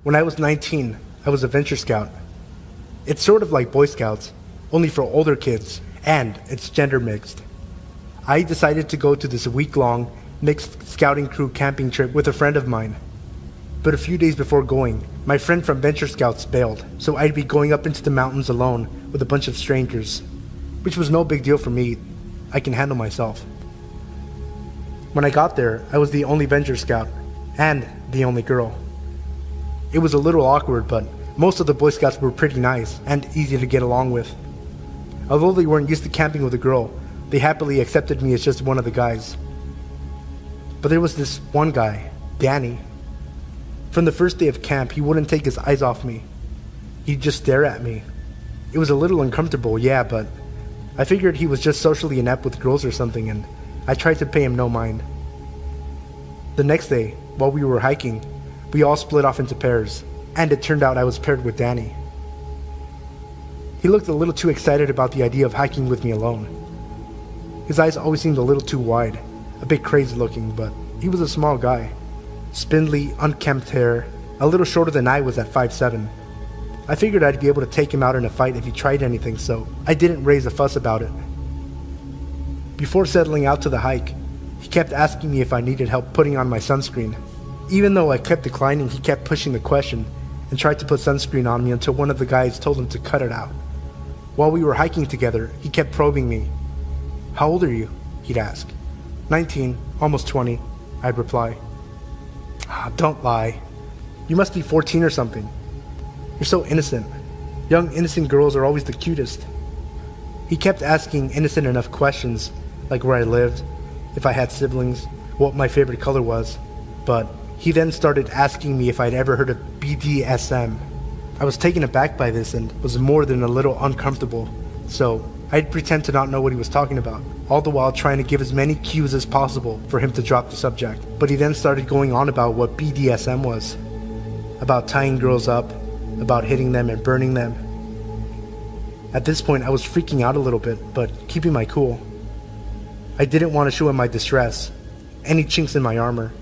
When I was 19, I was a venture scout. It's sort of like Boy Scouts, only for older kids, and it's gender mixed. I decided to go to this week-long mixed scouting crew camping trip with a friend of mine. But a few days before going, my friend from Venture Scouts bailed, so I'd be going up into the mountains alone with a bunch of strangers, which was no big deal for me. I can handle myself. When I got there, I was the only Venture Scout, and the only girl. It was a little awkward, but most of the Boy Scouts were pretty nice and easy to get along with. Although they weren't used to camping with a girl, they happily accepted me as just one of the guys. But there was this one guy, Danny. From the first day of camp, he wouldn't take his eyes off me. He'd just stare at me. It was a little uncomfortable, yeah, but I figured he was just socially inept with girls or something, and I tried to pay him no mind. The next day, while we were hiking, we all split off into pairs, and it turned out I was paired with Danny. He looked a little too excited about the idea of hiking with me alone. His eyes always seemed a little too wide, a bit crazy looking, but he was a small guy. Spindly, unkempt hair, a little shorter than I was at 5'7". I figured I'd be able to take him out in a fight if he tried anything, so I didn't raise a fuss about it. Before settling out to the hike, he kept asking me if I needed help putting on my sunscreen. Even though I kept declining, he kept pushing the question and tried to put sunscreen on me until one of the guys told him to cut it out. While we were hiking together, he kept probing me. "How old are you?" he'd ask. 19, almost 20, I'd reply. Don't lie. You must be 14 or something. You're so innocent. Young, innocent girls are always the cutest. He kept asking innocent enough questions, like where I lived, if I had siblings, what my favorite color was, but he then started asking me if I'd ever heard of BDSM. I was taken aback by this and was more than a little uncomfortable, so I'd pretend to not know what he was talking about, all the while trying to give as many cues as possible for him to drop the subject. But he then started going on about what BDSM was, about tying girls up, about hitting them and burning them. At this point, I was freaking out a little bit, but keeping my cool. I didn't want to show him my distress, any chinks in my armor,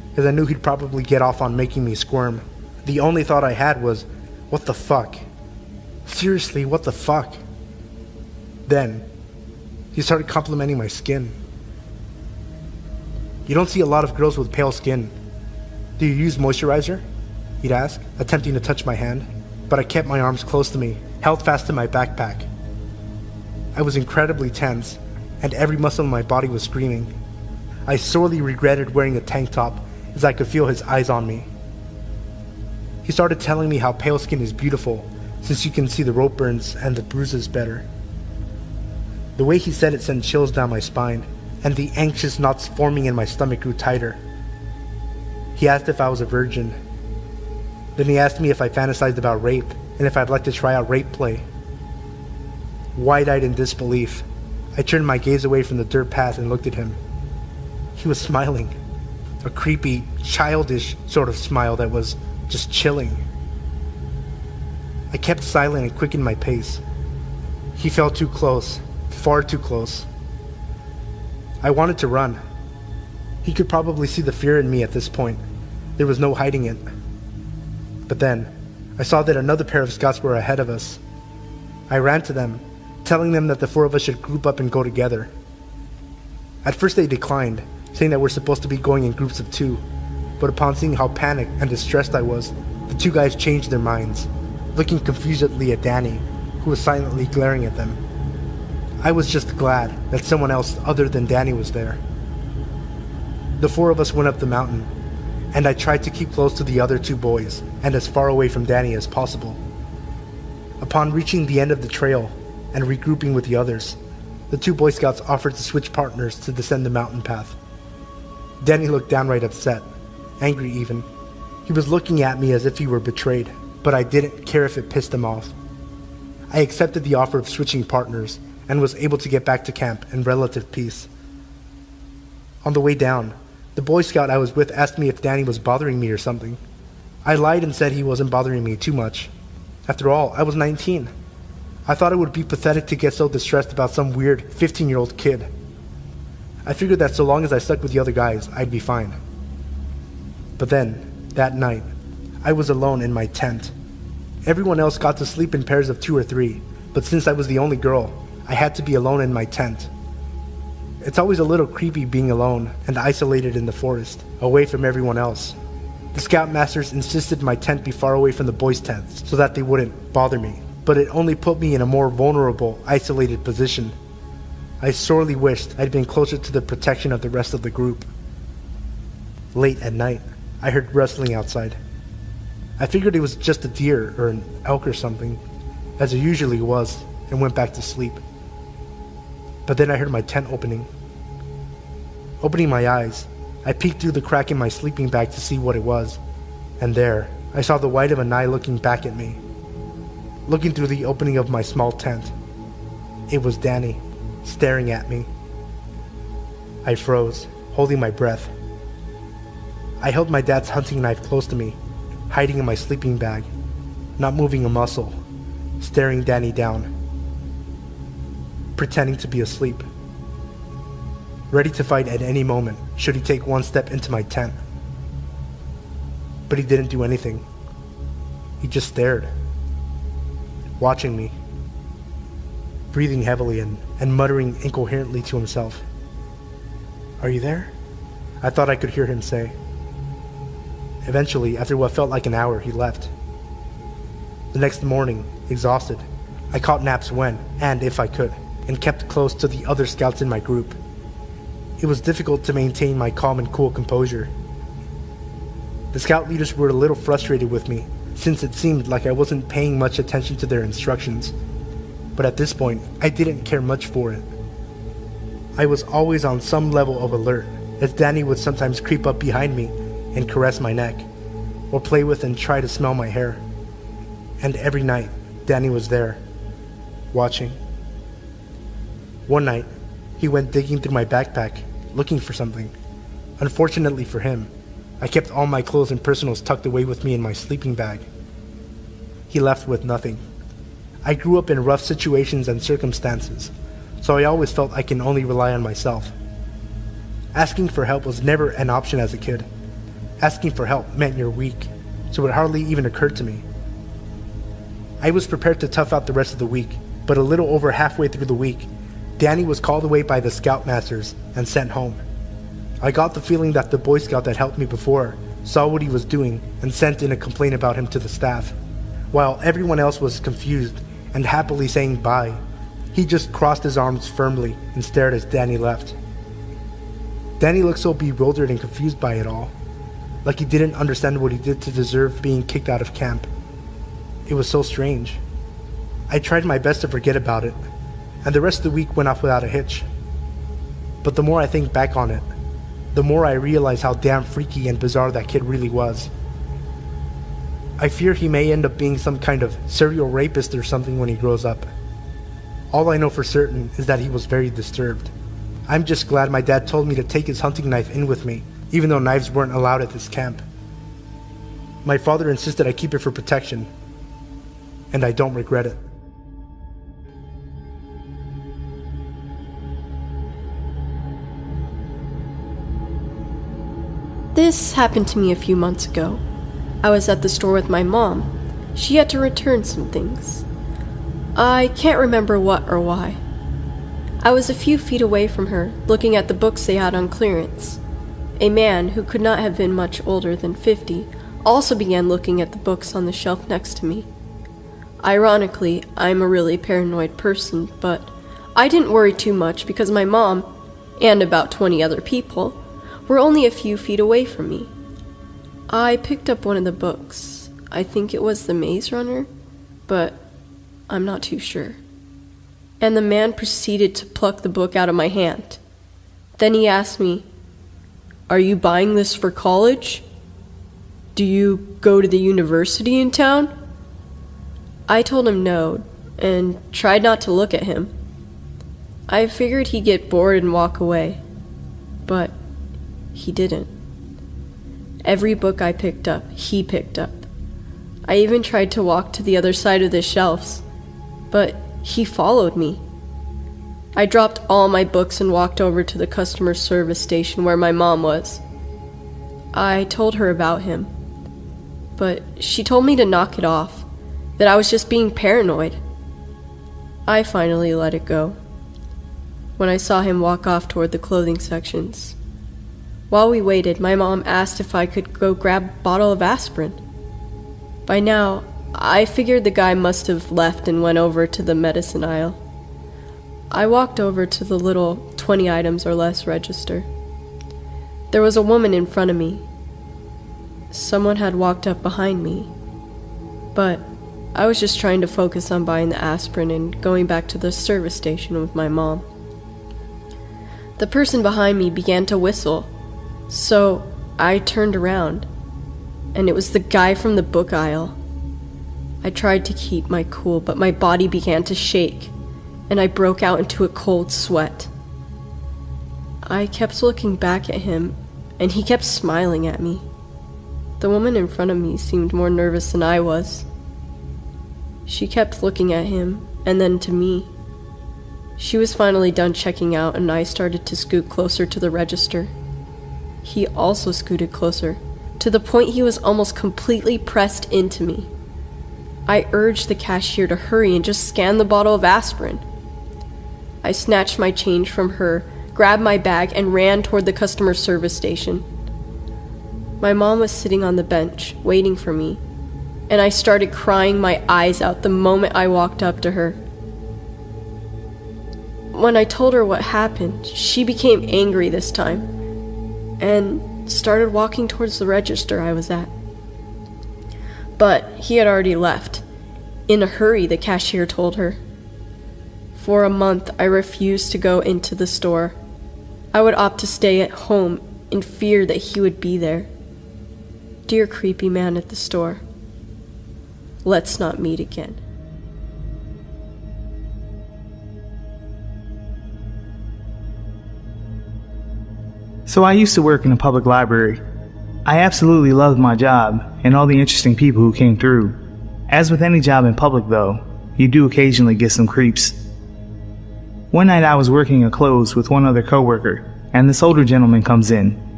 because I knew he'd probably get off on making me squirm. The only thought I had was, what the fuck? Seriously, what the fuck? Then, he started complimenting my skin. "You don't see a lot of girls with pale skin. Do you use moisturizer?" he'd ask, attempting to touch my hand, but I kept my arms close to me, held fast to my backpack. I was incredibly tense, and every muscle in my body was screaming. I sorely regretted wearing a tank top, as I could feel his eyes on me. He started telling me how pale skin is beautiful, since you can see the rope burns and the bruises better. The way he said it sent chills down my spine, and the anxious knots forming in my stomach grew tighter. He asked if I was a virgin. Then he asked me if I fantasized about rape, and if I'd like to try out rape play. Wide-eyed in disbelief, I turned my gaze away from the dirt path and looked at him. He was smiling, a creepy, childish sort of smile that was just chilling. I kept silent and quickened my pace. He felt too close. Far too close. I wanted to run. He could probably see the fear in me at this point. There was no hiding it. But then, I saw that another pair of scouts were ahead of us. I ran to them, telling them that the four of us should group up and go together. At first they declined, saying that we're supposed to be going in groups of 2, but upon seeing how panicked and distressed I was, the 2 guys changed their minds, looking confusedly at Danny, who was silently glaring at them. I was just glad that someone else other than Danny was there. The 4 of us went up the mountain, and I tried to keep close to the other 2 boys and as far away from Danny as possible. Upon reaching the end of the trail and regrouping with the others, the 2 Boy Scouts offered to switch partners to descend the mountain path. Danny looked downright upset, angry even. He was looking at me as if he were betrayed, but I didn't care if it pissed him off. I accepted the offer of switching partners and was able to get back to camp in relative peace. On the way down, the Boy Scout I was with asked me if Danny was bothering me or something. I lied and said he wasn't bothering me too much. After all, I was 19. I thought it would be pathetic to get so distressed about some weird 15-year-old kid. I figured that so long as I stuck with the other guys, I'd be fine. But then, that night, I was alone in my tent. Everyone else got to sleep in pairs of 2 or 3, but since I was the only girl, I had to be alone in my tent. It's always a little creepy being alone and isolated in the forest, away from everyone else. The scoutmasters insisted my tent be far away from the boys' tents so that they wouldn't bother me, but it only put me in a more vulnerable, isolated position. I sorely wished I'd been closer to the protection of the rest of the group. Late at night, I heard rustling outside. I figured it was just a deer or an elk or something, as it usually was, and went back to sleep. But then I heard my tent opening. Opening my eyes, I peeked through the crack in my sleeping bag to see what it was, and there, I saw the white of an eye looking back at me. Looking through the opening of my small tent. It was Danny, staring at me. I froze, holding my breath. I held my dad's hunting knife close to me, hiding in my sleeping bag, not moving a muscle, staring Danny down, pretending to be asleep, ready to fight at any moment should he take one step into my tent. But he didn't do anything. He just stared, watching me, breathing heavily and muttering incoherently to himself. "Are you there?" I thought I could hear him say. Eventually, after what felt like an hour, he left. The next morning, exhausted, I caught naps when, and if I could, and kept close to the other scouts in my group. It was difficult to maintain my calm and cool composure. The scout leaders were a little frustrated with me, since it seemed like I wasn't paying much attention to their instructions. But at this point, I didn't care much for it. I was always on some level of alert, as Danny would sometimes creep up behind me and caress my neck, or play with and try to smell my hair. And every night, Danny was there, watching. One night, he went digging through my backpack, looking for something. Unfortunately for him, I kept all my clothes and personals tucked away with me in my sleeping bag. He left with nothing. I grew up in rough situations and circumstances, so I always felt I can only rely on myself. Asking for help was never an option as a kid. Asking for help meant you're weak, so it hardly even occurred to me. I was prepared to tough out the rest of the week, but a little over halfway through the week, Danny was called away by the scoutmasters and sent home. I got the feeling that the Boy Scout that helped me before saw what he was doing and sent in a complaint about him to the staff. While everyone else was confused and happily saying bye, he just crossed his arms firmly and stared as Danny left. Danny looked so bewildered and confused by it all, like he didn't understand what he did to deserve being kicked out of camp. It was so strange. I tried my best to forget about it, and the rest of the week went off without a hitch. But the more I think back on it, the more I realize how damn freaky and bizarre that kid really was. I fear he may end up being some kind of serial rapist or something when he grows up. All I know for certain is that he was very disturbed. I'm just glad my dad told me to take his hunting knife in with me, even though knives weren't allowed at this camp. My father insisted I keep it for protection, and I don't regret it. This happened to me a few months ago. I was at the store with my mom. She had to return some things. I can't remember what or why. I was a few feet away from her, looking at the books they had on clearance. A man, who could not have been much older than 50, also began looking at the books on the shelf next to me. Ironically, I'm a really paranoid person, but I didn't worry too much because my mom, and about 20 other people, were only a few feet away from me. I picked up one of the books. I think it was The Maze Runner, but I'm not too sure. And the man proceeded to pluck the book out of my hand. Then he asked me, "Are you buying this for college? Do you go to the university in town?" I told him no, and tried not to look at him. I figured he'd get bored and walk away, but he didn't. Every book I picked up, he picked up. I even tried to walk to the other side of the shelves, but he followed me. I dropped all my books and walked over to the customer service station where my mom was. I told her about him, but she told me to knock it off, that I was just being paranoid. I finally let it go when I saw him walk off toward the clothing sections. While we waited, my mom asked if I could go grab a bottle of aspirin. By now, I figured the guy must have left and went over to the medicine aisle. I walked over to the little 20 items or less register. There was a woman in front of me. Someone had walked up behind me, but I was just trying to focus on buying the aspirin and going back to the service station with my mom. The person behind me began to whistle, so I turned around, and it was the guy from the book aisle. I tried to keep my cool, but my body began to shake, and I broke out into a cold sweat. I kept looking back at him, and he kept smiling at me. The woman in front of me seemed more nervous than I was. She kept looking at him, and then to me. She was finally done checking out, and I started to scoot closer to the register. He also scooted closer, to the point he was almost completely pressed into me. I urged the cashier to hurry and just scan the bottle of aspirin. I snatched my change from her, grabbed my bag, and ran toward the customer service station. My mom was sitting on the bench, waiting for me, and I started crying my eyes out the moment I walked up to her. When I told her what happened, she became angry this time, and started walking towards the register I was at. But he had already left. In a hurry, the cashier told her. For a month, I refused to go into the store. I would opt to stay at home in fear that he would be there. Dear creepy man at the store, let's not meet again. So I used to work in a public library. I absolutely loved my job and all the interesting people who came through. As with any job in public though, you do occasionally get some creeps. One night I was working a close with one other coworker, and this older gentleman comes in.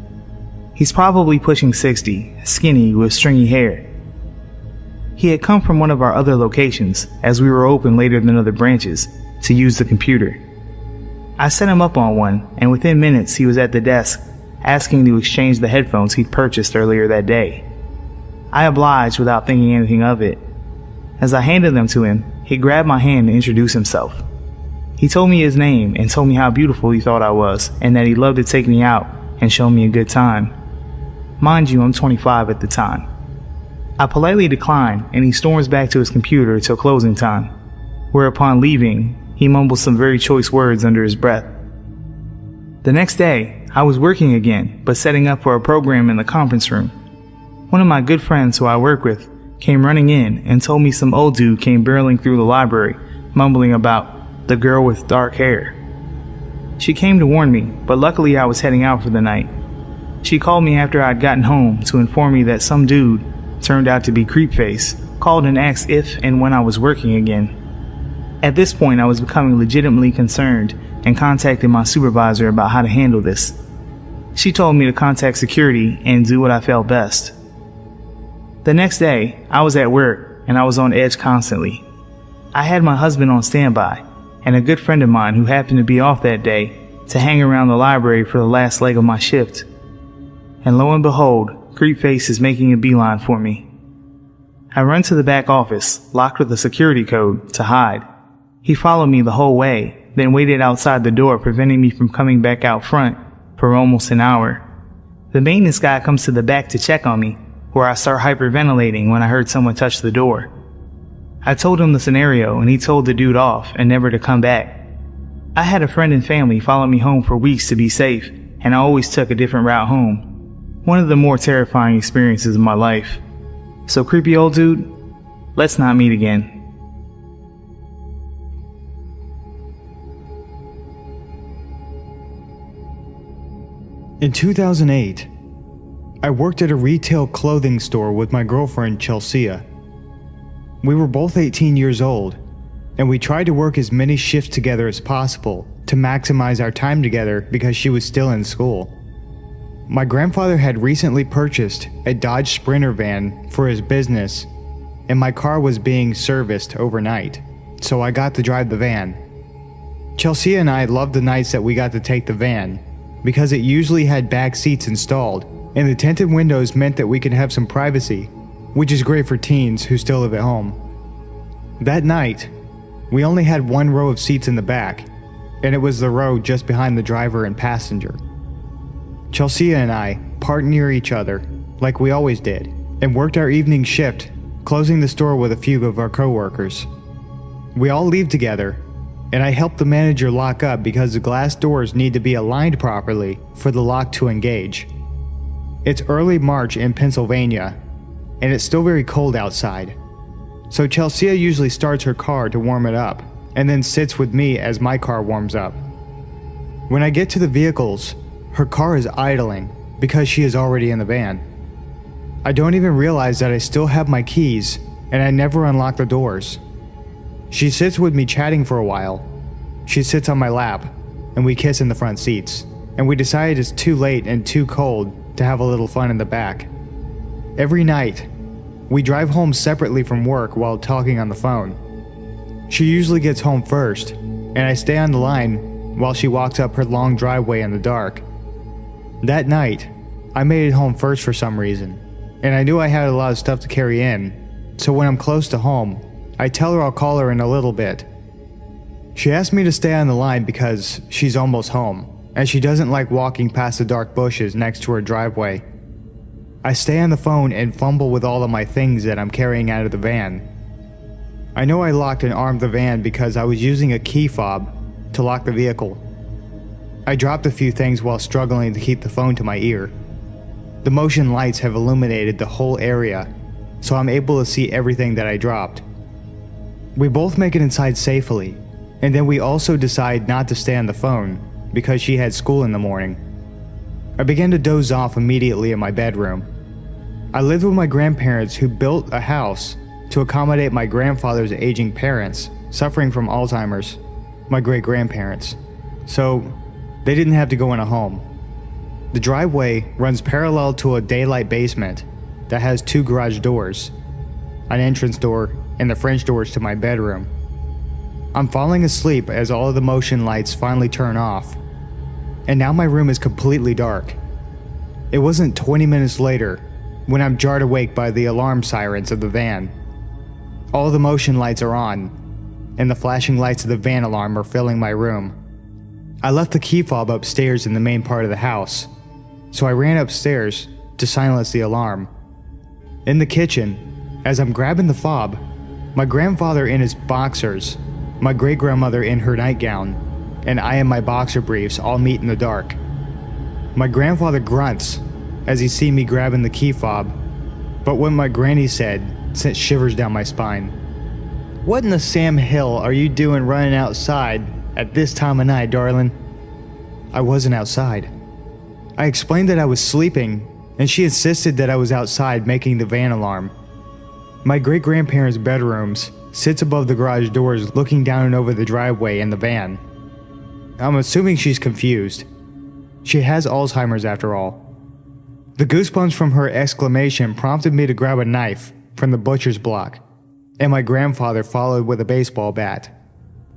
He's probably pushing 60, skinny with stringy hair. He had come from one of our other locations, as we were open later than other branches, to use the computer. I set him up on one, and within minutes he was at the desk, asking to exchange the headphones he'd purchased earlier that day. I obliged without thinking anything of it. As I handed them to him, he grabbed my hand to introduce himself. He told me his name and told me how beautiful he thought I was, and that he'd love to take me out and show me a good time. Mind you, I'm 25 at the time. I politely declined, and he storms back to his computer till closing time, where upon leaving, he mumbles some very choice words under his breath. The next day, I was working again, but setting up for a program in the conference room. One of my good friends who I work with came running in and told me some old dude came barreling through the library, mumbling about the girl with dark hair. She came to warn me, but luckily I was heading out for the night. She called me after I'd gotten home to inform me that some dude, turned out to be Creepface, called and asked if and when I was working again. At this point, I was becoming legitimately concerned and contacted my supervisor about how to handle this. She told me to contact security and do what I felt best. The next day, I was at work and I was on edge constantly. I had my husband on standby and a good friend of mine who happened to be off that day to hang around the library for the last leg of my shift. And lo and behold, Creepface is making a beeline for me. I run to the back office, locked with a security code, to hide. He followed me the whole way, then waited outside the door, preventing me from coming back out front for almost an hour. The maintenance guy comes to the back to check on me, where I start hyperventilating when I heard someone touch the door. I told him the scenario, and he told the dude off and never to come back. I had a friend and family follow me home for weeks to be safe, and I always took a different route home. One of the more terrifying experiences of my life. So creepy old dude, let's not meet again. In 2008, I worked at a retail clothing store with my girlfriend Chelsea. We were both 18 years old, and we tried to work as many shifts together as possible to maximize our time together because she was still in school. My grandfather had recently purchased a Dodge Sprinter van for his business, and my car was being serviced overnight, so I got to drive the van. Chelsea and I loved the nights that we got to take the van, because it usually had back seats installed, and the tinted windows meant that we could have some privacy, which is great for teens who still live at home. That night, we only had one row of seats in the back, and it was the row just behind the driver and passenger. Chelsea and I parked near each other, like we always did, and worked our evening shift, closing the store with a few of our coworkers. We all leave together, and I help the manager lock up because the glass doors need to be aligned properly for the lock to engage. It's early March in Pennsylvania, and it's still very cold outside. So Chelsea usually starts her car to warm it up, and then sits with me as my car warms up. When I get to the vehicles, her car is idling because she is already in the van. I don't even realize that I still have my keys, and I never unlock the doors. She sits with me chatting for a while. She sits on my lap, and we kiss in the front seats, and we decide it's too late and too cold to have a little fun in the back. Every night, we drive home separately from work while talking on the phone. She usually gets home first, and I stay on the line while she walks up her long driveway in the dark. That night, I made it home first for some reason, and I knew I had a lot of stuff to carry in, so when I'm close to home, I tell her I'll call her in a little bit. She asked me to stay on the line because she's almost home, and she doesn't like walking past the dark bushes next to her driveway. I stay on the phone and fumble with all of my things that I'm carrying out of the van. I know I locked and armed the van because I was using a key fob to lock the vehicle. I dropped a few things while struggling to keep the phone to my ear. The motion lights have illuminated the whole area, so I'm able to see everything that I dropped. We both make it inside safely, and then we also decide not to stay on the phone because she had school in the morning. I began to doze off immediately in my bedroom. I lived with my grandparents who built a house to accommodate my grandfather's aging parents suffering from Alzheimer's, my great-grandparents, so they didn't have to go in a home. The driveway runs parallel to a daylight basement that has 2 garage doors, an entrance door, and the French doors to my bedroom. I'm falling asleep as all of the motion lights finally turn off, and now my room is completely dark. It wasn't 20 minutes later when I'm jarred awake by the alarm sirens of the van. All the motion lights are on, and the flashing lights of the van alarm are filling my room. I left the key fob upstairs in the main part of the house, so I ran upstairs to silence the alarm. In the kitchen, as I'm grabbing the fob, my grandfather in his boxers, my great-grandmother in her nightgown, and I in my boxer briefs all meet in the dark. My grandfather grunts as he sees me grabbing the key fob, but what my granny said sent shivers down my spine. "What in the Sam Hill are you doing running outside at this time of night, darling?" I wasn't outside. I explained that I was sleeping, and she insisted that I was outside making the van alarm. My great-grandparents' bedrooms sits above the garage doors looking down and over the driveway and the van. I'm assuming she's confused. She has Alzheimer's after all. The goosebumps from her exclamation prompted me to grab a knife from the butcher's block, and my grandfather followed with a baseball bat.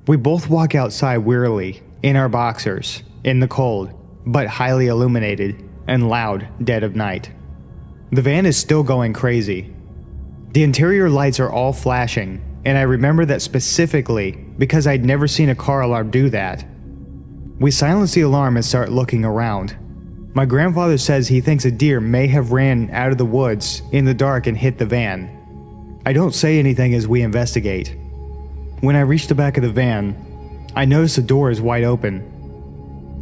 We both walk outside wearily, in our boxers, in the cold, but highly illuminated and loud dead of night. The van is still going crazy. The interior lights are all flashing, and I remember that specifically because I'd never seen a car alarm do that. We silence the alarm and start looking around. My grandfather says he thinks a deer may have ran out of the woods in the dark and hit the van. I don't say anything as we investigate. When I reach the back of the van, I notice the door is wide open.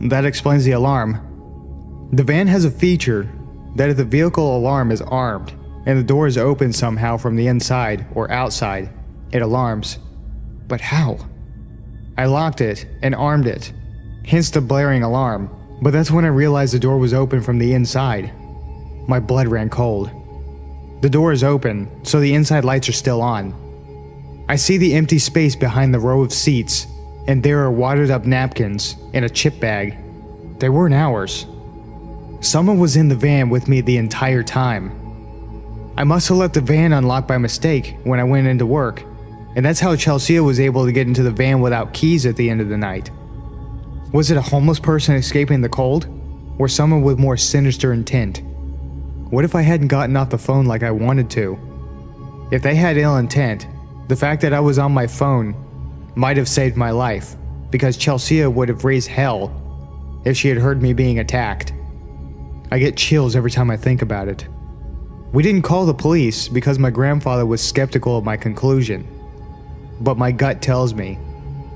That explains the alarm. The van has a feature that if the vehicle alarm is armed and the door is open somehow from the inside or outside, it alarms. But how? I locked it and armed it, hence the blaring alarm, but that's when I realized the door was open from the inside. My blood ran cold. The door is open, so the inside lights are still on. I see the empty space behind the row of seats, and there are wadded up napkins and a chip bag. They weren't ours. Someone was in the van with me the entire time. I must have left the van unlocked by mistake when I went into work, and that's how Chelsea was able to get into the van without keys at the end of the night. Was it a homeless person escaping the cold, or someone with more sinister intent? What if I hadn't gotten off the phone like I wanted to? If they had ill intent, the fact that I was on my phone might have saved my life, because Chelsea would have raised hell if she had heard me being attacked. I get chills every time I think about it. We didn't call the police because my grandfather was skeptical of my conclusion, but my gut tells me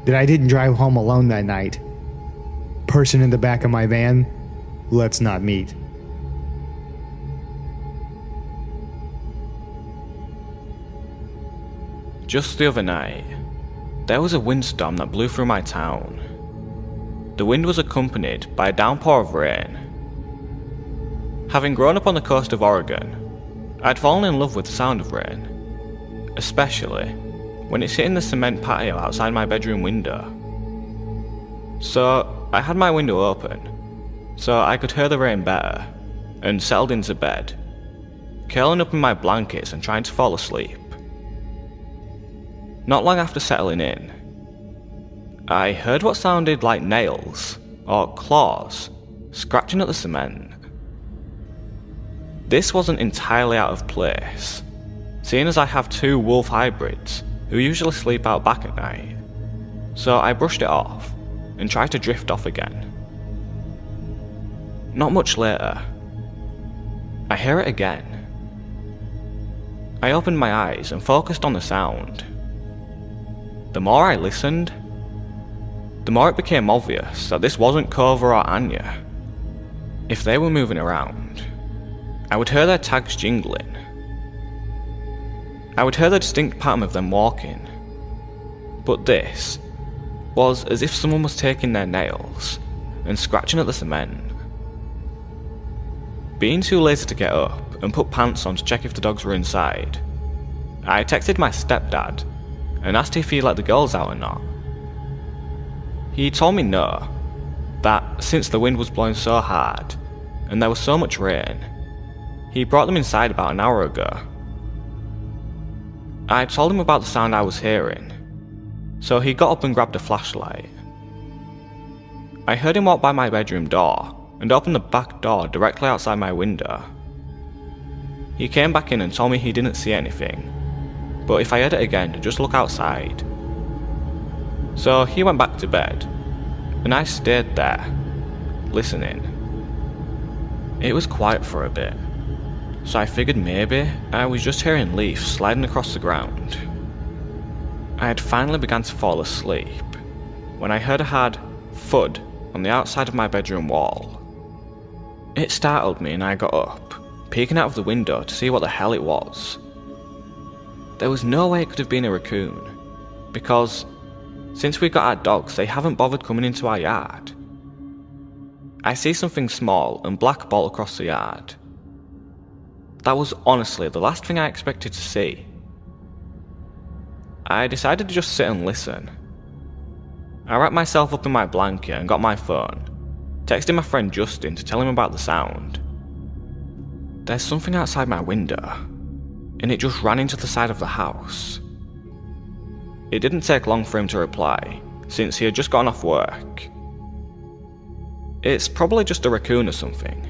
that I didn't drive home alone that night. Person in the back of my van, let's not meet. Just the other night, there was a windstorm that blew through my town. The wind was accompanied by a downpour of rain. Having grown up on the coast of Oregon, I'd fallen in love with the sound of rain, especially when it's hitting the cement patio outside my bedroom window. So I had my window open, so I could hear the rain better, and settled into bed, curling up in my blankets and trying to fall asleep. Not long after settling in, I heard what sounded like nails, or claws, scratching at the cement. This wasn't entirely out of place, seeing as I have two wolf hybrids who usually sleep out back at night, so I brushed it off and tried to drift off again. Not much later, I hear it again. I opened my eyes and focused on the sound. The more I listened, the more it became obvious that this wasn't Cova or Anya. If they were moving around, I would hear their tags jingling. I would hear the distinct pattern of them walking. But this was as if someone was taking their nails and scratching at the cement. Being too lazy to get up and put pants on to check if the dogs were inside, I texted my stepdad and asked if he'd let the girls out or not. He told me no, that since the wind was blowing so hard and there was so much rain, he brought them inside about an hour ago. I told him about the sound I was hearing, so he got up and grabbed a flashlight. I heard him walk by my bedroom door and open the back door directly outside my window. He came back in and told me he didn't see anything, but if I heard it again to just look outside. So he went back to bed, and I stayed there, listening. It was quiet for a bit, so I figured maybe I was just hearing leaves sliding across the ground. I had finally begun to fall asleep when I heard a hard thud on the outside of my bedroom wall. It startled me and I got up, peeking out of the window to see what the hell it was. There was no way it could have been a raccoon, because since we got our dogs, they haven't bothered coming into our yard. I see something small and black bolt across the yard. That was honestly the last thing I expected to see. I decided to just sit and listen. I wrapped myself up in my blanket and got my phone, texting my friend Justin to tell him about the sound. There's something outside my window, and it just ran into the side of the house. It didn't take long for him to reply, since he had just gotten off work. It's probably just a raccoon or something.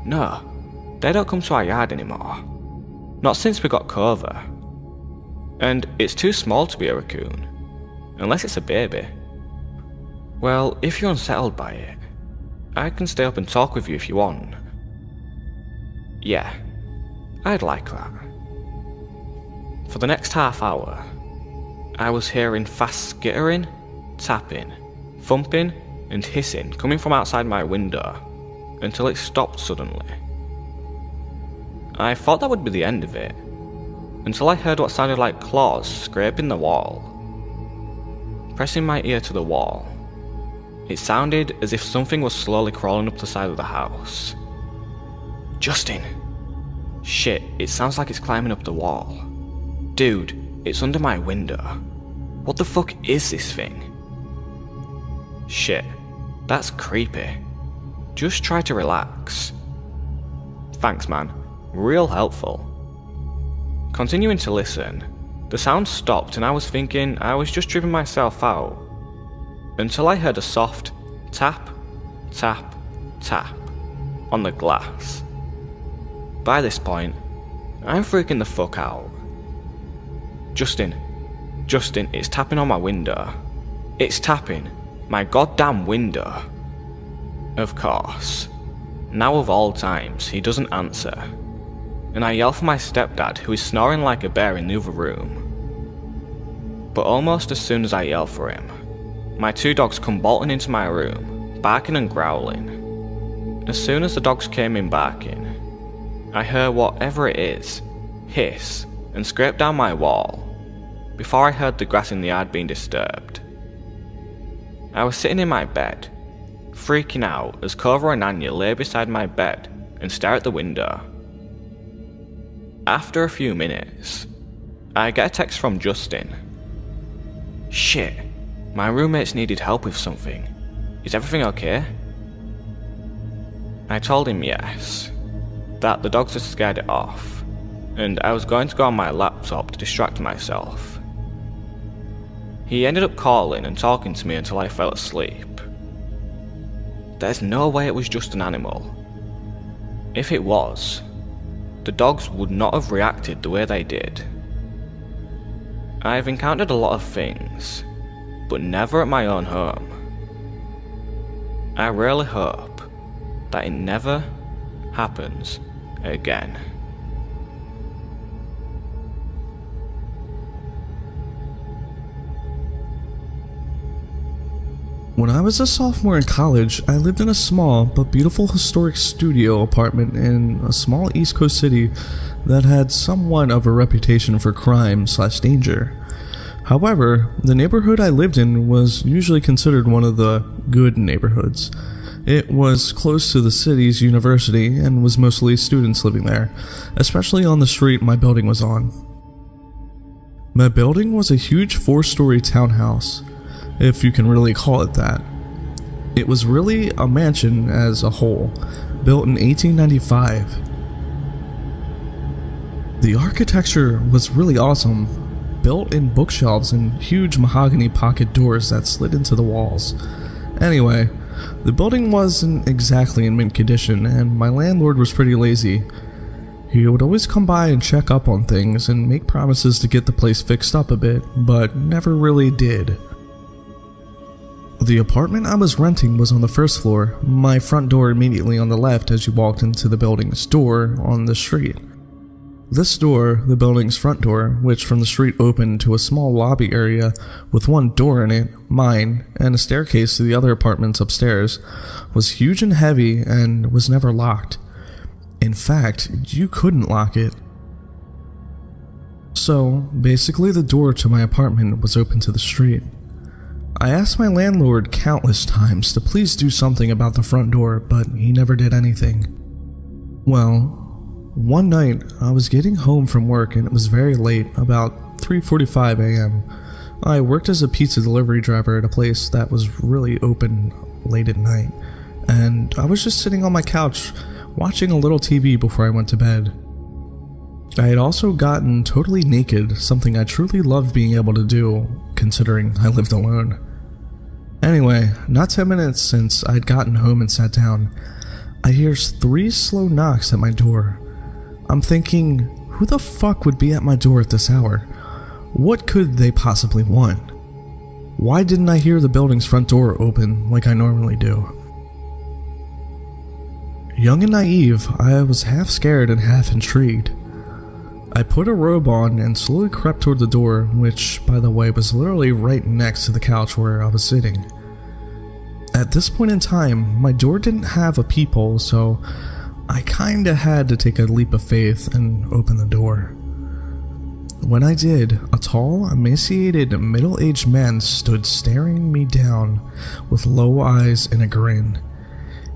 No, they don't come to our yard anymore. Not since we got Cova. And it's too small to be a raccoon, unless it's a baby. Well, if you're unsettled by it, I can stay up and talk with you if you want. Yeah, I'd like that. For the next half hour, I was hearing fast skittering, tapping, thumping, and hissing coming from outside my window, until it stopped suddenly. I thought that would be the end of it, until I heard what sounded like claws scraping the wall. Pressing my ear to the wall, it sounded as if something was slowly crawling up the side of the house. Justin! Shit, it sounds like it's climbing up the wall. Dude, it's under my window. What the fuck is this thing? Shit, that's creepy. Just try to relax. Thanks, man. Real helpful. Continuing to listen, the sound stopped and I was thinking I was just tripping myself out. Until I heard a soft tap, tap, tap on the glass. By this point, I'm freaking the fuck out. Justin, it's tapping on my window. It's tapping my goddamn window. Of course. Now of all times, he doesn't answer. And I yell for my stepdad, who is snoring like a bear in the other room. But almost as soon as I yell for him, my 2 dogs come bolting into my room, barking and growling. As soon as the dogs came in barking, I heard whatever it is hiss and scrape down my wall, before I heard the grass in the yard being disturbed. I was sitting in my bed, freaking out as Cobra and Anya lay beside my bed and stare at the window. After a few minutes, I get a text from Justin. Shit, my roommates needed help with something. Is everything okay? I told him yes, that the dogs had scared it off, and I was going to go on my laptop to distract myself. He ended up calling and talking to me until I fell asleep. There's no way it was just an animal. If it was, the dogs would not have reacted the way they did. I've encountered a lot of things, but never at my own home. I really hope that it never happens again. When I was a sophomore in college, I lived in a small but beautiful historic studio apartment in a small East Coast city that had somewhat of a reputation for crime/danger. However, the neighborhood I lived in was usually considered one of the good neighborhoods. It was close to the city's university and was mostly students living there, especially on the street my building was on. My building was a huge 4-story townhouse, if you can really call it that. It was really a mansion as a whole, built in 1895. The architecture was really awesome, built-in bookshelves and huge mahogany pocket doors that slid into the walls. Anyway, the building wasn't exactly in mint condition, and my landlord was pretty lazy. He would always come by and check up on things and make promises to get the place fixed up a bit, but never really did. The apartment I was renting was on the first floor, my front door immediately on the left as you walked into the building's door on the street. This door, the building's front door, which from the street opened to a small lobby area with one door in it, mine, and a staircase to the other apartments upstairs, was huge and heavy and was never locked. In fact, you couldn't lock it. So, basically the door to my apartment was open to the street. I asked my landlord countless times to please do something about the front door, but he never did anything. Well, one night I was getting home from work and it was very late, about 3:45 a.m. I worked as a pizza delivery driver at a place that was really open late at night, and I was just sitting on my couch watching a little TV before I went to bed. I had also gotten totally naked, something I truly loved being able to do, considering I lived alone. Anyway, not 10 minutes since I'd gotten home and sat down, I hear 3 slow knocks at my door. I'm thinking, who the fuck would be at my door at this hour? What could they possibly want? Why didn't I hear the building's front door open like I normally do? Young and naive, I was half scared and half intrigued. I put a robe on and slowly crept toward the door, which, by the way, was literally right next to the couch where I was sitting. At this point in time, my door didn't have a peephole, so I kinda had to take a leap of faith and open the door. When I did, a tall, emaciated, middle-aged man stood staring me down with low eyes and a grin.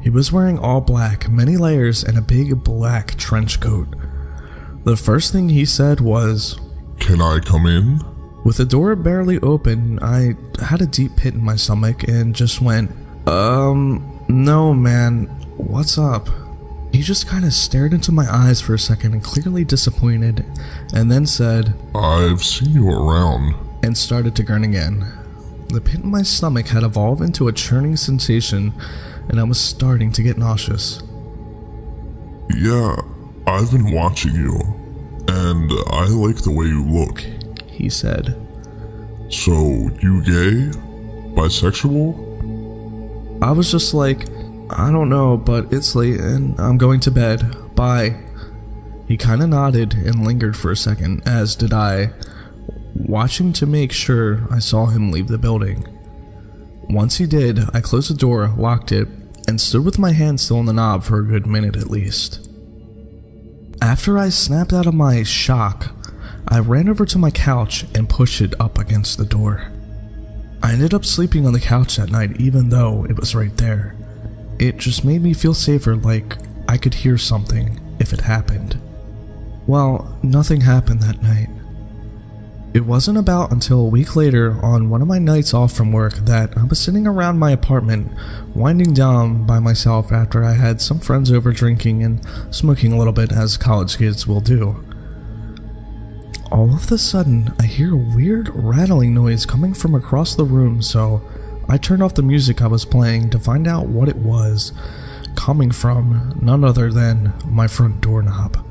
He was wearing all black, many layers, and a big black trench coat. The first thing he said was, "Can I come in?" With the door barely open, I had a deep pit in my stomach and just went, no man, What's up? He just kind of stared into my eyes for a second and clearly disappointed, and then said, I've seen you around. And started to grin again. The pit in my stomach had evolved into a churning sensation, and I was starting to get nauseous. Yeah, I've been watching you, and I like the way you look. He said. So, you gay? Bisexual? I was just like, I don't know, but it's late and I'm going to bed. Bye. He kinda nodded and lingered for a second, as did I, watching to make sure I saw him leave the building. Once he did, I closed the door, locked it, and stood with my hand still on the knob for a good minute at least. After I snapped out of my shock, I ran over to my couch and pushed it up against the door. I ended up sleeping on the couch that night even though it was right there. It just made me feel safer, like I could hear something if it happened. Well, nothing happened that night. It wasn't about until a week later on one of my nights off from work that I was sitting around my apartment, winding down by myself after I had some friends over drinking and smoking a little bit as college kids will do. All of a sudden, I hear a weird rattling noise coming from across the room, so I turned off the music I was playing to find out what it was, coming from none other than my front doorknob.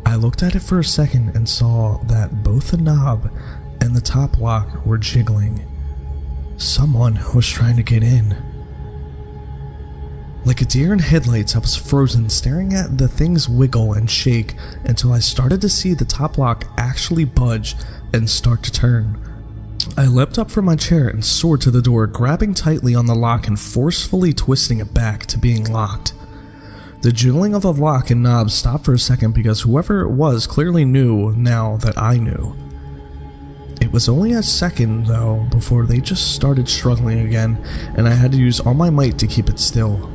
I looked at it for a second and saw that both the knob and the top lock were jiggling. Someone was trying to get in. Like a deer in headlights, I was frozen, staring at the things wiggle and shake until I started to see the top lock actually budge and start to turn. I leapt up from my chair and soared to the door, grabbing tightly on the lock and forcefully twisting it back to being locked. The jiggling of the lock and knob stopped for a second because whoever it was clearly knew now that I knew. It was only a second, though, before they just started struggling again, and I had to use all my might to keep it still.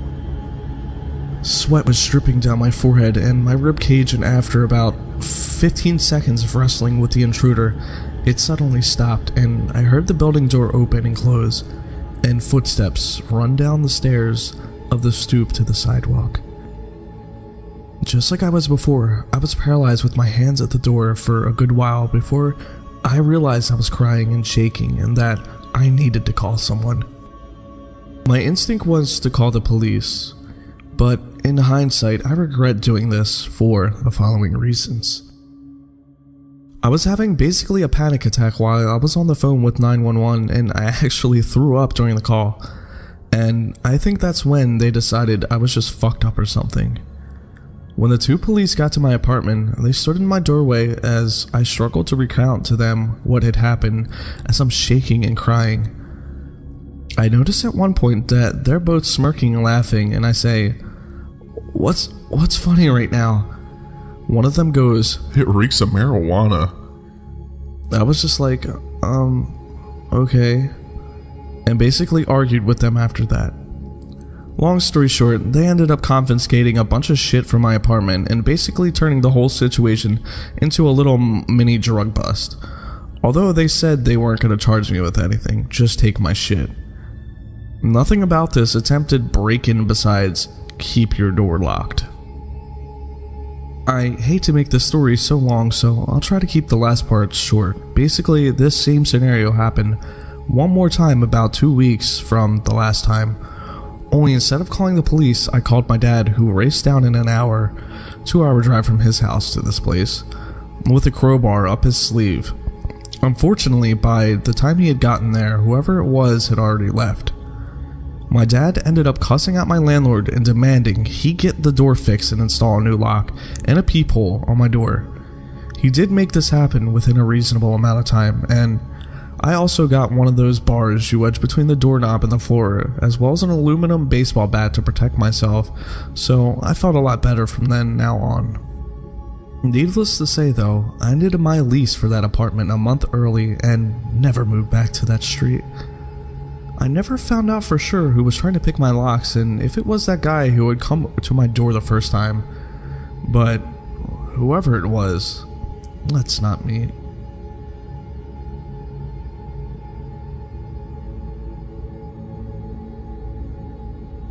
Sweat was dripping down my forehead and my ribcage, and after about 15 seconds of wrestling with the intruder, it suddenly stopped and I heard the building door open and close, and footsteps run down the stairs of the stoop to the sidewalk. Just like I was before, I was paralyzed with my hands at the door for a good while before I realized I was crying and shaking and that I needed to call someone. My instinct was to call the police, but in hindsight, I regret doing this for the following reasons. I was having basically a panic attack while I was on the phone with 911, and I actually threw up during the call, and I think that's when they decided I was just fucked up or something. When the two police got to my apartment, they stood in my doorway as I struggled to recount to them what had happened as I'm shaking and crying. I noticed at one point that they're both smirking and laughing, and I say, What's funny right now? One of them goes, It reeks of marijuana. I was just like, okay, and basically argued with them after that. Long story short, they ended up confiscating a bunch of shit from my apartment and basically turning the whole situation into a little mini drug bust. Although they said they weren't going to charge me with anything, just take my shit. Nothing about this attempted break-in besides keep your door locked. I hate to make this story so long, so I'll try to keep the last part short. Basically, this same scenario happened one more time about 2 weeks from the last time. Only instead of calling the police, I called my dad, who raced down in an hour, 2-hour drive from his house to this place, with a crowbar up his sleeve. Unfortunately, by the time he had gotten there, whoever it was had already left. My dad ended up cussing out my landlord and demanding he get the door fixed and install a new lock and a peephole on my door. He did make this happen within a reasonable amount of time, and I also got one of those bars you wedge between the doorknob and the floor, as well as an aluminum baseball bat to protect myself, so I felt a lot better from then now on. Needless to say though, I ended my lease for that apartment a month early and never moved back to that street. I never found out for sure who was trying to pick my locks and if it was that guy who had come to my door the first time, but whoever it was, let's not meet.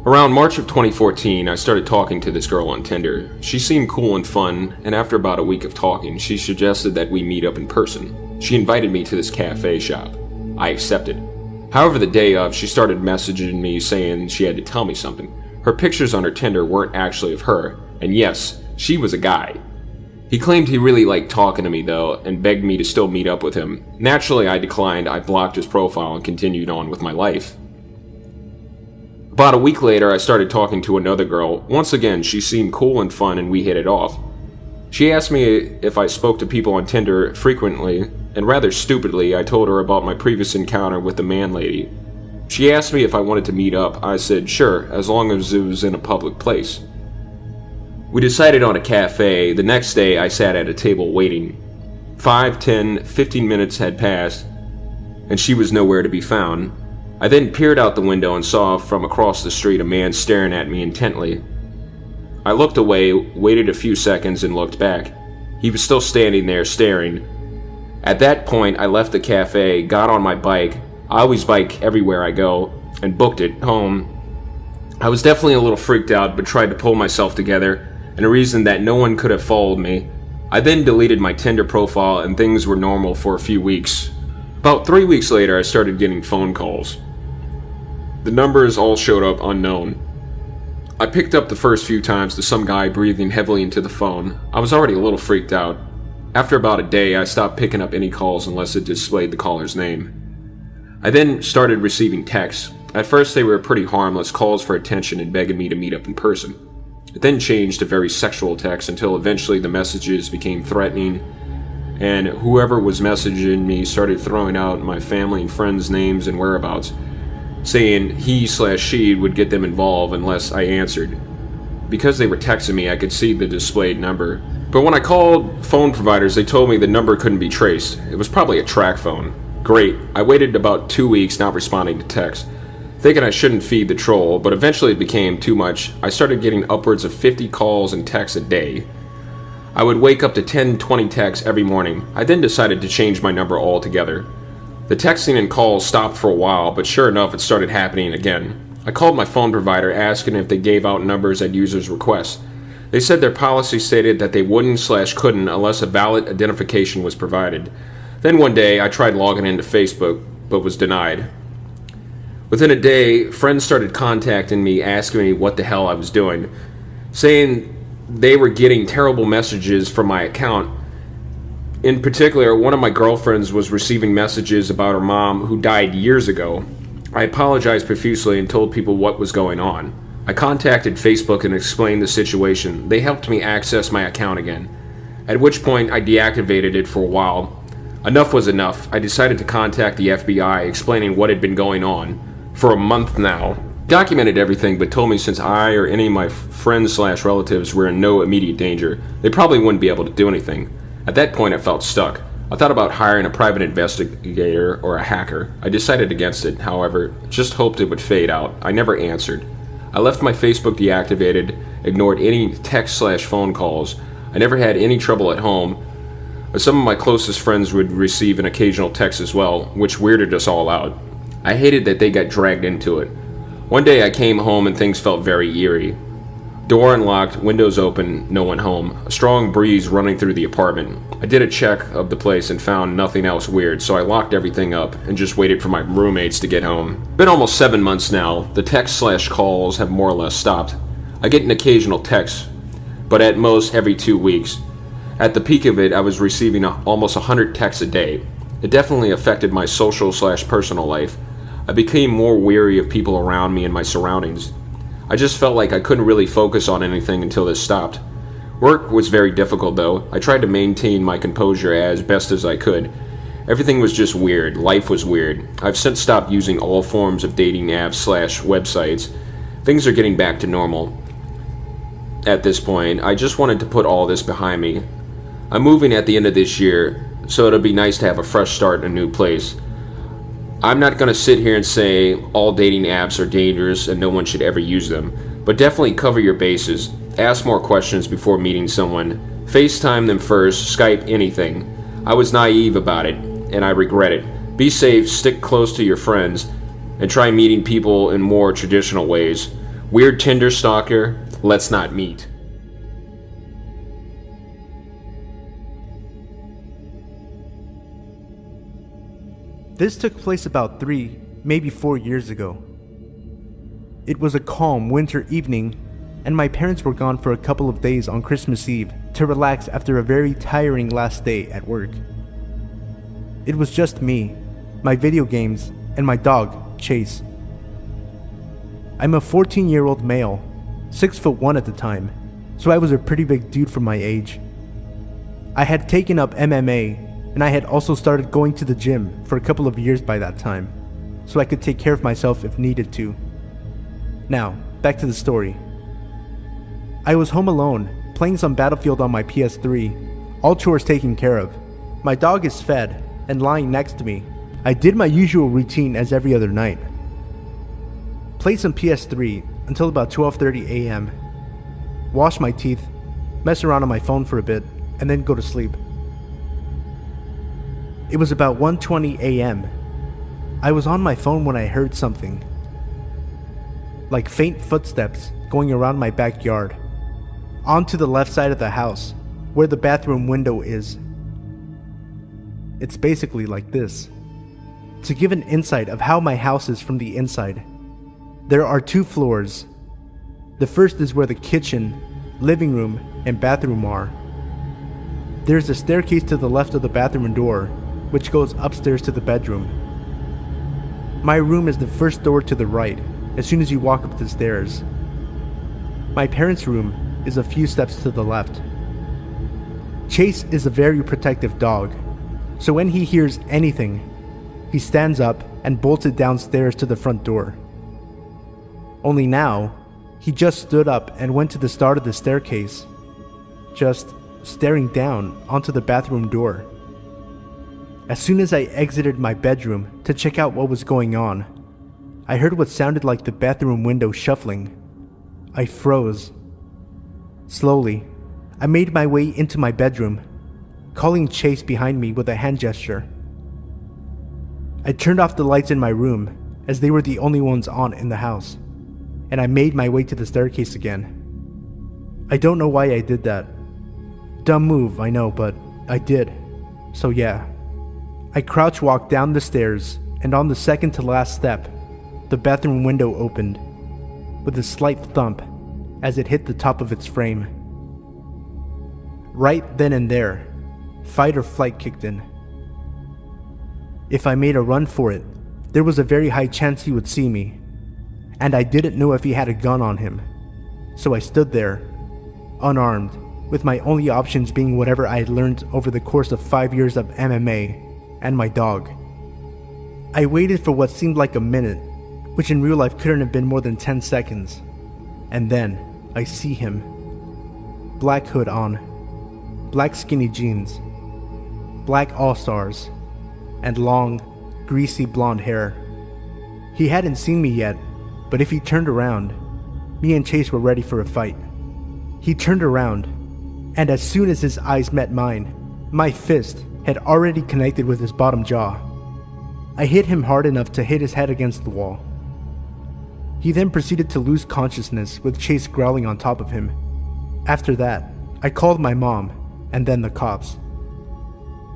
Around March of 2014, I started talking to this girl on Tinder. She seemed cool and fun, and after about a week of talking, she suggested that we meet up in person. She invited me to this cafe shop. I accepted. However, the day of, she started messaging me saying she had to tell me something. Her pictures on her Tinder weren't actually of her, and yes, she was a guy. He claimed he really liked talking to me though, and begged me to still meet up with him. Naturally, I declined. I blocked his profile and continued on with my life. About a week later, I started talking to another girl. Once again, she seemed cool and fun, and we hit it off. She asked me if I spoke to people on Tinder frequently, and rather stupidly, I told her about my previous encounter with the man lady. She asked me if I wanted to meet up. I said sure, as long as it was in a public place. We decided on a cafe. The next day, I sat at a table waiting. 5, 10, 15 minutes had passed, and she was nowhere to be found. I then peered out the window and saw from across the street a man staring at me intently. I looked away, waited a few seconds, and looked back. He was still standing there staring. At that point, I left the cafe, got on my bike. I always bike everywhere I go, and booked it home. I was definitely a little freaked out, but tried to pull myself together, and a reason that no one could have followed me. I then deleted my Tinder profile, and things were normal for a few weeks. About 3 weeks later, I started getting phone calls. The numbers all showed up unknown. I picked up the first few times to some guy breathing heavily into the phone. I was already a little freaked out. After about a day, I stopped picking up any calls unless it displayed the caller's name. I then started receiving texts. At first they were pretty harmless, calls for attention and begging me to meet up in person. It then changed to very sexual texts until eventually the messages became threatening, and whoever was messaging me started throwing out my family and friends' names and whereabouts, saying he/she would get them involved unless I answered. Because they were texting me, I could see the displayed number. But when I called phone providers, they told me the number couldn't be traced. It was probably a track phone. Great. I waited about 2 weeks not responding to texts, thinking I shouldn't feed the troll, but eventually it became too much. I started getting upwards of 50 calls and texts a day. I would wake up to 10-20 texts every morning. I then decided to change my number altogether. The texting and calls stopped for a while, but sure enough, it started happening again. I called my phone provider asking if they gave out numbers at users' requests. They said their policy stated that they wouldn't/couldn't unless a valid identification was provided. Then one day, I tried logging into Facebook, but was denied. Within a day, friends started contacting me asking me what the hell I was doing, saying they were getting terrible messages from my account. In particular, one of my girlfriends was receiving messages about her mom who died years ago. I apologized profusely and told people what was going on. I contacted Facebook and explained the situation. They helped me access my account again, at which point I deactivated it for a while. Enough was enough. I decided to contact the FBI, explaining what had been going on for a month now. Documented everything, but told me since I or any of my friends/relatives were in no immediate danger, they probably wouldn't be able to do anything. At that point, I felt stuck. I thought about hiring a private investigator or a hacker. I decided against it, however, just hoped it would fade out. I never answered. I left my Facebook deactivated, ignored any text/phone calls. I never had any trouble at home. Some of my closest friends would receive an occasional text as well, which weirded us all out. I hated that they got dragged into it. One day I came home and things felt very eerie. Door unlocked, windows open, no one home. A strong breeze running through the apartment. I did a check of the place and found nothing else weird, so I locked everything up and just waited for my roommates to get home. Been almost 7 months now. The text/calls have more or less stopped. I get an occasional text, but at most every 2 weeks. At the peak of it, I was receiving almost 100 texts a day. It definitely affected my social/personal life. I became more weary of people around me and my surroundings. I just felt like I couldn't really focus on anything until this stopped. Work was very difficult though. I tried to maintain my composure as best as I could. Everything was just weird. Life was weird. I've since stopped using all forms of dating apps/websites. Things are getting back to normal. At this point, I just wanted to put all this behind me. I'm moving at the end of this year, so it'll be nice to have a fresh start in a new place. I'm not going to sit here and say all dating apps are dangerous and no one should ever use them, but definitely cover your bases. Ask more questions before meeting someone. FaceTime them first, Skype, anything. I was naive about it, and I regret it. Be safe, stick close to your friends, and try meeting people in more traditional ways. Weird Tinder stalker, let's not meet. This took place about 3, maybe 4 years ago. It was a calm winter evening, and my parents were gone for a couple of days on Christmas Eve to relax after a very tiring last day at work. It was just me, my video games, and my dog, Chase. I'm a 14-year-old male, 6'1" at the time, so I was a pretty big dude for my age. I had taken up MMA, and I had also started going to the gym for a couple of years by that time, so I could take care of myself if needed to. Now, back to the story. I was home alone, playing some Battlefield on my PS3, all chores taken care of. My dog is fed, and lying next to me. I did my usual routine as every other night. Played some PS3 until about 12:30 a.m. Wash my teeth, mess around on my phone for a bit, and then go to sleep. It was about 1:20 a.m. I was on my phone when I heard something. Like faint footsteps going around my backyard, onto the left side of the house, where the bathroom window is. It's basically like this. To give an insight of how my house is from the inside, there are 2 floors. The first is where the kitchen, living room, and bathroom are. There's a staircase to the left of the bathroom door, which goes upstairs to the bedroom. My room is the first door to the right, as soon as you walk up the stairs. My parents' room is a few steps to the left. Chase is a very protective dog, so when he hears anything, he stands up and bolts it downstairs to the front door. Only now, he just stood up and went to the start of the staircase, just staring down onto the bathroom door. As soon as I exited my bedroom to check out what was going on, I heard what sounded like the bathroom window shuffling. I froze. Slowly, I made my way into my bedroom, calling Chase behind me with a hand gesture. I turned off the lights in my room, as they were the only ones on in the house, and I made my way to the staircase again. I don't know why I did that. Dumb move, I know, but I did. So yeah. I crouch walked down the stairs, and on the second to last step, the bathroom window opened, with a slight thump as it hit the top of its frame. Right then and there, fight or flight kicked in. If I made a run for it, there was a very high chance he would see me, and I didn't know if he had a gun on him, so I stood there, unarmed, with my only options being whatever I had learned over the course of 5 years of MMA, and my dog. I waited for what seemed like a minute, which in real life couldn't have been more than 10 seconds, and then I see him. Black hood on, black skinny jeans, black all-stars, and long, greasy blonde hair. He hadn't seen me yet, but if he turned around, me and Chase were ready for a fight. He turned around, and as soon as his eyes met mine, my fist had already connected with his bottom jaw. I hit him hard enough to hit his head against the wall. He then proceeded to lose consciousness with Chase growling on top of him. After that, I called my mom, and then the cops.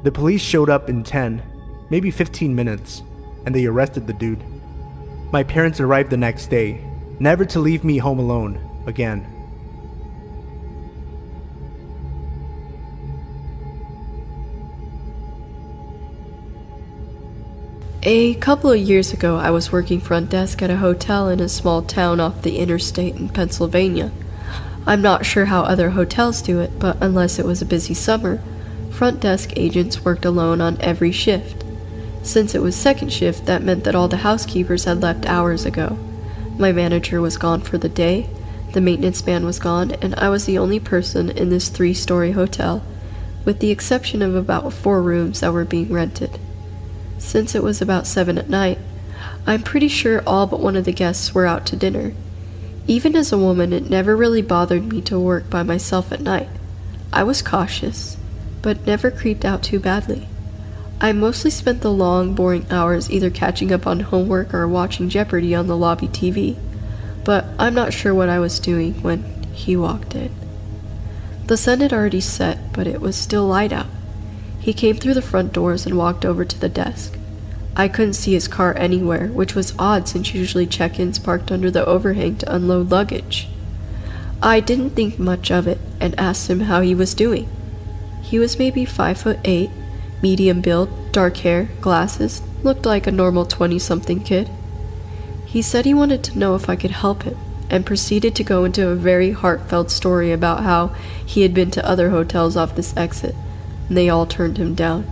The police showed up in 10, maybe 15 minutes, and they arrested the dude. My parents arrived the next day, never to leave me home alone again. A couple of years ago, I was working front desk at a hotel in a small town off the interstate in Pennsylvania. I'm not sure how other hotels do it, but unless it was a busy summer, front desk agents worked alone on every shift. Since it was second shift, that meant that all the housekeepers had left hours ago. My manager was gone for the day, the maintenance man was gone, and I was the only person in this 3-story hotel, with the exception of about 4 rooms that were being rented. Since it was about 7 at night, I'm pretty sure all but one of the guests were out to dinner. Even as a woman, it never really bothered me to work by myself at night. I was cautious, but never creeped out too badly. I mostly spent the long, boring hours either catching up on homework or watching Jeopardy on the lobby TV. but I'm not sure what I was doing when he walked in. The sun had already set, but it was still light out. He came through the front doors and walked over to the desk. I couldn't see his car anywhere, which was odd since usually check-ins parked under the overhang to unload luggage. I didn't think much of it and asked him how he was doing. He was maybe 5'8", medium build, dark hair, glasses, looked like a normal 20-something kid. He said he wanted to know if I could help him, and proceeded to go into a very heartfelt story about how he had been to other hotels off this exit, and they all turned him down.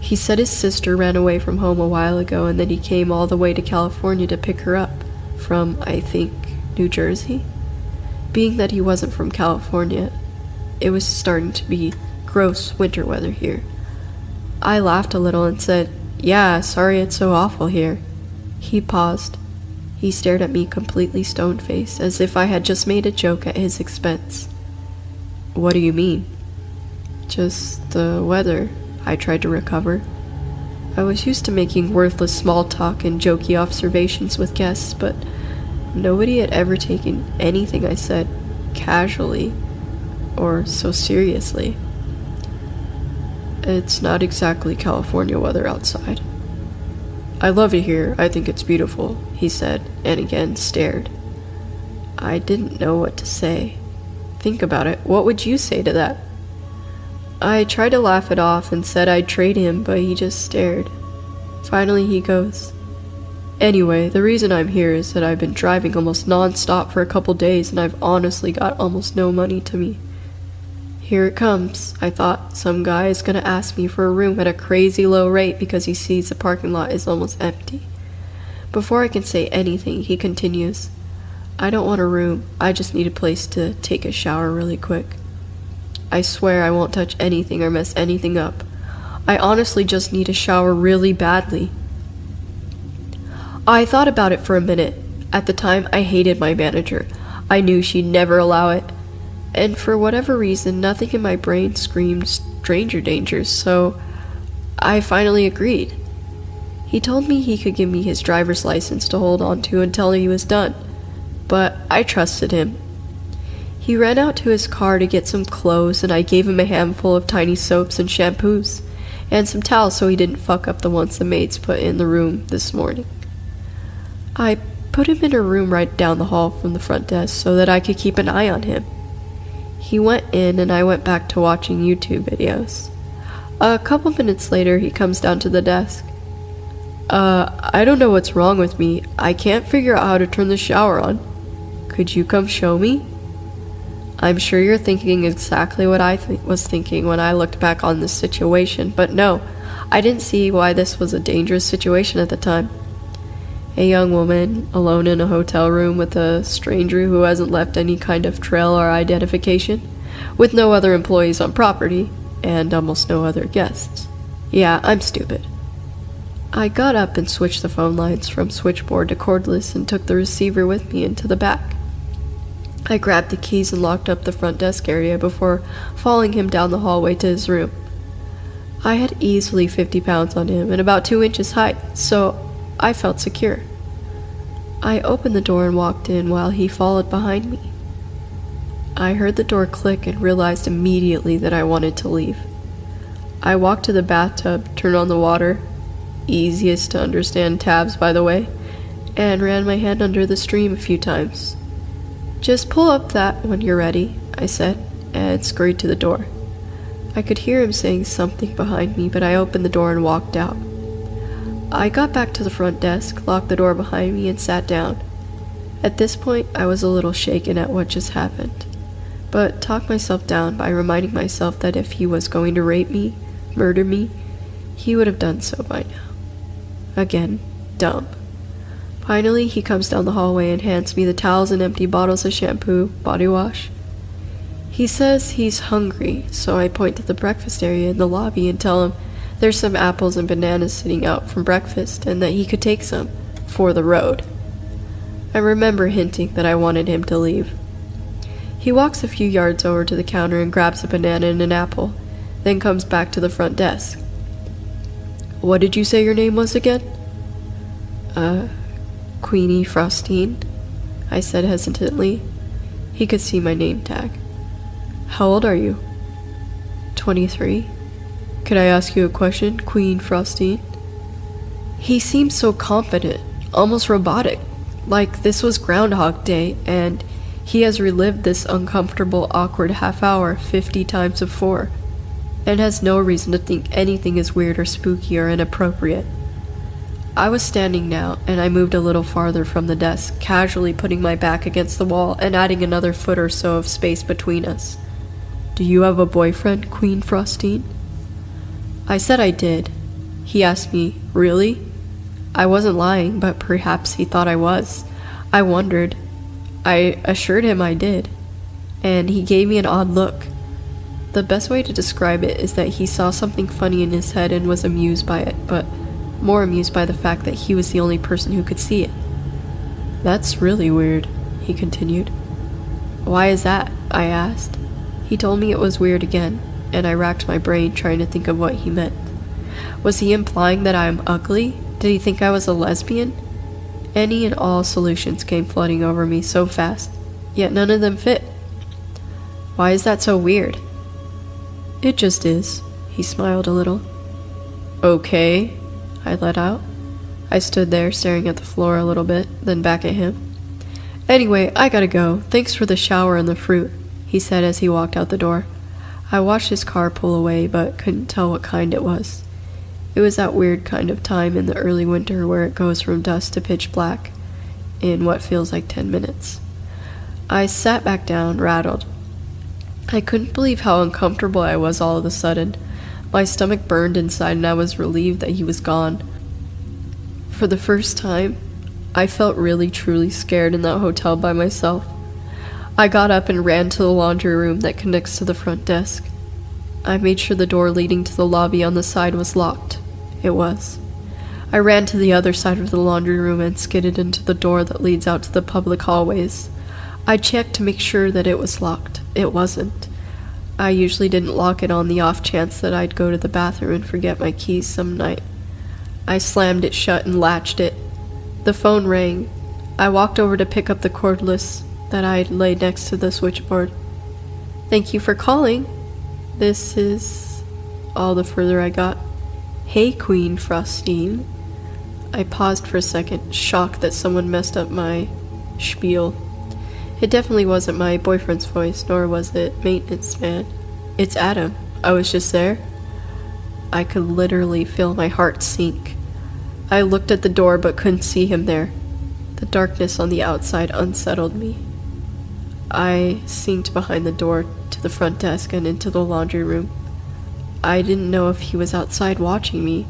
He said his sister ran away from home a while ago and that he came all the way to California to pick her up, from, I think, New Jersey? Being that he wasn't from California, it was starting to be gross winter weather here. I laughed a little and said, "Yeah, sorry it's so awful here." He paused. He stared at me completely stone-faced, as if I had just made a joke at his expense. "What do you mean?" "Just the weather," I tried to recover. I was used to making worthless small talk and jokey observations with guests, but nobody had ever taken anything I said casually or so seriously. "It's not exactly California weather outside." "I love it here. I think it's beautiful," he said, and again stared. I didn't know what to say. Think about it. What would you say to that? I tried to laugh it off and said I'd trade him, but he just stared. Finally he goes, "Anyway, the reason I'm here is that I've been driving almost non-stop for a couple days and I've honestly got almost no money to me." Here it comes, I thought. Some guy is gonna ask me for a room at a crazy low rate because he sees the parking lot is almost empty. Before I can say anything, he continues, "I don't want a room, I just need a place to take a shower really quick. I swear I won't touch anything or mess anything up. I honestly just need a shower really badly." I thought about it for a minute. At the time, I hated my manager. I knew she'd never allow it. And for whatever reason, nothing in my brain screamed stranger dangers, so I finally agreed. He told me he could give me his driver's license to hold on to until he was done, but I trusted him. He ran out to his car to get some clothes, and I gave him a handful of tiny soaps and shampoos, and some towels so he didn't fuck up the ones the maids put in the room this morning. I put him in a room right down the hall from the front desk so that I could keep an eye on him. He went in and I went back to watching YouTube videos. A couple minutes later, he comes down to the desk. I don't know what's wrong with me. I can't figure out how to turn the shower on. Could you come show me?" I'm sure you're thinking exactly what I was thinking when I looked back on this situation, but no, I didn't see why this was a dangerous situation at the time. A young woman, alone in a hotel room with a stranger who hasn't left any kind of trail or identification, with no other employees on property, and almost no other guests. Yeah, I'm stupid. I got up and switched the phone lines from switchboard to cordless and took the receiver with me into the back. I grabbed the keys and locked up the front desk area before following him down the hallway to his room. I had easily 50 pounds on him and about 2 inches height, so I felt secure. I opened the door and walked in while he followed behind me. I heard the door click and realized immediately that I wanted to leave. I walked to the bathtub, turned on the water, easiest to understand tabs by the way, and ran my hand under the stream a few times. "Just pull up that when you're ready," I said, and scurried to the door. I could hear him saying something behind me, but I opened the door and walked out. I got back to the front desk, locked the door behind me, and sat down. At this point, I was a little shaken at what just happened, but talked myself down by reminding myself that if he was going to rape me, murder me, he would have done so by now. Again, dumb. Finally, he comes down the hallway and hands me the towels and empty bottles of shampoo, body wash. He says he's hungry, so I point to the breakfast area in the lobby and tell him there's some apples and bananas sitting out from breakfast and that he could take some for the road. I remember hinting that I wanted him to leave. He walks a few yards over to the counter and grabs a banana and an apple, then comes back to the front desk. "What did you say your name was again?" Queenie Frostine," I said hesitantly. He could see my name tag. How old are you? 23. Could I ask you a question, Queen Frostine? He seemed so confident, almost robotic, like this was Groundhog Day, and he has relived this uncomfortable, awkward half hour 50 times before, and has no reason to think anything is weird or spooky or inappropriate. I was standing now, and I moved a little farther from the desk, casually putting my back against the wall and adding another foot or so of space between us. Do you have a boyfriend, Queen Frostine? I said I did. He asked me, really? I wasn't lying, but perhaps he thought I was. I wondered. I assured him I did, and he gave me an odd look. The best way to describe it is that he saw something funny in his head and was amused by it, but more amused by the fact that he was the only person who could see it. That's really weird, he continued. Why is that? I asked. He told me it was weird again, and I racked my brain trying to think of what he meant. Was he implying that I am ugly? Did he think I was a lesbian? Any and all solutions came flooding over me so fast, yet none of them fit. Why is that so weird? It just is, he smiled a little. Okay, I let out. I stood there staring at the floor a little bit, then back at him. Anyway, I gotta go. Thanks for the shower and the fruit, he said as he walked out the door. I watched his car pull away, but couldn't tell what kind it was. It was that weird kind of time in the early winter where it goes from dusk to pitch black in what feels like 10 minutes. I sat back down, rattled. I couldn't believe how uncomfortable I was all of a sudden. My stomach burned inside and I was relieved that he was gone. For the first time, I felt really truly scared in that hotel by myself. I got up and ran to the laundry room that connects to the front desk. I made sure the door leading to the lobby on the side was locked. It was. I ran to the other side of the laundry room and skidded into the door that leads out to the public hallways. I checked to make sure that it was locked. It wasn't. I usually didn't lock it on the off chance that I'd go to the bathroom and forget my keys some night. I slammed it shut and latched it. The phone rang. I walked over to pick up the cordless that I'd laid next to the switchboard. Thank you for calling. This is all the further I got. Hey, Queen Frostine. I paused for a second, shocked that someone messed up my spiel. It definitely wasn't my boyfriend's voice, nor was it maintenance man. It's Adam. I was just there. I could literally feel my heart sink. I looked at the door but couldn't see him there. The darkness on the outside unsettled me. I sneaked behind the door to the front desk and into the laundry room. I didn't know if he was outside watching me,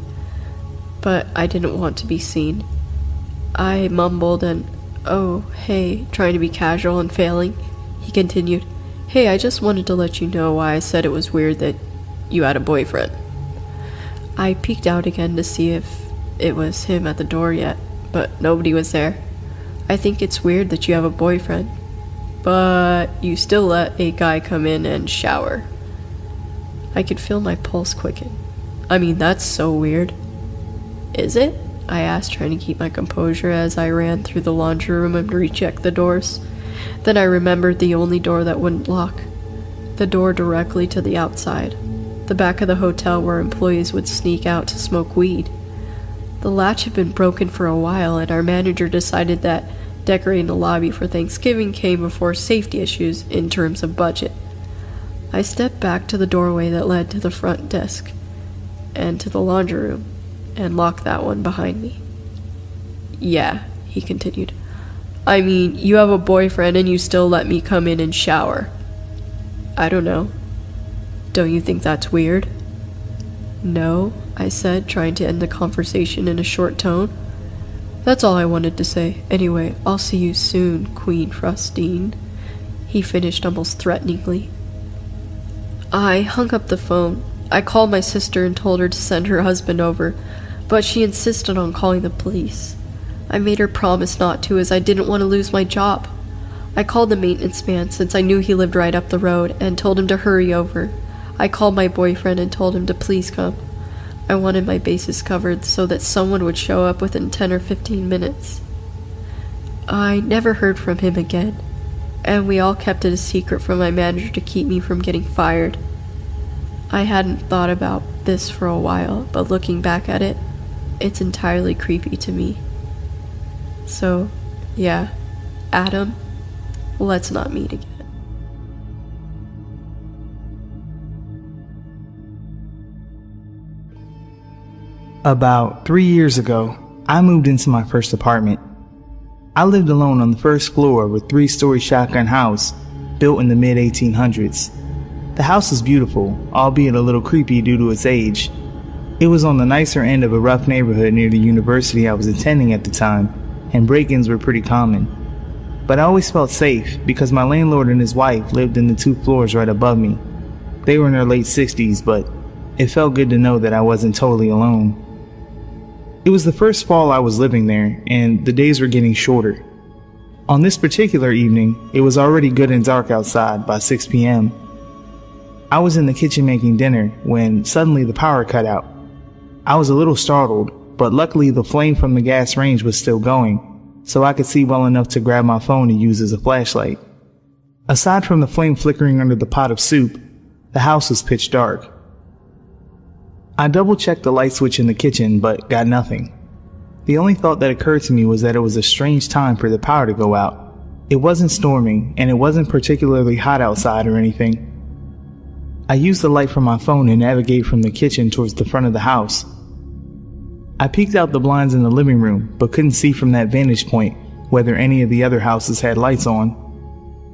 but I didn't want to be seen. I mumbled and, oh, hey, trying to be casual and failing. He continued, hey, I just wanted to let you know why I said it was weird that you had a boyfriend. I peeked out again to see if it was him at the door yet, but nobody was there. I think it's weird that you have a boyfriend, but you still let a guy come in and shower. I could feel my pulse quicken. I mean, that's so weird. Is it? I asked, trying to keep my composure as I ran through the laundry room and rechecked the doors. Then I remembered the only door that wouldn't lock. The door directly to the outside. The back of the hotel where employees would sneak out to smoke weed. The latch had been broken for a while, and our manager decided that decorating the lobby for Thanksgiving came before safety issues in terms of budget. I stepped back to the doorway that led to the front desk and to the laundry room and locked that one behind me. Yeah, he continued. I mean, you have a boyfriend and you still let me come in and shower. I don't know. Don't you think that's weird? No, I said, trying to end the conversation in a short tone. That's all I wanted to say. Anyway, I'll see you soon, Queen Frostine. He finished almost threateningly. I hung up the phone. I called my sister and told her to send her husband over, but she insisted on calling the police. I made her promise not to, as I didn't want to lose my job. I called the maintenance man, since I knew he lived right up the road, and told him to hurry over. I called my boyfriend and told him to please come. I wanted my bases covered so that someone would show up within 10 or 15 minutes. I never heard from him again, and we all kept it a secret from my manager to keep me from getting fired. I hadn't thought about this for a while, but looking back at it, it's entirely creepy to me. So, yeah, Adam, let's not meet again. About 3 years ago, I moved into my first apartment. I lived alone on the first floor of a 3-story shotgun house built in the mid-1800s. The house was beautiful, albeit a little creepy due to its age. It was on the nicer end of a rough neighborhood near the university I was attending at the time, and break-ins were pretty common. But I always felt safe because my landlord and his wife lived in the 2 floors right above me. They were in their late 60s, but it felt good to know that I wasn't totally alone. It was the first fall I was living there, and the days were getting shorter. On this particular evening, it was already good and dark outside by 6 p.m. I was in the kitchen making dinner when suddenly the power cut out. I was a little startled, but luckily the flame from the gas range was still going, so I could see well enough to grab my phone to use as a flashlight. Aside from the flame flickering under the pot of soup, the house was pitch dark. I double-checked the light switch in the kitchen, but got nothing. The only thought that occurred to me was that it was a strange time for the power to go out. It wasn't storming, and it wasn't particularly hot outside or anything. I used the light from my phone to navigate from the kitchen towards the front of the house. I peeked out the blinds in the living room, but couldn't see from that vantage point whether any of the other houses had lights on.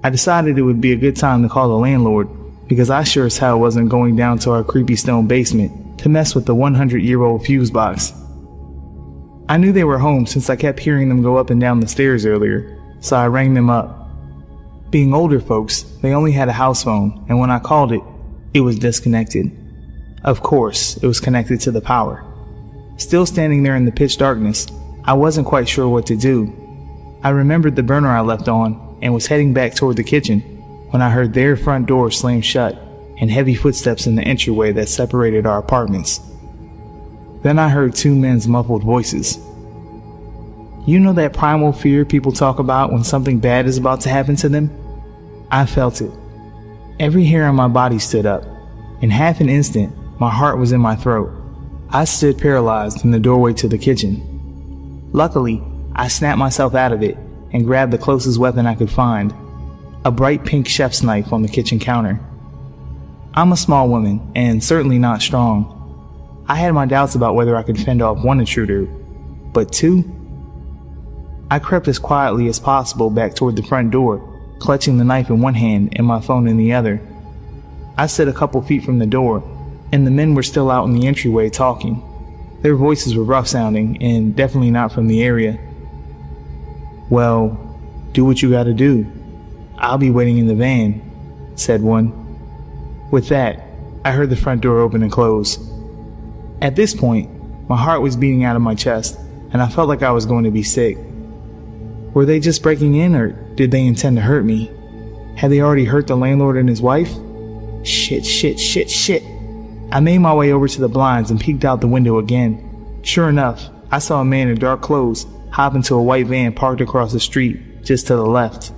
I decided it would be a good time to call the landlord, because I sure as hell wasn't going down to our creepy stone basement to mess with the 100-year-old fuse box. I knew they were home since I kept hearing them go up and down the stairs earlier, so I rang them up. Being older folks, they only had a house phone, and when I called it, it was disconnected. Of course, it was connected to the power. Still standing there in the pitch darkness, I wasn't quite sure what to do. I remembered the burner I left on and was heading back toward the kitchen when I heard their front door slam shut and heavy footsteps in the entryway that separated our apartments. Then I heard 2 men's muffled voices. You know that primal fear people talk about when something bad is about to happen to them? I felt it. Every hair on my body stood up. In half an instant, my heart was in my throat. I stood paralyzed in the doorway to the kitchen. Luckily, I snapped myself out of it and grabbed the closest weapon I could find, a bright pink chef's knife on the kitchen counter. I'm a small woman, and certainly not strong. I had my doubts about whether I could fend off 1 intruder, but 2? I crept as quietly as possible back toward the front door, clutching the knife in one hand and my phone in the other. I stood a couple feet from the door, and the men were still out in the entryway talking. Their voices were rough sounding, and definitely not from the area. Well, do what you gotta do. I'll be waiting in the van, said one. With that, I heard the front door open and close. At this point, my heart was beating out of my chest, and I felt like I was going to be sick. Were they just breaking in, or did they intend to hurt me? Had they already hurt the landlord and his wife? Shit. I made my way over to the blinds and peeked out the window again. Sure enough, I saw a man in dark clothes hop into a white van parked across the street, just to the left.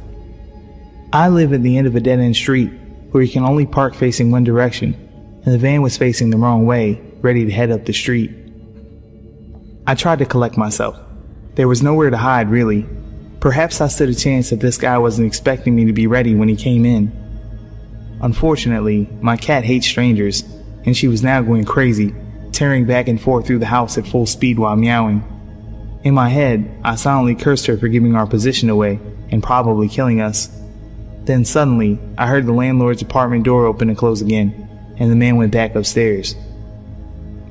I live at the end of a dead-end street, where you can only park facing one direction, and the van was facing the wrong way, ready to head up the street. I tried to collect myself. There was nowhere to hide, really. Perhaps I stood a chance that this guy wasn't expecting me to be ready when he came in. Unfortunately, my cat hates strangers, and she was now going crazy, tearing back and forth through the house at full speed while meowing. In my head, I silently cursed her for giving our position away and probably killing us. Then suddenly, I heard the landlord's apartment door open and close again, and the man went back upstairs.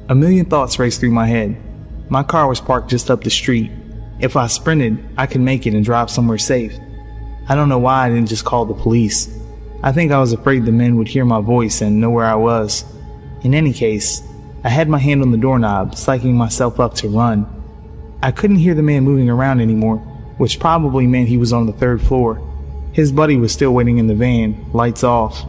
A million thoughts raced through my head. My car was parked just up the street. If I sprinted, I could make it and drive somewhere safe. I don't know why I didn't just call the police. I think I was afraid the men would hear my voice and know where I was. In any case, I had my hand on the doorknob, psyching myself up to run. I couldn't hear the man moving around anymore, which probably meant he was on the 3rd floor. His buddy was still waiting in the van, lights off.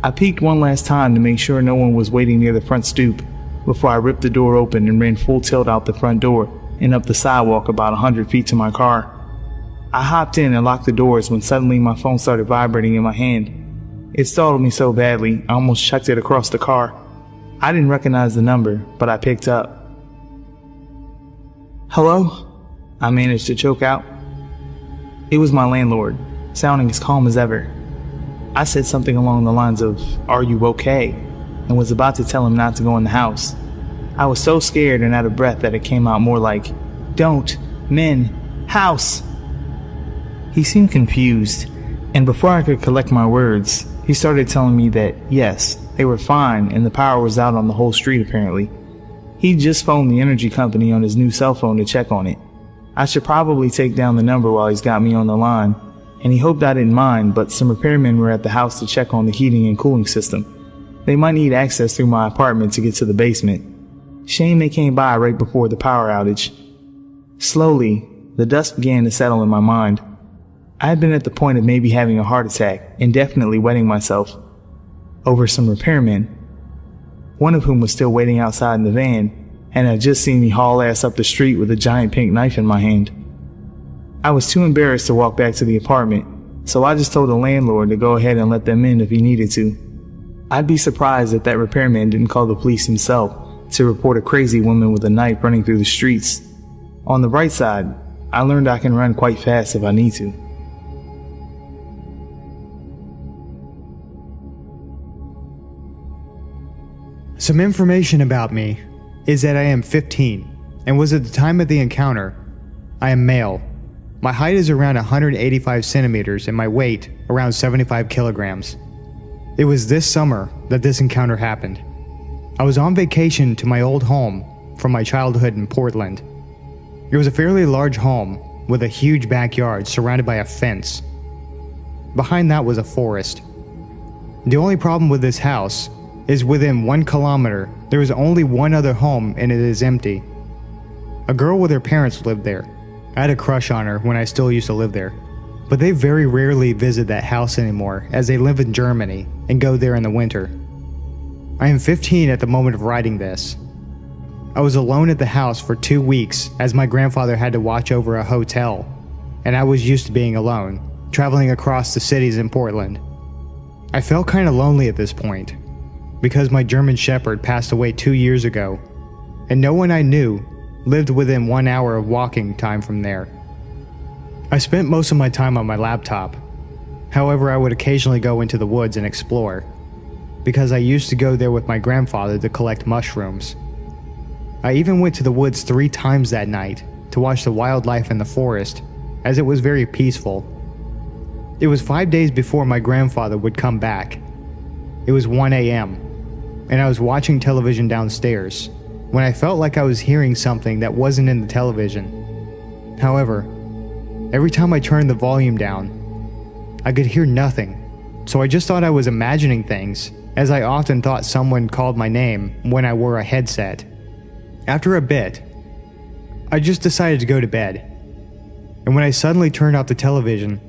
I peeked one last time to make sure no one was waiting near the front stoop before I ripped the door open and ran full tilt out the front door and up the sidewalk about 100 feet to my car. I hopped in and locked the doors when suddenly my phone started vibrating in my hand. It startled me so badly, I almost chucked it across the car. I didn't recognize the number, but I picked up. "Hello?" I managed to choke out. It was my landlord, sounding as calm as ever. I said something along the lines of, "Are you okay?" and was about to tell him not to go in the house. I was so scared and out of breath that it came out more like, "Don't, men, house." He seemed confused, and before I could collect my words, he started telling me that, yes, they were fine and the power was out on the whole street apparently. He just phoned the energy company on his new cell phone to check on it. I should probably take down the number while he's got me on the line, and he hoped I didn't mind, but some repairmen were at the house to check on the heating and cooling system. They might need access through my apartment to get to the basement. Shame they came by right before the power outage. Slowly, the dust began to settle in my mind. I had been at the point of maybe having a heart attack and definitely wetting myself over some repairmen, one of whom was still waiting outside in the van and had just seen me haul ass up the street with a giant pink knife in my hand. I was too embarrassed to walk back to the apartment, so I just told the landlord to go ahead and let them in if he needed to. I'd be surprised if that repairman didn't call the police himself to report a crazy woman with a knife running through the streets. On the bright side, I learned I can run quite fast if I need to. Some information about me is that I am 15 and was at the time of the encounter. I am male. My height is around 185 centimeters and my weight around 75 kilograms. It was this summer that this encounter happened. I was on vacation to my old home from my childhood in Portland. It was a fairly large home with a huge backyard surrounded by a fence. Behind that was a forest. The only problem with this house is within 1 kilometer there is only one other home and it is empty. A girl with her parents lived there. I had a crush on her when I still used to live there, but they very rarely visit that house anymore as they live in Germany and go there in the winter. I am 15 at the moment of writing this. I was alone at the house for 2 weeks as my grandfather had to watch over a hotel, and I was used to being alone, traveling across the cities in Portland. I felt kind of lonely at this point, because my German Shepherd passed away 2 years ago, and no one I knew lived within 1 hour of walking time from there. I spent most of my time on my laptop. However, I would occasionally go into the woods and explore, because I used to go there with my grandfather to collect mushrooms. I even went to the woods 3 times that night to watch the wildlife in the forest, as it was very peaceful. It was 5 days before my grandfather would come back. It was 1 a.m., and I was watching television downstairs when I felt like I was hearing something that wasn't in the television. However, every time I turned the volume down, I could hear nothing, so I just thought I was imagining things, as I often thought someone called my name when I wore a headset. After a bit, I just decided to go to bed, and when I suddenly turned off the television,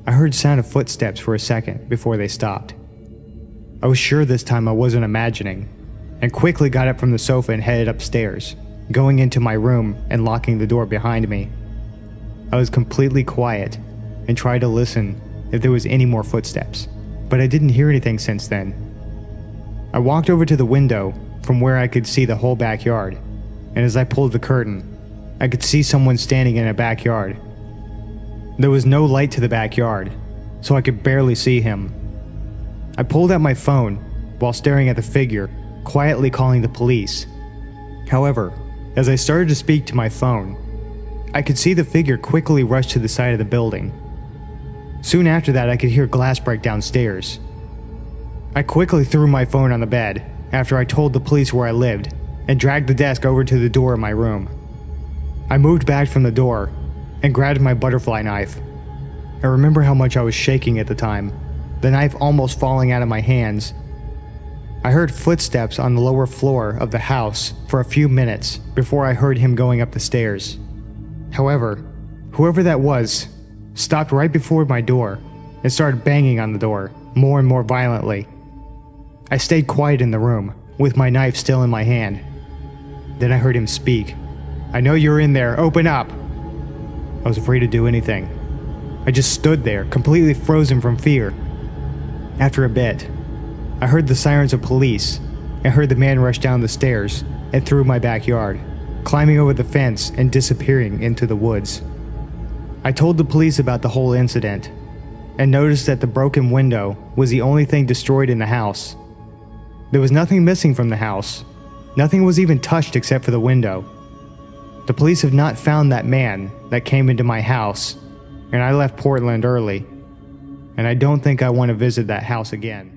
I heard the sound of footsteps for a second before they stopped. I was sure this time I wasn't imagining, and quickly got up from the sofa and headed upstairs, going into my room and locking the door behind me. I was completely quiet and tried to listen if there was any more footsteps, but I didn't hear anything since then. I walked over to the window from where I could see the whole backyard, and as I pulled the curtain, I could see someone standing in a backyard. There was no light to the backyard, so I could barely see him. I pulled out my phone while staring at the figure, quietly calling the police. However, as I started to speak to my phone, I could see the figure quickly rush to the side of the building. Soon after that, I could hear glass break downstairs. I quickly threw my phone on the bed after I told the police where I lived and dragged the desk over to the door of my room. I moved back from the door and grabbed my butterfly knife. I remember how much I was shaking at the time, the knife almost falling out of my hands. I heard footsteps on the lower floor of the house for a few minutes before I heard him going up the stairs. However, whoever that was stopped right before my door and started banging on the door more and more violently. I stayed quiet in the room with my knife still in my hand. Then I heard him speak. "I know you're in there, open up." I was afraid to do anything, I just stood there, completely frozen from fear. After a bit, I heard the sirens of police and heard the man rush down the stairs and through my backyard, climbing over the fence and disappearing into the woods. I told the police about the whole incident and noticed that the broken window was the only thing destroyed in the house. There was nothing missing from the house. Nothing was even touched except for the window. The police have not found that man that came into my house, and I left Portland early, and I don't think I want to visit that house again.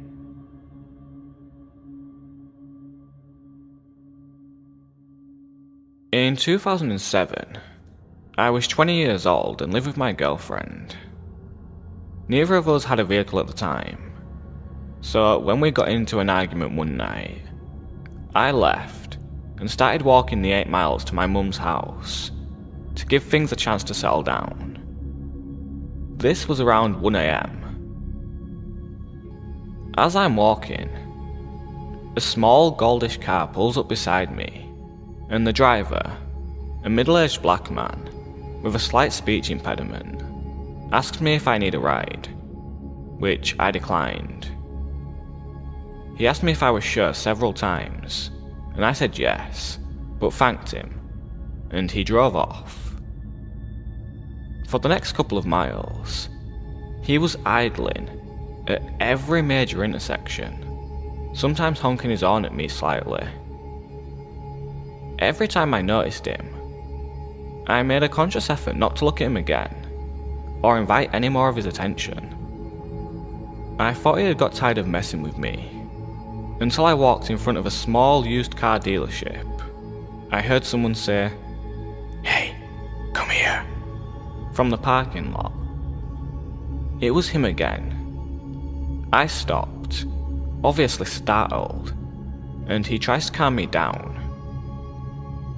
In 2007, I was 20 years old and lived with my girlfriend. Neither of us had a vehicle at the time, so when we got into an argument one night, I left and started walking the 8 miles to my mum's house to give things a chance to settle down. This was around 1 AM. As I'm walking, a small goldish car pulls up beside me, and the driver, a middle-aged black man with a slight speech impediment, asks me if I need a ride, which I declined. He asked me if I was sure several times, and I said yes, but thanked him, and he drove off. For the next couple of miles, he was idling at every major intersection, sometimes honking his horn at me slightly. Every time I noticed him, I made a conscious effort not to look at him again, or invite any more of his attention. I thought he had got tired of messing with me, until I walked in front of a small used car dealership. I heard someone say, "Hey, come here," from the parking lot. It was him again. I stopped, obviously startled, and he tries to calm me down.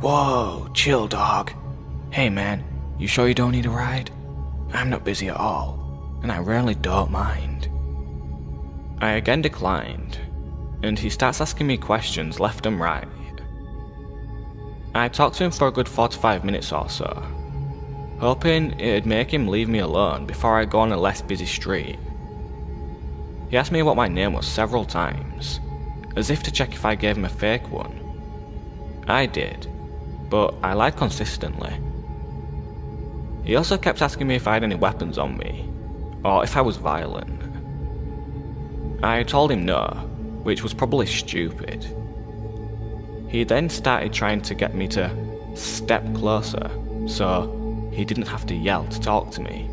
"Whoa, chill dog. Hey man, you sure you don't need a ride? I'm not busy at all, and I really don't mind." I again declined, and he starts asking me questions left and right. I talked to him for a good 45 minutes or so, hoping it'd make him leave me alone before I go on a less busy street. He asked me what my name was several times, as if to check if I gave him a fake one. I did, but I lied consistently. He also kept asking me if I had any weapons on me, or if I was violent. I told him no, which was probably stupid. He then started trying to get me to step closer, so he didn't have to yell to talk to me.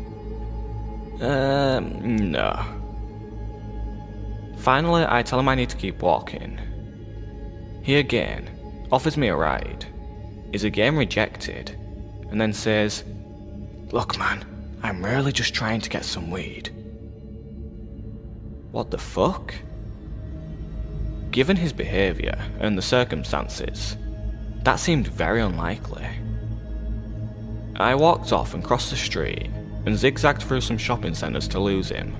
No. Finally, I tell him I need to keep walking. He again offers me a ride, is again rejected, and then says, "Look man, I'm really just trying to get some weed." What the fuck? Given his behaviour and the circumstances, that seemed very unlikely. I walked off and crossed the street and zigzagged through some shopping centres to lose him.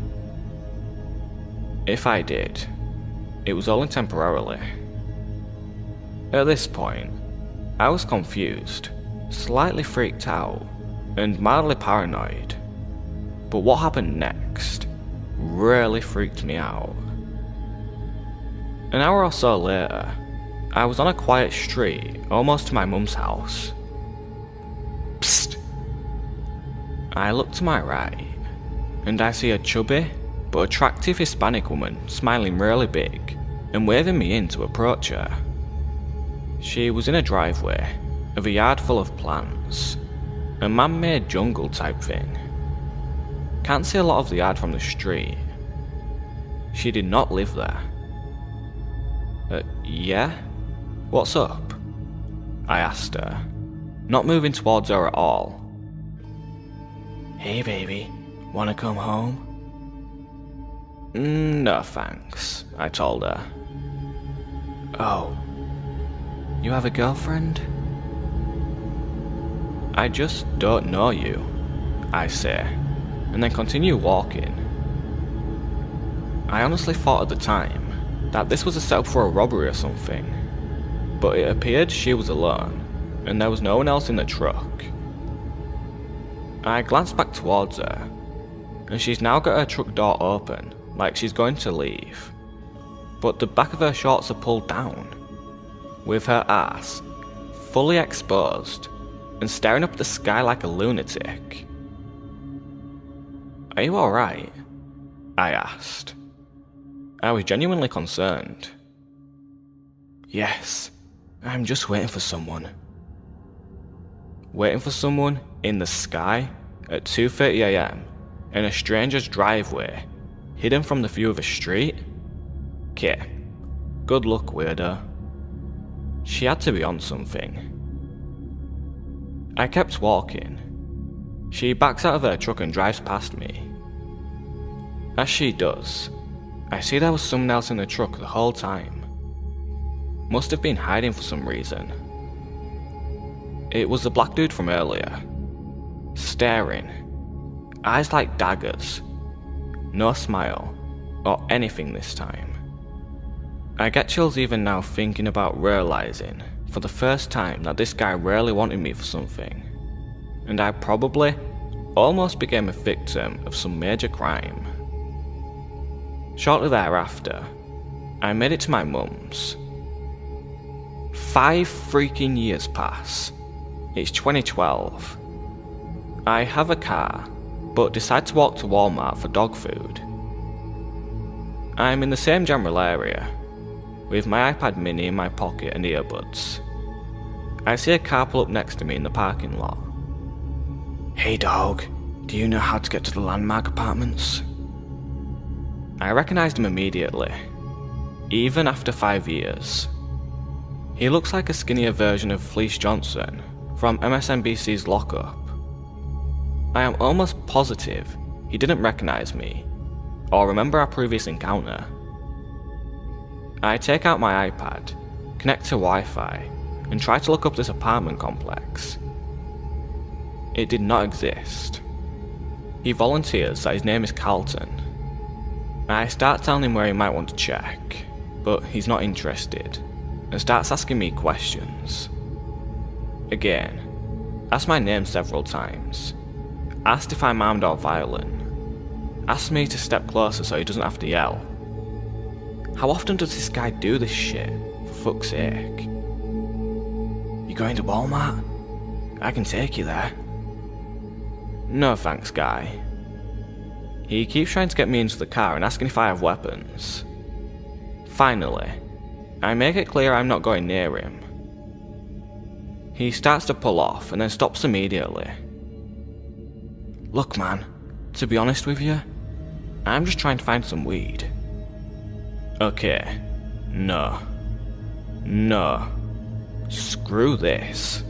If I did, it was only temporarily. At this point, I was confused, slightly freaked out, and mildly paranoid. But what happened next really freaked me out. An hour or so later, I was on a quiet street almost to my mum's house. Psst! I look to my right, and I see a chubby but attractive Hispanic woman smiling really big and waving me in to approach her. She was in a driveway of a yard full of plants, a man-made jungle type thing. Can't see a lot of the yard from the street. She did not live there. Yeah? What's up? I asked her, not moving towards her at all. "Hey baby, wanna come home?" "No thanks," I told her. "Oh, you have a girlfriend?" "I just don't know you," I say, and then continue walking. I honestly thought at the time that this was a setup for a robbery or something, but it appeared she was alone, and there was no one else in the truck. I glanced back towards her, and she's now got her truck door open, like she's going to leave. But the back of her shorts are pulled down, with her ass fully exposed and staring up at the sky like a lunatic. "Are you alright?" I asked. I was genuinely concerned. "Yes, I'm just waiting for someone." Waiting for someone in the sky at 2:30 AM in a stranger's driveway, hidden from the view of a street? Okay, good luck, weirdo. She had to be on something. I kept walking. She backs out of her truck and drives past me. As she does, I see there was someone else in the truck the whole time. Must have been hiding for some reason. It was the black dude from earlier. Staring. Eyes like daggers. No smile, or anything this time. I get chills even now thinking about realizing, for the first time, that this guy really wanted me for something. And I probably almost became a victim of some major crime. Shortly thereafter, I made it to my mum's. 5 freaking years pass. It's 2012. I have a car, but decide to walk to Walmart for dog food. I'm in the same general area, with my iPad mini in my pocket and earbuds. I see a car pull up next to me in the parking lot. "Hey dog, do you know how to get to the Landmark Apartments?" I recognised him immediately, even after 5 years. He looks like a skinnier version of Fleece Johnson from MSNBC's Lockup. I am almost positive he didn't recognise me, or remember our previous encounter. I take out my iPad, connect to Wi-Fi, and try to look up this apartment complex. It did not exist. He volunteers that his name is Carlton. I start telling him where he might want to check, but he's not interested, and starts asking me questions. Again, asked my name several times, asked if I'm armed or violent, asked me to step closer so he doesn't have to yell. How often does this guy do this shit, for fuck's sake? "You going to Walmart? I can take you there." "No thanks, guy." He keeps trying to get me into the car and asking if I have weapons. Finally, I make it clear I'm not going near him. He starts to pull off and then stops immediately. "Look man, to be honest with you, I'm just trying to find some weed." Okay, no. Screw this.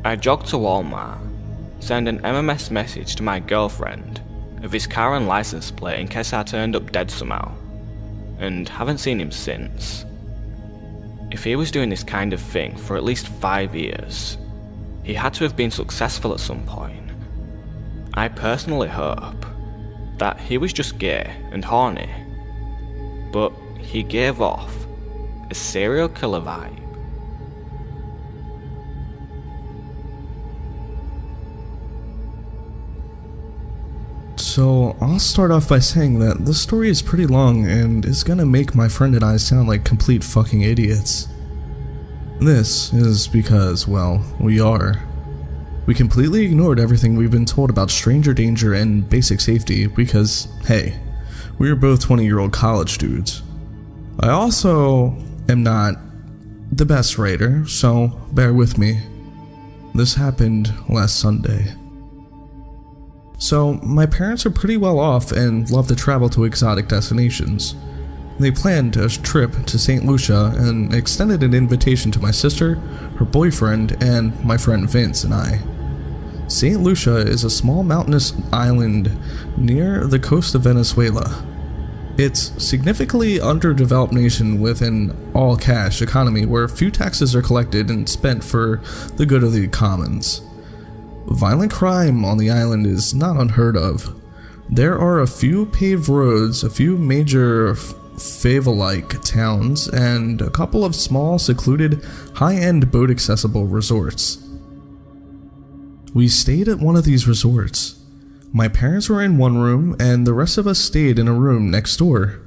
I jog to Walmart, send an MMS message to my girlfriend of his car and license plate in case I turned up dead somehow, and haven't seen him since. If he was doing this kind of thing for at least 5 years, he had to have been successful at some point. I personally hope that he was just gay and horny, but he gave off a serial killer vibe. So, I'll start off by saying that this story is pretty long and is gonna make my friend and I sound like complete fucking idiots. This is because, well, we are. We completely ignored everything we've been told about stranger danger and basic safety because, hey, we are both 20-year-old college dudes. I also am not the best writer, so bear with me. This happened last Sunday. So, my parents are pretty well off and love to travel to exotic destinations. They planned a trip to St. Lucia and extended an invitation to my sister, her boyfriend, and my friend Vince and I. St. Lucia is a small mountainous island near the coast of Venezuela. It's significantly underdeveloped nation with an all-cash economy where few taxes are collected and spent for the good of the commons. Violent crime on the island is not unheard of. There are a few paved roads, a few major fava-like towns, and a couple of small, secluded, high-end boat-accessible resorts. We stayed at one of these resorts. My parents were in one room, and the rest of us stayed in a room next door.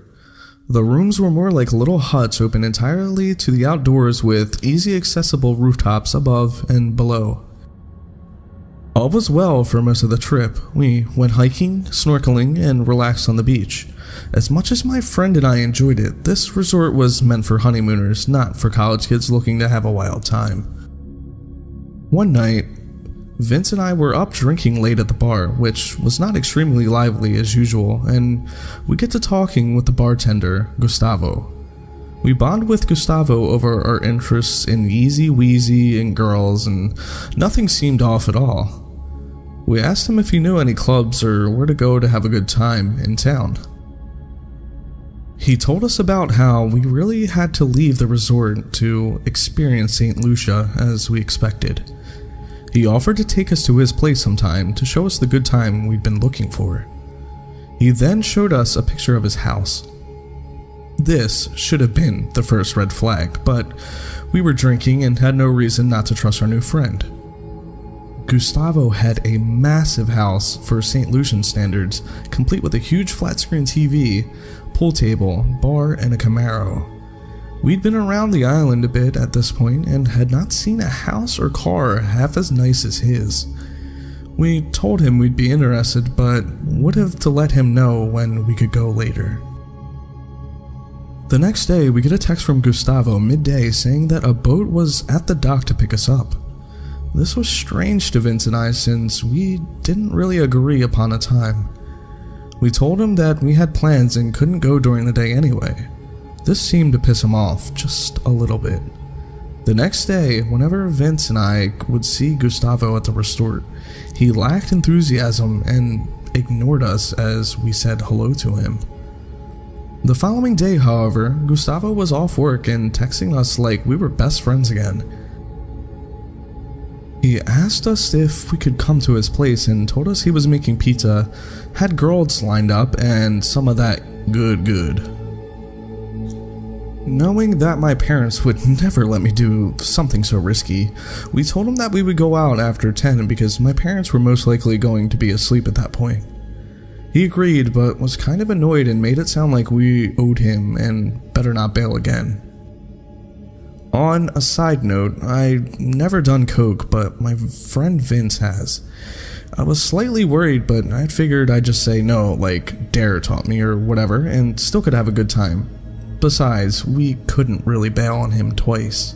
The rooms were more like little huts open entirely to the outdoors with easy accessible rooftops above and below. All was well for most of the trip. We went hiking, snorkeling, and relaxed on the beach. As much as my friend and I enjoyed it, this resort was meant for honeymooners, not for college kids looking to have a wild time. One night, Vince and I were up drinking late at the bar, which was not extremely lively as usual, and we get to talking with the bartender, Gustavo. We bond with Gustavo over our interests in Easy Weezy and girls, and nothing seemed off at all. We asked him if he knew any clubs or where to go to have a good time in town. He told us about how we really had to leave the resort to experience St. Lucia as we expected. He offered to take us to his place sometime to show us the good time we'd been looking for. He then showed us a picture of his house. This should have been the first red flag, but we were drinking and had no reason not to trust our new friend. Gustavo had a massive house for St. Lucian standards, complete with a huge flat-screen TV, pool table, bar, and a Camaro. We'd been around the island a bit at this point and had not seen a house or car half as nice as his. We told him we'd be interested, but would have to let him know when we could go later. The next day, we get a text from Gustavo midday saying that a boat was at the dock to pick us up. This was strange to Vince and I since we didn't really agree upon a time. We told him that we had plans and couldn't go during the day anyway. This seemed to piss him off just a little bit. The next day, whenever Vince and I would see Gustavo at the resort, he lacked enthusiasm and ignored us as we said hello to him. The following day, however, Gustavo was off work and texting us like we were best friends again. He asked us if we could come to his place and told us he was making pizza, had girls lined up, and some of that good. Knowing that my parents would never let me do something so risky, we told him that we would go out after 10 because my parents were most likely going to be asleep at that point. He agreed, but was kind of annoyed and made it sound like we owed him and better not bail again. On a side note, I've never done coke, but my friend Vince has. I was slightly worried, but I figured I'd just say no, like Dare taught me or whatever, and still could have a good time. Besides, we couldn't really bail on him twice.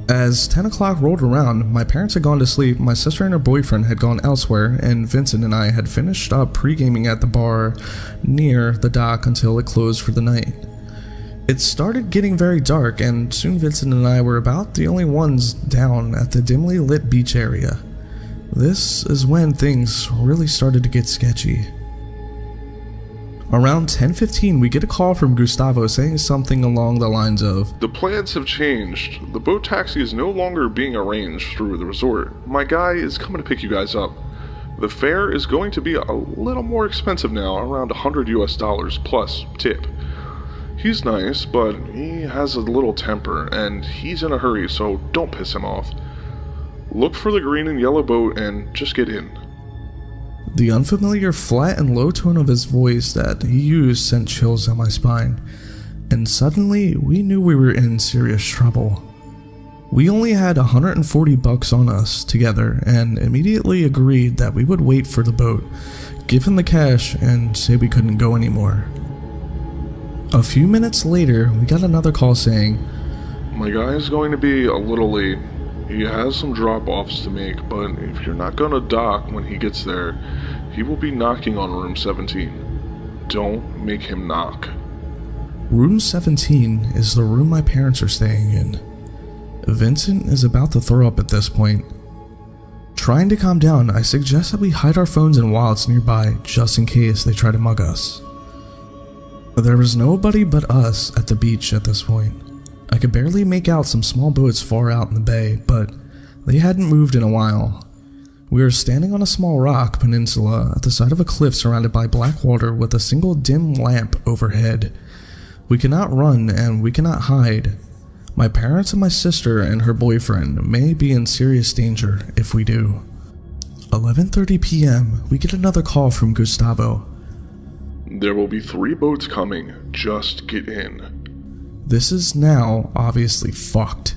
As 10 o'clock rolled around, my parents had gone to sleep, my sister and her boyfriend had gone elsewhere, and Vincent and I had finished up pre-gaming at the bar near the dock until it closed for the night. It started getting very dark, and soon Vincent and I were about the only ones down at the dimly lit beach area. This is when things really started to get sketchy. Around 10:15, we get a call from Gustavo saying something along the lines of, "The plans have changed. The boat taxi is no longer being arranged through the resort. My guy is coming to pick you guys up. The fare is going to be a little more expensive now, around $100 plus tip. He's nice, but he has a little temper, and he's in a hurry, so don't piss him off. Look for the green and yellow boat and just get in." The unfamiliar flat and low tone of his voice that he used sent chills down my spine, and suddenly we knew we were in serious trouble. We only had $140 on us together and immediately agreed that we would wait for the boat, give him the cash, and say we couldn't go anymore. A few minutes later, we got another call saying, "My guy is going to be a little late. He has some drop-offs to make, but if you're not gonna dock when he gets there, he will be knocking on room 17. Don't make him knock." Room 17 is the room my parents are staying in. Vincent is about to throw up at this point. Trying to calm down, I suggest that we hide our phones and wallets nearby just in case they try to mug us. There was nobody but us at the beach at this point. I could barely make out some small boats far out in the bay, but they hadn't moved in a while. We were standing on a small rock peninsula at the side of a cliff surrounded by black water with a single dim lamp overhead. We cannot run and we cannot hide. My parents and my sister and her boyfriend may be in serious danger if we do. 11:30 p.m., we get another call from Gustavo. There will be 3 boats coming. Just get in. This is now obviously fucked.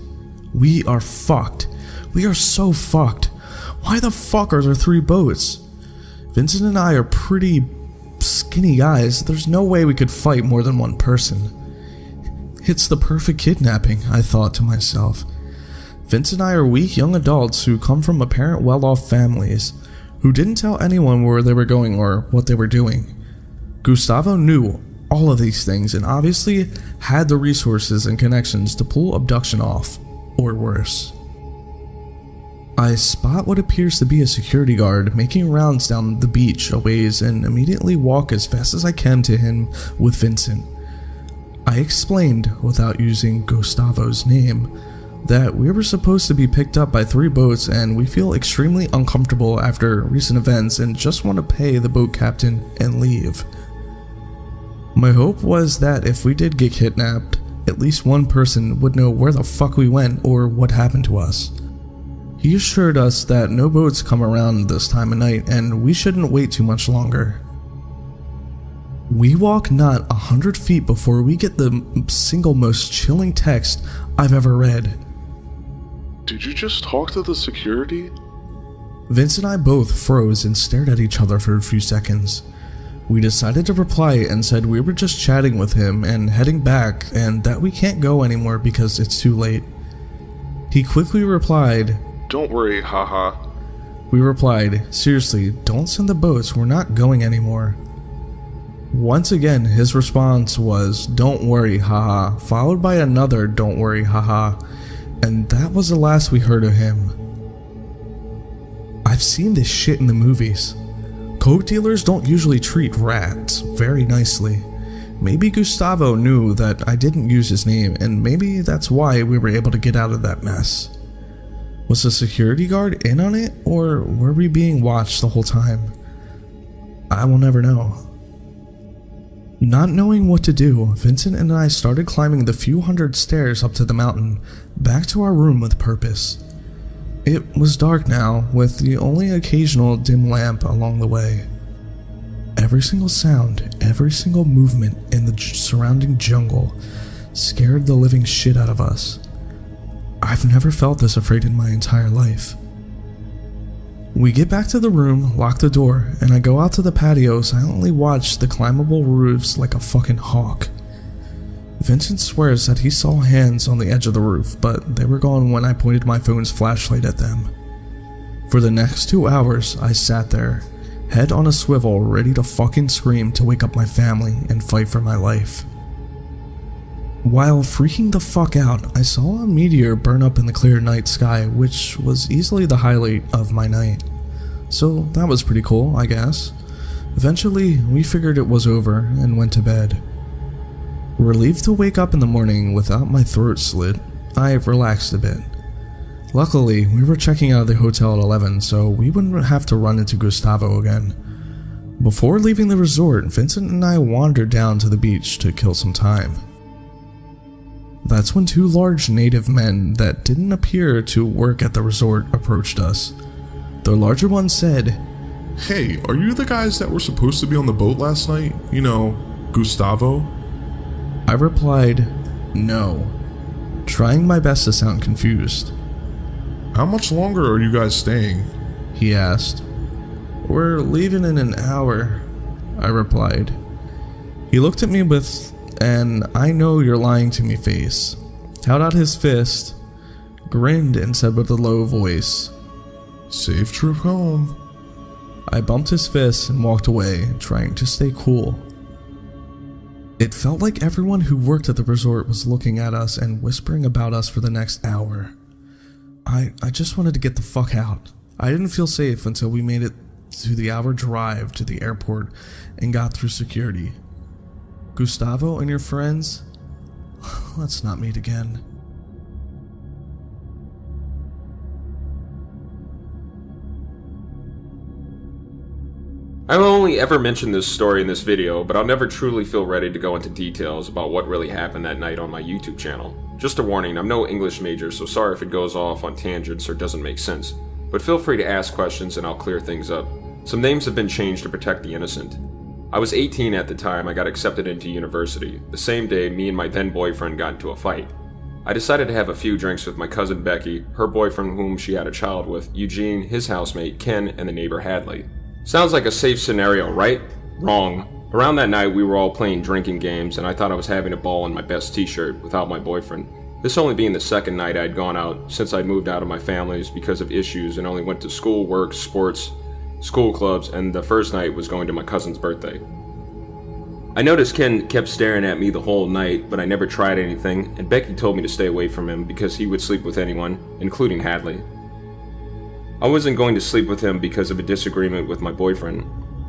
We are fucked. We are so fucked. Why the fuck are there 3 boats? Vincent and I are pretty skinny guys. There's no way we could fight more than one person. It's the perfect kidnapping, I thought to myself. Vince and I are weak young adults who come from apparent well-off families, who didn't tell anyone where they were going or what they were doing. Gustavo knew all of these things and obviously had the resources and connections to pull abduction off, or worse. I spot what appears to be a security guard making rounds down the beach a ways and immediately walk as fast as I can to him with Vincent. I explained, without using Gustavo's name, that we were supposed to be picked up by 3 boats and we feel extremely uncomfortable after recent events and just want to pay the boat captain and leave. My hope was that if we did get kidnapped, at least one person would know where the fuck we went or what happened to us. He assured us that no boats come around this time of night and we shouldn't wait too much longer. We walk not 100 feet before we get the single most chilling text I've ever read. Did you just talk to the security? Vince and I both froze and stared at each other for a few seconds. We decided to reply and said we were just chatting with him and heading back and that we can't go anymore because it's too late. He quickly replied, "Don't worry, haha." We replied, "Seriously, don't send the boats, we're not going anymore." Once again, his response was, "Don't worry, haha," followed by another "Don't worry, haha," and that was the last we heard of him. I've seen this shit in the movies. Coke dealers don't usually treat rats very nicely. Maybe Gustavo knew that I didn't use his name, and maybe that's why we were able to get out of that mess. Was the security guard in on it, or were we being watched the whole time? I will never know. Not knowing what to do, Vincent and I started climbing the few hundred stairs up to the mountain, back to our room with purpose. It was dark now, with the only occasional dim lamp along the way. Every single sound, every single movement in the surrounding jungle scared the living shit out of us. I've never felt this afraid in my entire life. We get back to the room, lock the door, and I go out to the patio, silently watch the climbable roofs like a fucking hawk. Vincent swears that he saw hands on the edge of the roof, but they were gone when I pointed my phone's flashlight at them. For the next 2 hours, I sat there, head on a swivel, ready to fucking scream to wake up my family and fight for my life. While freaking the fuck out, I saw a meteor burn up in the clear night sky, which was easily the highlight of my night. So that was pretty cool, I guess. Eventually, we figured it was over and went to bed. Relieved to wake up in the morning without my throat slit, I relaxed a bit. Luckily, we were checking out of the hotel at 11, so we wouldn't have to run into Gustavo again. Before leaving the resort, Vincent and I wandered down to the beach to kill some time. That's when 2 large native men that didn't appear to work at the resort approached us. The larger one said, Hey, are you the guys that were supposed to be on the boat last night? You know, Gustavo? I replied, no, trying my best to sound confused. How much longer are you guys staying? He asked. We're leaving in an hour, I replied. He looked at me with an "I know you're lying to me" face, held out his fist, grinned and said with a low voice, Safe trip home. I bumped his fist and walked away, trying to stay cool. It felt like everyone who worked at the resort was looking at us and whispering about us for the next hour. I just wanted to get the fuck out. I didn't feel safe until we made it to the hour drive to the airport and got through security. Gustavo and your friends? Let's not meet again. I've only ever mentioned this story in this video, but I'll never truly feel ready to go into details about what really happened that night on my YouTube channel. Just a warning, I'm no English major, so sorry if it goes off on tangents or doesn't make sense. but feel free to ask questions and I'll clear things up. Some names have been changed to protect the innocent. I was 18 at the time I got accepted into university. The same day, me and my then boyfriend got into a fight. I decided to have a few drinks with my cousin Becky, her boyfriend whom she had a child with, Eugene, his housemate, Ken, and the neighbor Hadley. Sounds like a safe scenario, right? Wrong. Around that night, we were all playing drinking games, and I thought I was having a ball in my best t-shirt without my boyfriend. This only being the second night I'd gone out since I'd moved out of my family's because of issues and only went to school, work, sports, school clubs, and the first night was going to my cousin's birthday. I noticed Ken kept staring at me the whole night, but I never tried anything, and Becky told me to stay away from him because he would sleep with anyone, including Hadley. I wasn't going to sleep with him because of a disagreement with my boyfriend.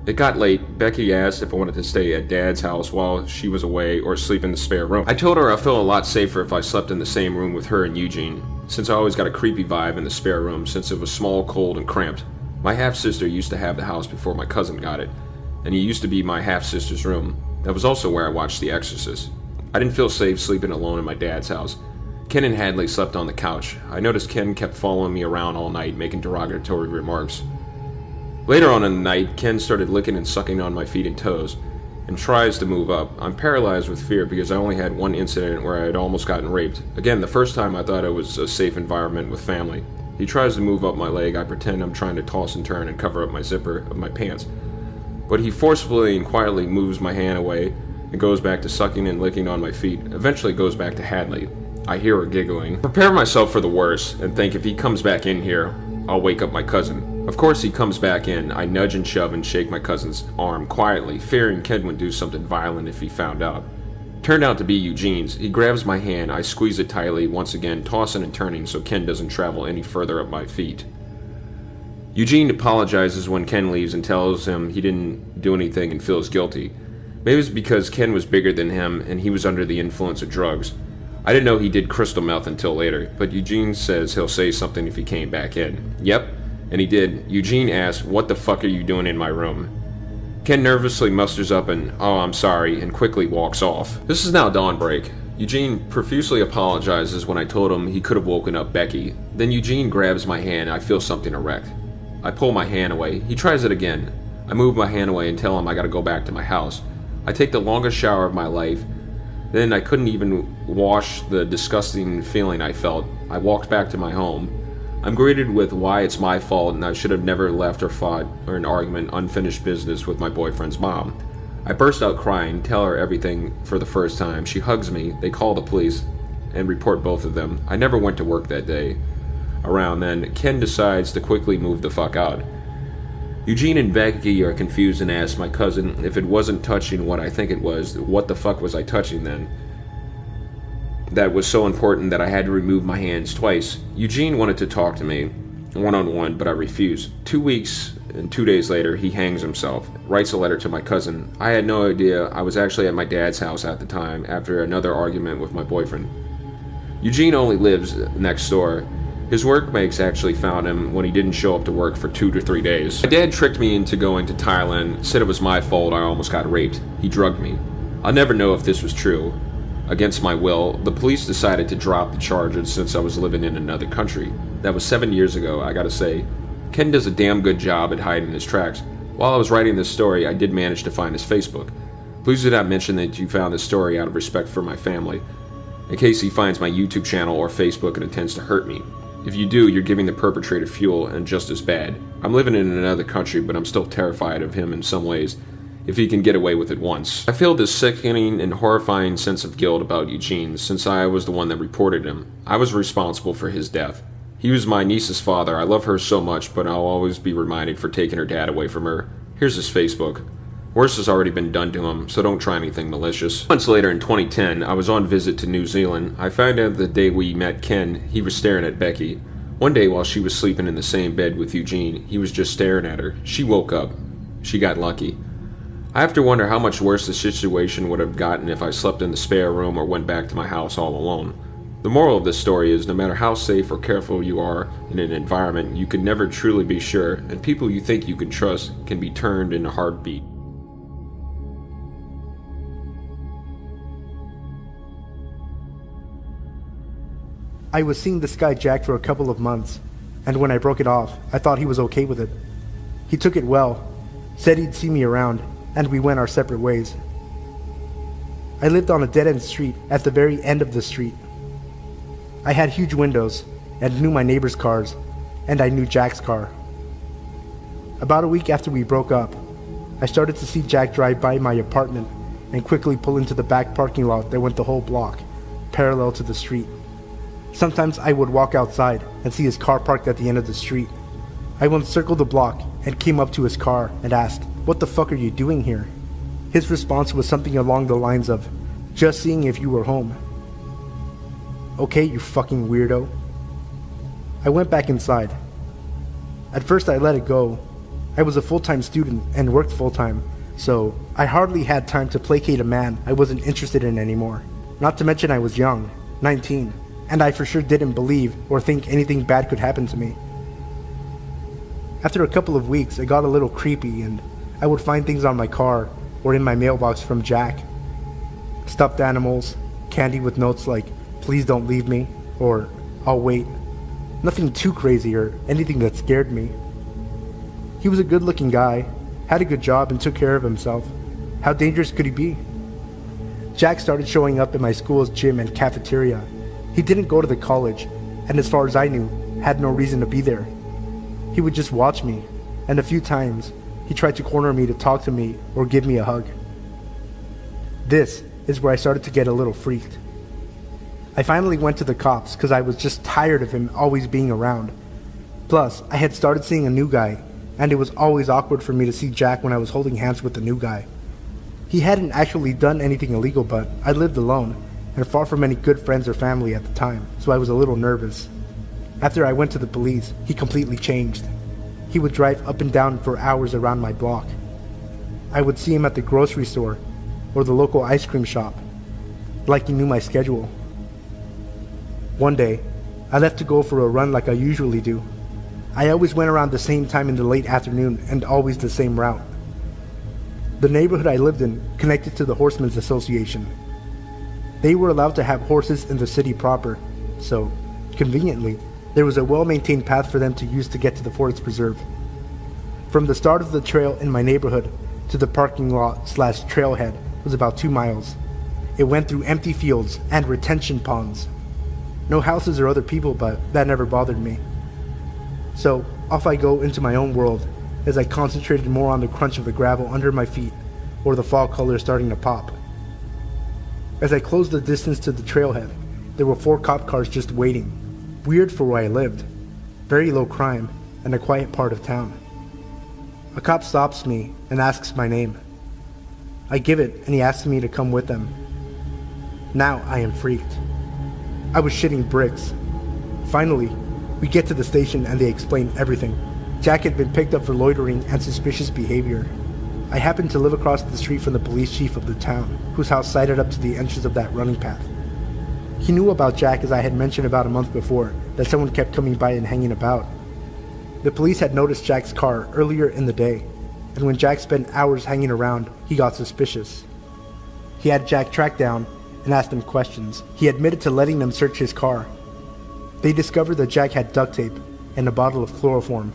It got late. Becky asked if I wanted to stay at Dad's house while she was away or sleep in the spare room. I told her I felt a lot safer if I slept in the same room with her and Eugene, since I always got a creepy vibe in the spare room since it was small, cold, and cramped. My half-sister used to have the house before my cousin got it, and it used to be my half-sister's room. That was also where I watched The Exorcist. I didn't feel safe sleeping alone in my dad's house. Ken and Hadley slept on the couch. I noticed Ken kept following me around all night, making derogatory remarks. Later on in the night, Ken started licking and sucking on my feet and toes, and tries to move up. I'm paralyzed with fear because I only had one incident where I had almost gotten raped. Again, the first time I thought it was a safe environment with family. He tries to move up my leg. I pretend I'm trying to toss and turn and cover up my zipper of my pants. But he forcefully and quietly moves my hand away and goes back to sucking and licking on my feet. Eventually goes back to Hadley. I hear her giggling. Prepare myself for the worst and think if he comes back in here, I'll wake up my cousin. Of course he comes back in. I nudge and shove and shake my cousin's arm quietly, fearing Ken would do something violent if he found out. Turned out to be Eugene's. He grabs my hand, I squeeze it tightly, once again tossing and turning so Ken doesn't travel any further up my feet. Eugene apologizes when Ken leaves and tells him he didn't do anything and feels guilty. Maybe it's because Ken was bigger than him and he was under the influence of drugs. I didn't know he did crystal meth until later, but Eugene says he'll say something if he came back in. Yep, and he did. Eugene asks, "What the fuck are you doing in my room?" Ken nervously musters up an, "Oh, I'm sorry," and quickly walks off. This is now dawnbreak. Eugene profusely apologizes when I told him he could have woken up Becky. Then Eugene grabs my hand and I feel something erect. I pull my hand away. He tries it again. I move my hand away and tell him I gotta go back to my house. I take the longest shower of my life. Then I couldn't even wash the disgusting feeling I felt. I walked back to my home. I'm greeted with why it's my fault and I should have never left or fought or an argument, unfinished business with my boyfriend's mom. I burst out crying, tell her everything for the first time. She hugs me. They call the police and report both of them. I never went to work that day. Around then, Ken decides to quickly move the fuck out. Eugene and Becky are confused and ask my cousin if it wasn't touching what I think it was, what the fuck was I touching then? That was so important that I had to remove my hands twice. Eugene wanted to talk to me, one-on-one, but I refused. 2 weeks and 2 days later, he hangs himself, writes a letter to my cousin. I had no idea I was actually at my dad's house at the time after another argument with my boyfriend. Eugene only lives next door. His workmates actually found him when he didn't show up to work for 2 to 3 days. My dad tricked me into going to Thailand, said it was my fault I almost got raped. He drugged me. I'll never know if this was true. Against my will, the police decided to drop the charges since I was living in another country. That was 7 years ago, I gotta say. Ken does a damn good job at hiding his tracks. While I was writing this story, I did manage to find his Facebook. Please do not mention that you found this story out of respect for my family, in case he finds my YouTube channel or Facebook and intends to hurt me. If you do, you're giving the perpetrator fuel and just as bad. I'm living in another country, but I'm still terrified of him in some ways, if he can get away with it once. I feel this sickening and horrifying sense of guilt about Eugene, since I was the one that reported him. I was responsible for his death. He was my niece's father. I love her so much, but I'll always be reminded for taking her dad away from her. Here's his Facebook. Worse has already been done to him, so don't try anything malicious. Months later in 2010, I was on visit to New Zealand. I found out the day we met Ken, he was staring at Becky. One day while she was sleeping in the same bed with Eugene, he was just staring at her. She woke up. She got lucky. I have to wonder how much worse the situation would have gotten if I slept in the spare room or went back to my house all alone. The moral of this story is no matter how safe or careful you are in an environment, you can never truly be sure, and people you think you can trust can be turned in a heartbeat. I was seeing this guy Jack for a couple of months. and when I broke it off, I thought he was okay with it. He took it well, said he'd see me around, and we went our separate ways. I lived on a dead-end street at the very end of the street. I had huge windows and knew my neighbors' cars, and I knew Jack's car. About a week after we broke up, I started to see Jack drive by my apartment and quickly pull into the back parking lot that went the whole block, parallel to the street. Sometimes I would walk outside and see his car parked at the end of the street. I once circled the block and came up to his car and asked, "What the fuck are you doing here?" His response was something along the lines of, "Just seeing if you were home." "Okay, you fucking weirdo." I went back inside. At first I let it go. I was a full-time student and worked full-time, so I hardly had time to placate a man I wasn't interested in anymore. Not to mention I was young, 19, and I for sure didn't believe or think anything bad could happen to me. After a couple of weeks, it got a little creepy, and I would find things on my car or in my mailbox from Jack. Stuffed animals, candy with notes like, "Please don't leave me," or "I'll wait." Nothing too crazy or anything that scared me. He was a good-looking guy, had a good job, and took care of himself. How dangerous could he be? Jack started showing up in my school's gym and cafeteria. He didn't go to the college, and as far as I knew, had no reason to be there. He would just watch me, and a few times, he tried to corner me to talk to me or give me a hug. This is where I started to get a little freaked. I finally went to the cops because I was just tired of him always being around. Plus, I had started seeing a new guy, and it was always awkward for me to see Jack when I was holding hands with the new guy. He hadn't actually done anything illegal, but I lived alone, and far from any good friends or family at the time, so I was a little nervous. After I went to the police, he completely changed. He would drive up and down for hours around my block. I would see him at the grocery store or the local ice cream shop, like he knew my schedule. One day, I left to go for a run like I usually do. I always went around the same time in the late afternoon and always the same route. The neighborhood I lived in connected to the Horsemen's Association. They were allowed to have horses in the city proper, so, conveniently, there was a well-maintained path for them to use to get to the forest preserve. From the start of the trail in my neighborhood to the parking lot/trailhead was about 2 miles. It went through empty fields and retention ponds. No houses or other people, but that never bothered me. So, off I go into my own world as I concentrated more on the crunch of the gravel under my feet or the fall colors starting to pop. As I closed the distance to the trailhead, there were 4 cop cars just waiting. Weird for where I lived. Very low crime and a quiet part of town. A cop stops me and asks my name. I give it and he asks me to come with them. Now I am freaked. I was shitting bricks. Finally, we get to the station and they explain everything. Jack had been picked up for loitering and suspicious behavior. I happened to live across the street from the police chief of the town, whose house sided up to the entrance of that running path. He knew about Jack, as I had mentioned about a month before, that someone kept coming by and hanging about. The police had noticed Jack's car earlier in the day, and when Jack spent hours hanging around, he got suspicious. He had Jack tracked down and asked him questions. He admitted to letting them search his car. They discovered that Jack had duct tape and a bottle of chloroform.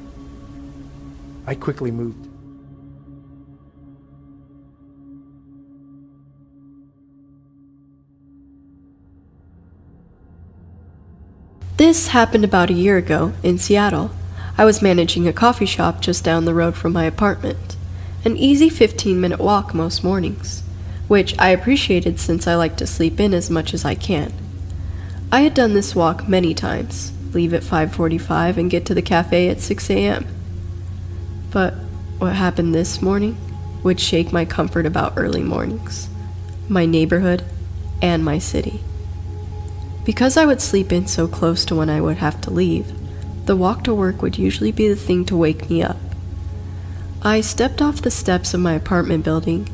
I quickly moved. This happened about a year ago in Seattle. I was managing a coffee shop just down the road from my apartment. An easy 15-minute walk most mornings, which I appreciated since I like to sleep in as much as I can. I had done this walk many times, leave at 5:45 and get to the cafe at 6 a.m. But what happened this morning would shake my comfort about early mornings, my neighborhood, and my city. Because I would sleep in so close to when I would have to leave, the walk to work would usually be the thing to wake me up. I stepped off the steps of my apartment building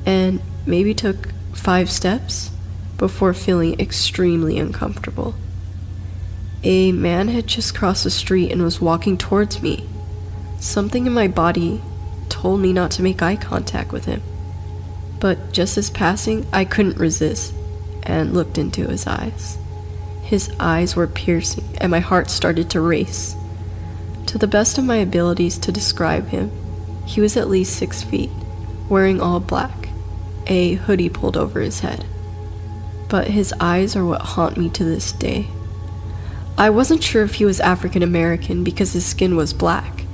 and maybe took 5 steps before feeling extremely uncomfortable. A man had just crossed the street and was walking towards me. Something in my body told me not to make eye contact with him. But just as passing, I couldn't resist and looked into his eyes. His eyes were piercing and my heart started to race. To the best of my abilities to describe him, he was at least 6 feet, wearing all black, a hoodie pulled over his head. But his eyes are what haunt me to this day. I wasn't sure if he was African American because his skin was black,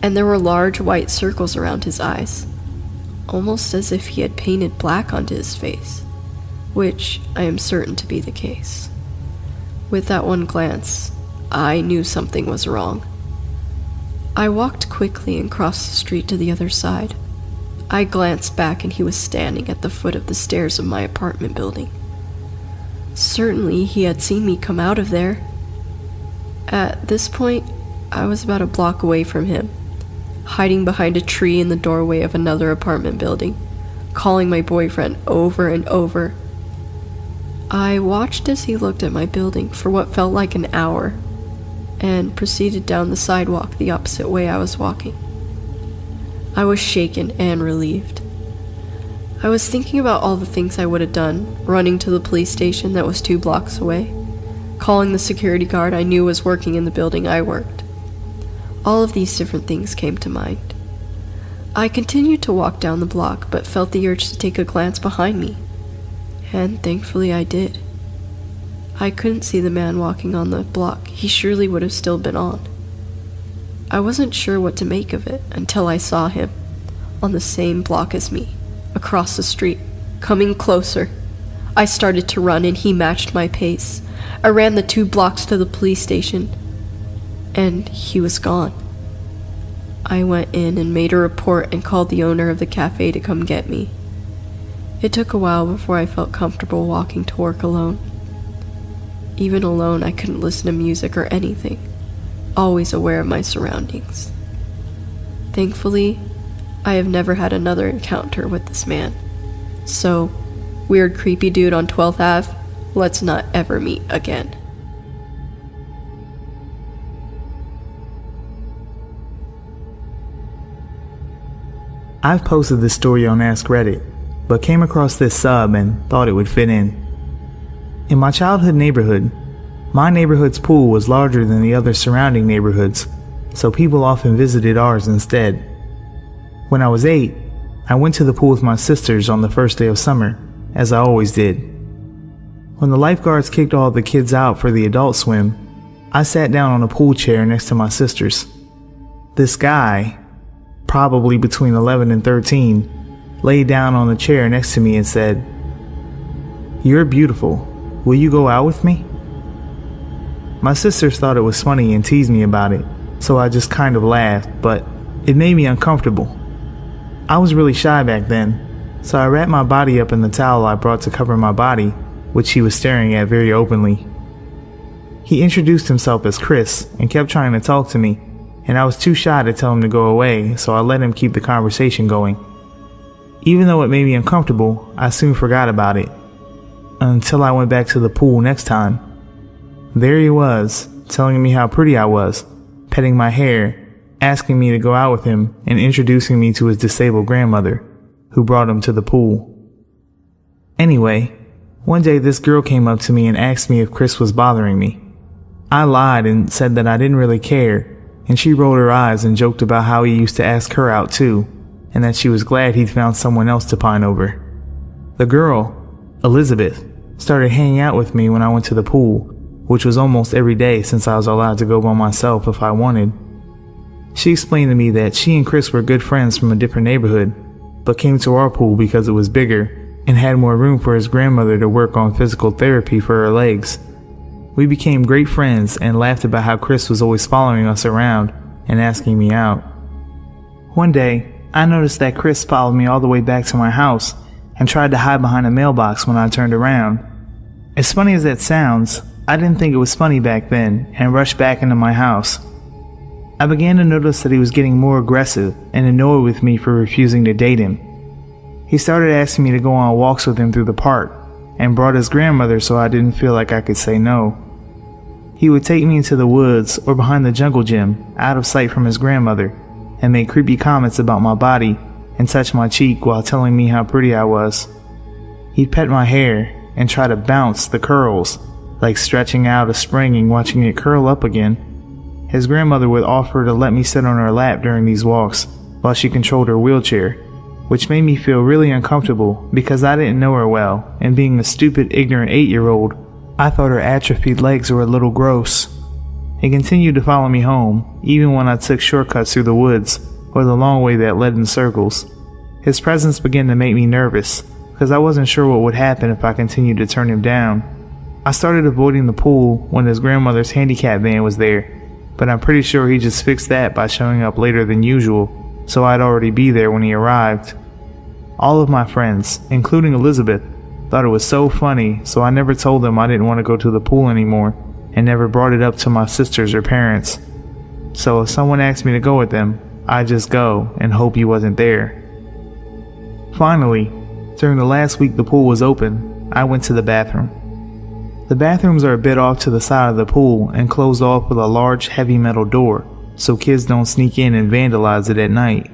and there were large white circles around his eyes, almost as if he had painted black onto his face, which I am certain to be the case. With that one glance, I knew something was wrong. I walked quickly and crossed the street to the other side. I glanced back and he was standing at the foot of the stairs of my apartment building. Certainly he had seen me come out of there. At this point, I was about a block away from him, hiding behind a tree in the doorway of another apartment building, calling my boyfriend over and over. I watched as he looked at my building for what felt like an hour, and proceeded down the sidewalk the opposite way I was walking. I was shaken and relieved. I was thinking about all the things I would have done, running to the police station that was 2 blocks away, calling the security guard I knew was working in the building I worked. All of these different things came to mind. I continued to walk down the block, but felt the urge to take a glance behind me, and thankfully I did. I couldn't see the man walking on the block. He surely would have still been on. I wasn't sure what to make of it until I saw him, on the same block as me, across the street, coming closer. I started to run and he matched my pace. I ran the 2 blocks to the police station, and he was gone. I went in and made a report and called the owner of the cafe to come get me. It took a while before I felt comfortable walking to work alone. Even alone, I couldn't listen to music or anything, always aware of my surroundings. Thankfully, I have never had another encounter with this man. So, weird creepy dude on 12th Ave, let's not ever meet again. I've posted this story on Ask Reddit, but came across this sub and thought it would fit in. In my childhood neighborhood, my neighborhood's pool was larger than the other surrounding neighborhoods, so people often visited ours instead. When I was 8, I went to the pool with my sisters on the first day of summer, as I always did. When the lifeguards kicked all the kids out for the adult swim, I sat down on a pool chair next to my sisters. This guy, probably between 11 and 13, laid down on the chair next to me and said, "You're beautiful. Will you go out with me?" My sisters thought it was funny and teased me about it, so I just kind of laughed, but it made me uncomfortable. I was really shy back then, so I wrapped my body up in the towel I brought to cover my body, which he was staring at very openly. He introduced himself as Chris and kept trying to talk to me, and I was too shy to tell him to go away, so I let him keep the conversation going. Even though it made me uncomfortable, I soon forgot about it. Until I went back to the pool next time. There he was, telling me how pretty I was, petting my hair, asking me to go out with him, and introducing me to his disabled grandmother, who brought him to the pool. Anyway, one day this girl came up to me and asked me if Chris was bothering me. I lied and said that I didn't really care, and she rolled her eyes and joked about how he used to ask her out too, and that she was glad he'd found someone else to pine over. The girl, Elizabeth, started hanging out with me when I went to the pool, which was almost every day since I was allowed to go by myself if I wanted. She explained to me that she and Chris were good friends from a different neighborhood, but came to our pool because it was bigger and had more room for his grandmother to work on physical therapy for her legs. We became great friends and laughed about how Chris was always following us around and asking me out. One day, I noticed that Chris followed me all the way back to my house and tried to hide behind a mailbox when I turned around. As funny as that sounds, I didn't think it was funny back then and rushed back into my house. I began to notice that he was getting more aggressive and annoyed with me for refusing to date him. He started asking me to go on walks with him through the park and brought his grandmother so I didn't feel like I could say no. He would take me into the woods or behind the jungle gym, out of sight from his grandmother, and make creepy comments about my body and touch my cheek while telling me how pretty I was. He'd pet my hair and try to bounce the curls, like stretching out a spring and watching it curl up again, His grandmother would offer to let me sit on her lap during these walks while she controlled her wheelchair, which made me feel really uncomfortable because I didn't know her well, and being a stupid, ignorant 8-year-old, I thought her atrophied legs were a little gross. He continued to follow me home, even when I took shortcuts through the woods or the long way that led in circles. His presence began to make me nervous because I wasn't sure what would happen if I continued to turn him down. I started avoiding the pool when his grandmother's handicap van was there, but I'm pretty sure he just fixed that by showing up later than usual, so I'd already be there when he arrived. All of my friends, including Elizabeth, thought it was so funny, so I never told them I didn't want to go to the pool anymore and never brought it up to my sisters or parents. So if someone asked me to go with them, I'd just go and hope he wasn't there. Finally, during the last week the pool was open, I went to the bathroom. The bathrooms are a bit off to the side of the pool and closed off with a large heavy metal door, so kids don't sneak in and vandalize it at night.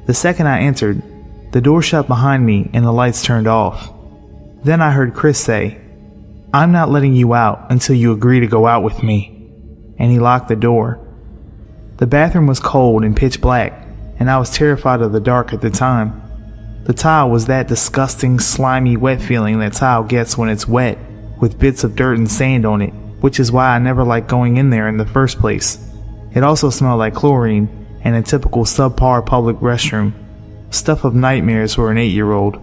The second I entered, the door shut behind me and the lights turned off. Then I heard Chris say, "I'm not letting you out until you agree to go out with me," and he locked the door. The bathroom was cold and pitch black, and I was terrified of the dark at the time. The tile was that disgusting, slimy, wet feeling that tile gets when it's wet, with bits of dirt and sand on it, which is why I never liked going in there in the first place. It also smelled like chlorine and a typical subpar public restroom, stuff of nightmares for an 8-year-old.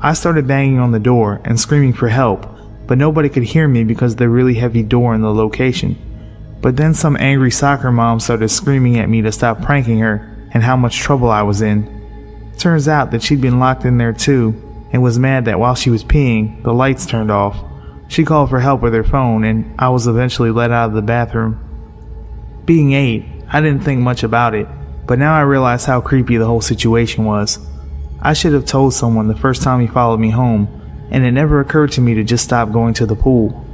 I started banging on the door and screaming for help, but nobody could hear me because of the really heavy door in the location. But then some angry soccer mom started screaming at me to stop pranking her and how much trouble I was in. Turns out that she'd been locked in there too and was mad that while she was peeing, the lights turned off. She called for help with her phone and I was eventually let out of the bathroom. Being 8, I didn't think much about it, but now I realize how creepy the whole situation was. I should have told someone the first time he followed me home, and it never occurred to me to just stop going to the pool.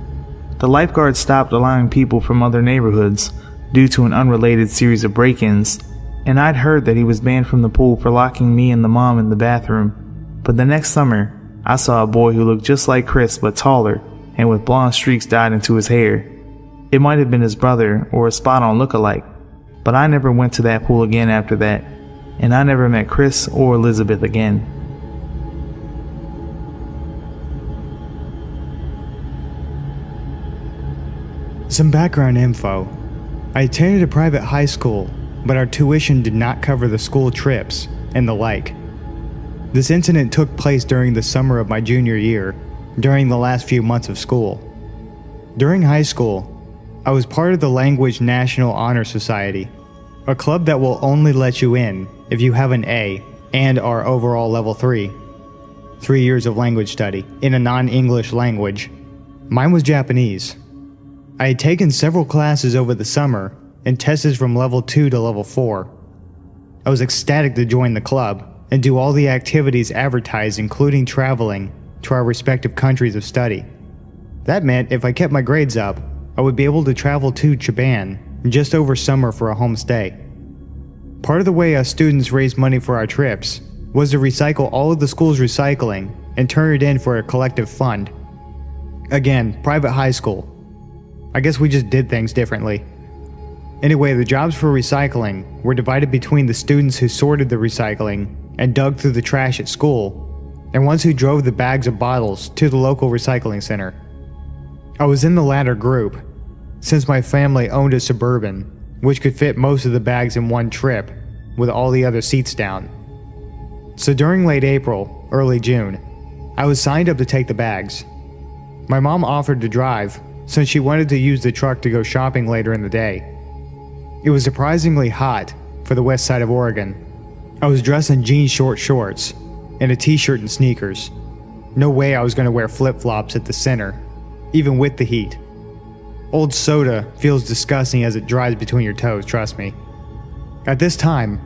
The lifeguard stopped allowing people from other neighborhoods due to an unrelated series of break-ins, and I'd heard that he was banned from the pool for locking me and the mom in the bathroom. But the next summer, I saw a boy who looked just like Chris but taller and with blonde streaks dyed into his hair. It might have been his brother or a spot-on look-alike, but I never went to that pool again after that, and I never met Chris or Elizabeth again. Some background info. I attended a private high school, but our tuition did not cover the school trips and the like. This incident took place during the summer of my junior year, during the last few months of school. During high school, I was part of the Language National Honor Society, a club that will only let you in if you have an A and are overall level 3 years of language study in a non-English language. Mine was Japanese. I had taken several classes over the summer and tested from level 2 to level 4. I was ecstatic to join the club and do all the activities advertised, including traveling to our respective countries of study. That meant if I kept my grades up, I would be able to travel to Japan just over summer for a home stay. Part of the way us students raised money for our trips was to recycle all of the school's recycling and turn it in for a collective fund. Again, private high school. I guess we just did things differently. Anyway, the jobs for recycling were divided between the students who sorted the recycling and dug through the trash at school, and ones who drove the bags of bottles to the local recycling center. I was in the latter group, since my family owned a Suburban, which could fit most of the bags in one trip, with all the other seats down. So during late April, early June, I was signed up to take the bags. My mom offered to drive, since she wanted to use the truck to go shopping later in the day. It was surprisingly hot for the west side of Oregon. I was dressed in jean short shorts and a t-shirt and sneakers. No way I was going to wear flip-flops at the center, even with the heat. Old soda feels disgusting as it dries between your toes, trust me. At this time,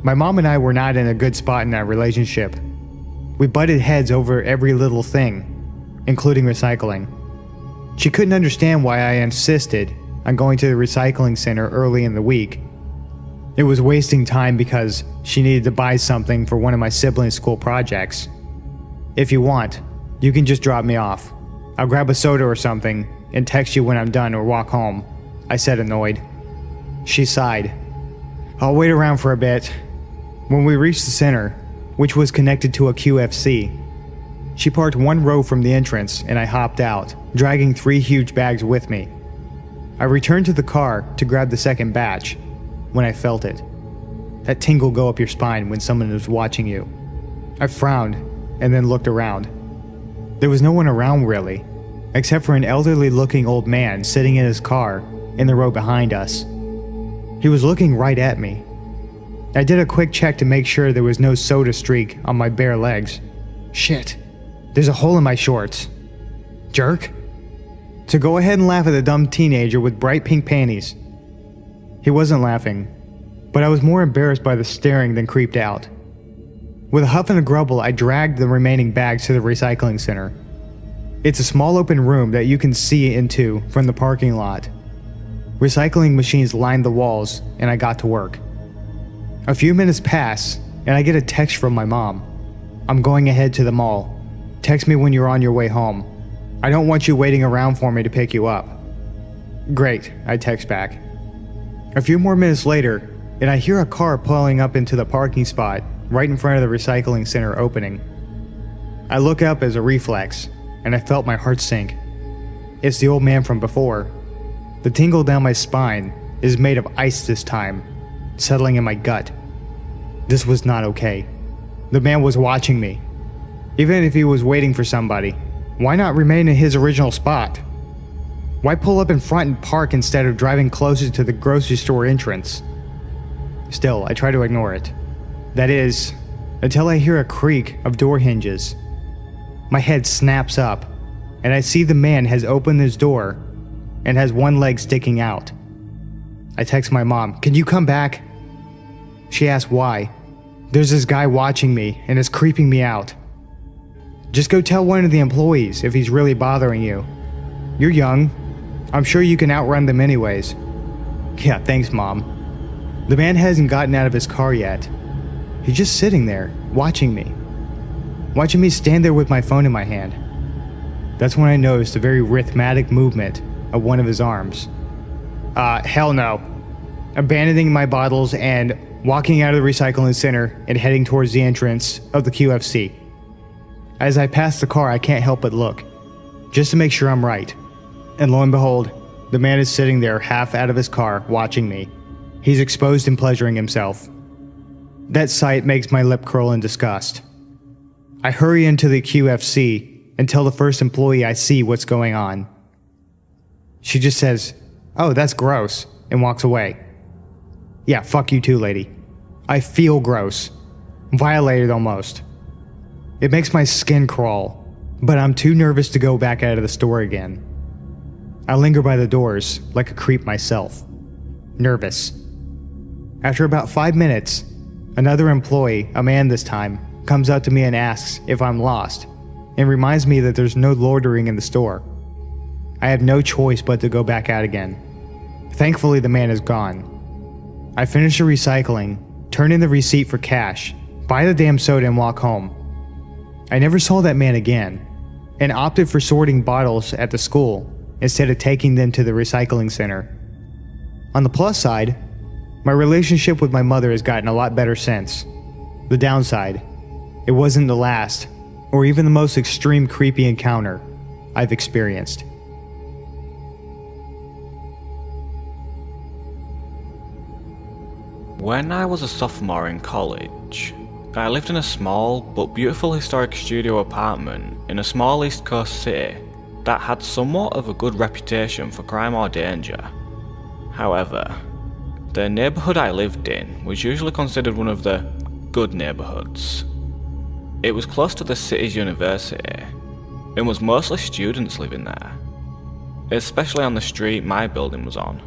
my mom and I were not in a good spot in our relationship. We butted heads over every little thing, including recycling. She couldn't understand why I insisted on going to the recycling center early in the week. It was wasting time because she needed to buy something for one of my siblings' school projects. If you want, you can just drop me off. I'll grab a soda or something and text you when I'm done or walk home, I said, annoyed. She sighed. I'll wait around for a bit. When we reached the center, which was connected to a QFC, she parked one row from the entrance and I hopped out, dragging 3 huge bags with me. I returned to the car to grab the second batch when I felt it. That tingle go up your spine when someone is watching you. I frowned and then looked around. There was no one around really, except for an elderly-looking old man sitting in his car in the row behind us. He was looking right at me. I did a quick check to make sure there was no soda streak on my bare legs. Shit, there's a hole in my shorts. Jerk. To go ahead and laugh at a dumb teenager with bright pink panties. He wasn't laughing, but I was more embarrassed by the staring than creeped out. With a huff and a grumble, I dragged the remaining bags to the recycling center. It's a small open room that you can see into from the parking lot. Recycling machines lined the walls, and I got to work. A few minutes pass, and I get a text from my mom. I'm going ahead to the mall. Text me when you're on your way home. I don't want you waiting around for me to pick you up. Great, I text back. A few more minutes later, and I hear a car pulling up into the parking spot right in front of the recycling center opening. I look up as a reflex, and I felt my heart sink. It's the old man from before. The tingle down my spine is made of ice this time, settling in my gut. This was not okay. The man was watching me. Even if he was waiting for somebody, why not remain in his original spot? Why pull up in front and park instead of driving closer to the grocery store entrance? Still, I try to ignore it. That is, until I hear a creak of door hinges. My head snaps up, and I see the man has opened his door and has one leg sticking out. I text my mom, "Can you come back?" She asks why. There's this guy watching me and is creeping me out. Just go tell one of the employees if he's really bothering you. You're young. I'm sure you can outrun them anyways. Yeah, thanks, Mom. The man hasn't gotten out of his car yet. He's just sitting there, watching me. Watching me stand there with my phone in my hand. That's when I noticed a very rhythmic movement of one of his arms. Hell no. Abandoning my bottles and walking out of the recycling center and heading towards the entrance of the QFC. As I pass the car, I can't help but look, just to make sure I'm right. And lo and behold, the man is sitting there half out of his car, watching me. He's exposed and pleasuring himself. That sight makes my lip curl in disgust. I hurry into the QFC and tell the first employee I see what's going on. She just says, "Oh, that's gross," and walks away. Yeah, fuck you too, lady. I feel gross. Violated almost. It makes my skin crawl, but I'm too nervous to go back out of the store again. I linger by the doors, like a creep myself. Nervous. After about 5 minutes, another employee, a man this time, comes up to me and asks if I'm lost, and reminds me that there's no loitering in the store. I have no choice but to go back out again. Thankfully, the man is gone. I finish the recycling, turn in the receipt for cash, buy the damn soda and walk home. I never saw that man again, and opted for sorting bottles at the school instead of taking them to the recycling center. On the plus side, my relationship with my mother has gotten a lot better since. The downside, it wasn't the last, or even the most extreme creepy encounter I've experienced. When I was a sophomore in college, I lived in a small but beautiful historic studio apartment in a small East Coast city that had somewhat of a good reputation for crime or danger. However, the neighbourhood I lived in was usually considered one of the good neighbourhoods. It was close to the city's university and was mostly students living there, especially on the street my building was on.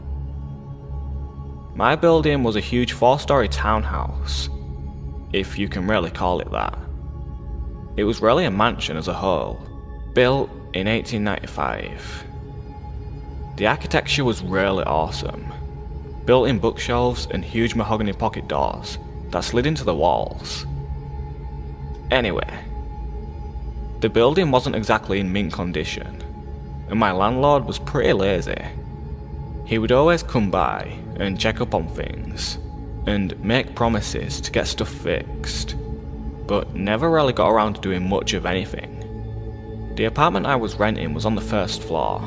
My building was a huge 4-story townhouse, if you can really call it that. It was really a mansion as a whole, built in 1895. The architecture was really awesome. Built-in bookshelves and huge mahogany pocket doors that slid into the walls. Anyway, the building wasn't exactly in mint condition, and my landlord was pretty lazy. He would always come by and check up on things, and make promises to get stuff fixed, but never really got around to doing much of anything. The apartment I was renting was on the first floor.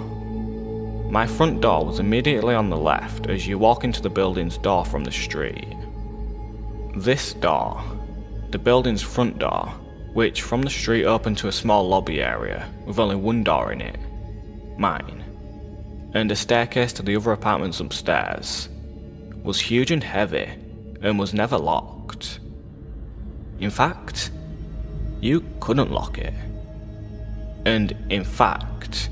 My front door was immediately on the left as you walk into the building's door from the street. This door, the building's front door, which from the street opened to a small lobby area with only one door in it, mine, and a staircase to the other apartments upstairs, was huge and heavy and was never locked. In fact, you couldn't lock it. And in fact,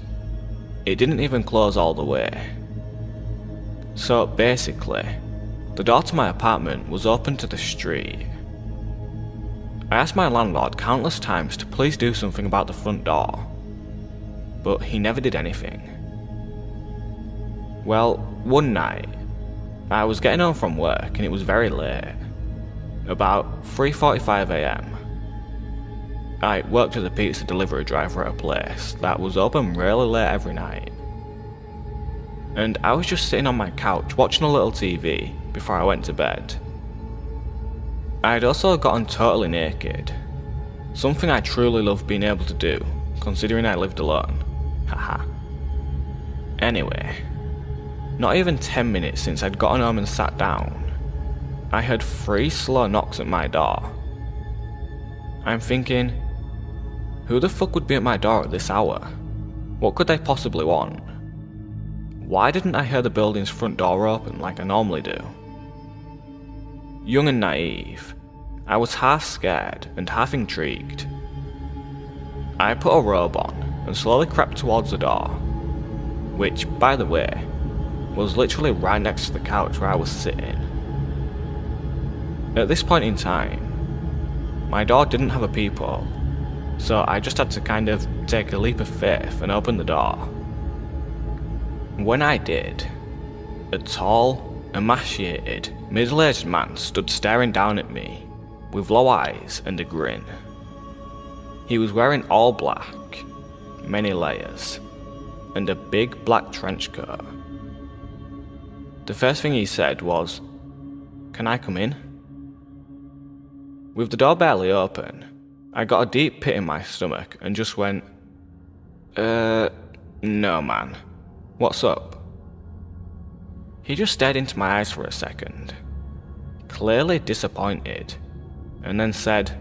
it didn't even close all the way. So basically, the door to my apartment was open to the street. I asked my landlord countless times to please do something about the front door, but he never did anything. Well, one night, I was getting home from work and it was very late, about 3:45 AM. I worked as a pizza delivery driver at a place that was open really late every night. And I was just sitting on my couch watching a little TV before I went to bed. I had also gotten totally naked, something I truly loved being able to do, considering I lived alone. Haha. Anyway, not even 10 minutes since I'd gotten home and sat down, I heard 3 slow knocks at my door. I'm thinking, who the fuck would be at my door at this hour? What could they possibly want? Why didn't I hear the building's front door open like I normally do? Young and naive, I was half scared and half intrigued. I put a robe on and slowly crept towards the door, which, by the way, was literally right next to the couch where I was sitting. At this point in time, my door didn't have a peephole, so I just had to kind of take a leap of faith and open the door. When I did, a tall, emaciated, middle-aged man stood staring down at me with low eyes and a grin. He was wearing all black, many layers, and a big black trench coat. The first thing he said was, "Can I come in?" With the door barely open, I got a deep pit in my stomach and just went, no man, what's up? He just stared into my eyes for a second, clearly disappointed, and then said,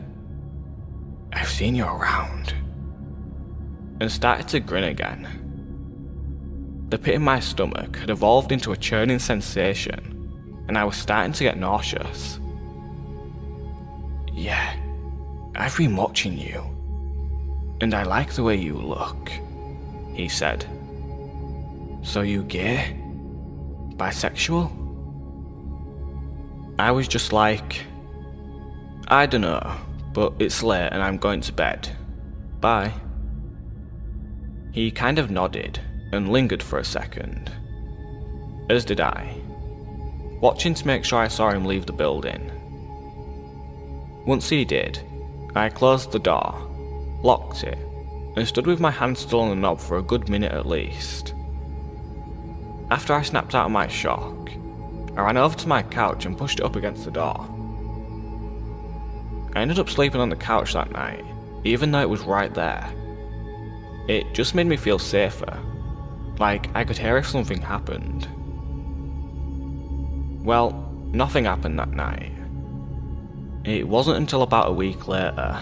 "I've seen you around," and started to grin again. The pit in my stomach had evolved into a churning sensation, and I was starting to get nauseous. "Yeah, I've been watching you, and I like the way you look," he said. "So you gay? Bisexual?" I was just like, "I dunno, but it's late and I'm going to bed. Bye." He kind of nodded and lingered for a second, as did I, watching to make sure I saw him leave the building. Once he did, I closed the door, locked it, and stood with my hand still on the knob for a good minute at least. After I snapped out of my shock, I ran over to my couch and pushed it up against the door. I ended up sleeping on the couch that night, even though it was right there. It just made me feel safer, like I could hear if something happened. Well, nothing happened that night. It wasn't until about a week later,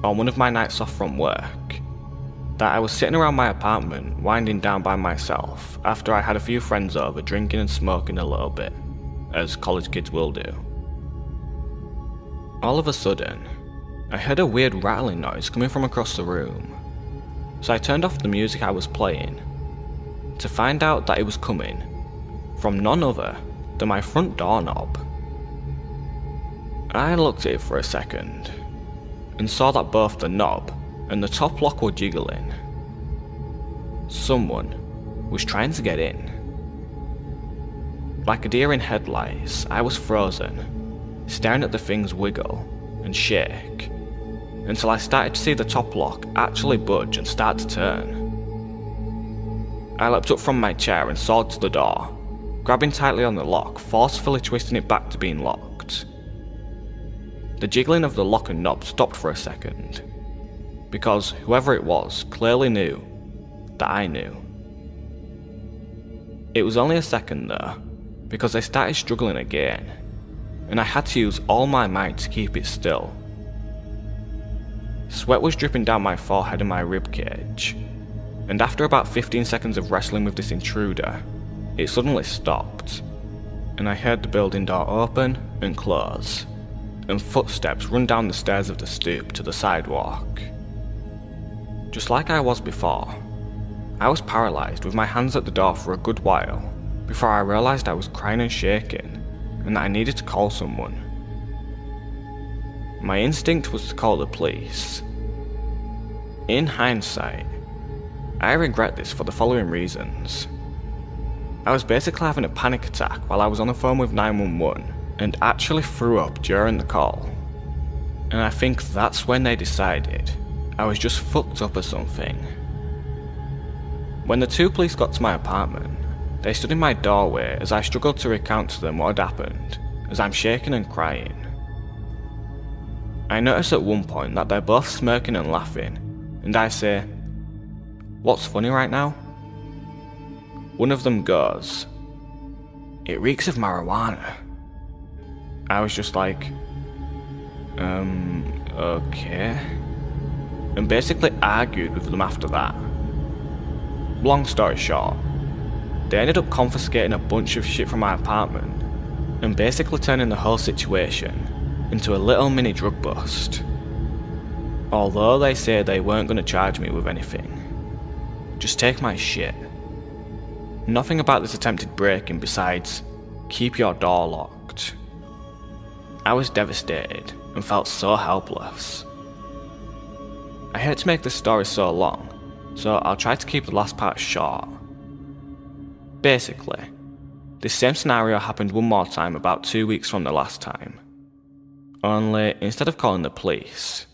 on one of my nights off from work, that I was sitting around my apartment winding down by myself after I had a few friends over drinking and smoking a little bit, as college kids will do. All of a sudden, I heard a weird rattling noise coming from across the room, so I turned off the music I was playing, to find out that it was coming from none other than my front doorknob. I looked at it for a second, and saw that both the knob and the top lock were jiggling. Someone was trying to get in. Like a deer in headlights, I was frozen, staring at the things wiggle and shake, until I started to see the top lock actually budge and start to turn. I leapt up from my chair and soared to the door, grabbing tightly on the lock, forcefully twisting it back to being locked. The jiggling of the lock and knob stopped for a second, because whoever it was clearly knew that I knew. It was only a second though, because they started struggling again, and I had to use all my might to keep it still. Sweat was dripping down my forehead and my ribcage, and after about 15 seconds of wrestling with this intruder, it suddenly stopped, and I heard the building door open and close, and footsteps run down the stairs of the stoop to the sidewalk. Just like I was before, I was paralysed with my hands at the door for a good while before I realised I was crying and shaking and that I needed to call someone. My instinct was to call the police. In hindsight, I regret this for the following reasons. I was basically having a panic attack while I was on the phone with 911 and actually threw up during the call. And I think that's when they decided I was just fucked up or something. When the two police got to my apartment, they stood in my doorway as I struggled to recount to them what had happened, as I'm shaking and crying. I noticed at one point that they're both smirking and laughing, and I say, "What's funny right now?" One of them goes, "It reeks of marijuana." I was just like, okay. And basically argued with them after that. Long story short, they ended up confiscating a bunch of shit from my apartment and basically turning the whole situation into a little mini drug bust. Although they say they weren't going to charge me with anything. Just take my shit. Nothing about this attempted break-in besides keep your door locked. I was devastated and felt so helpless. I hate to make this story so long, so I'll try to keep the last part short. Basically, this same scenario happened one more time about 2 weeks from the last time. Only, instead of calling the police,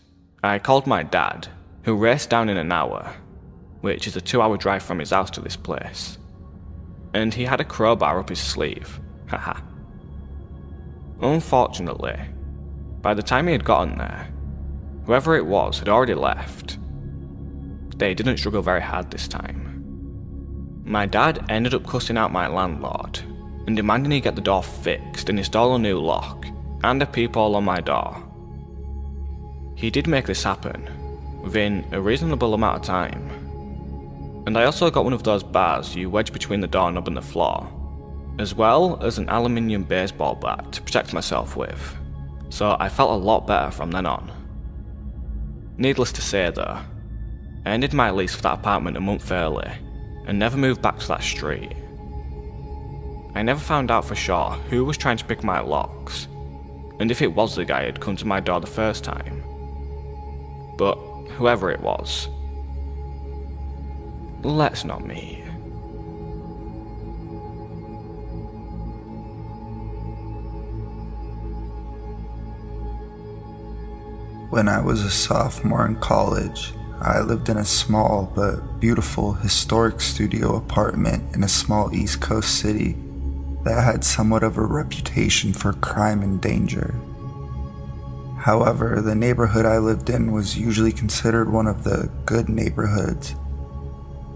I called my dad, who raced down in an hour, which is a 2-hour drive from his house to this place. And he had a crowbar up his sleeve, haha. Unfortunately, by the time he had gotten there, whoever it was had already left. They didn't struggle very hard this time. My dad ended up cussing out my landlord and demanding he get the door fixed and install a new lock and a peephole on my door. He did make this happen within a reasonable amount of time. And I also got one of those bars you wedge between the doorknob and the floor, as well as an aluminium baseball bat to protect myself with, so I felt a lot better from then on. Needless to say though, I ended my lease for that apartment a month early and never moved back to that street. I never found out for sure who was trying to pick my locks, and if it was the guy who had come to my door the first time. But whoever it was, let's not meet. When I was a sophomore in college, I lived in a small but beautiful historic studio apartment in a small East Coast city that had somewhat of a reputation for crime and danger. However, the neighborhood I lived in was usually considered one of the good neighborhoods.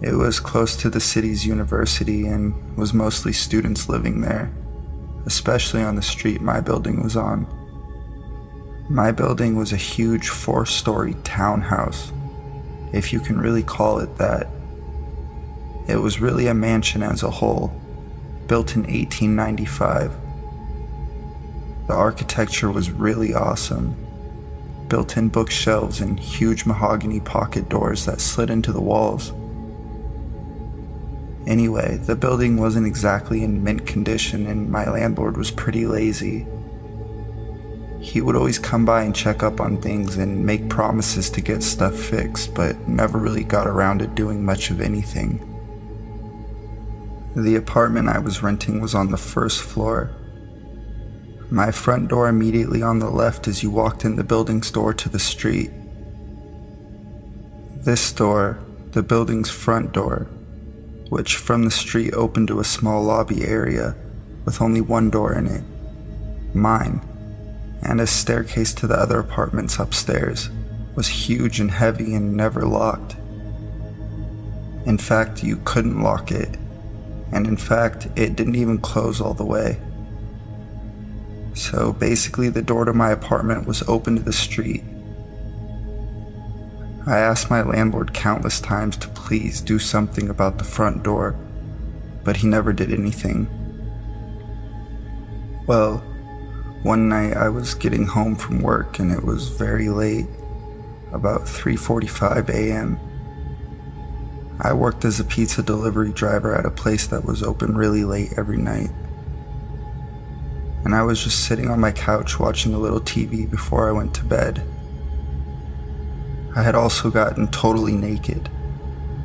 It was close to the city's university and was mostly students living there, especially on the street my building was on. My building was a huge 4-story townhouse, if you can really call it that. It was really a mansion as a whole, built in 1895. The architecture was really awesome. Built-in bookshelves and huge mahogany pocket doors that slid into the walls. Anyway, the building wasn't exactly in mint condition and my landlord was pretty lazy. He would always come by and check up on things and make promises to get stuff fixed, but never really got around to doing much of anything. The apartment I was renting was on the first floor. My front door immediately on the left as you walked in the building's door to the street. This door, the building's front door, which from the street opened to a small lobby area, with only one door in it, mine, and a staircase to the other apartments upstairs was huge and heavy and never locked. In fact, you couldn't lock it, and in fact, it didn't even close all the way. So basically, the door to my apartment was open to the street. I asked my landlord countless times to please do something about the front door, but he never did anything. Well, one night I was getting home from work and it was very late, about 3:45 a.m. I worked as a pizza delivery driver at a place that was open really late every night. And I was just sitting on my couch watching a little TV before I went to bed. I had also gotten totally naked,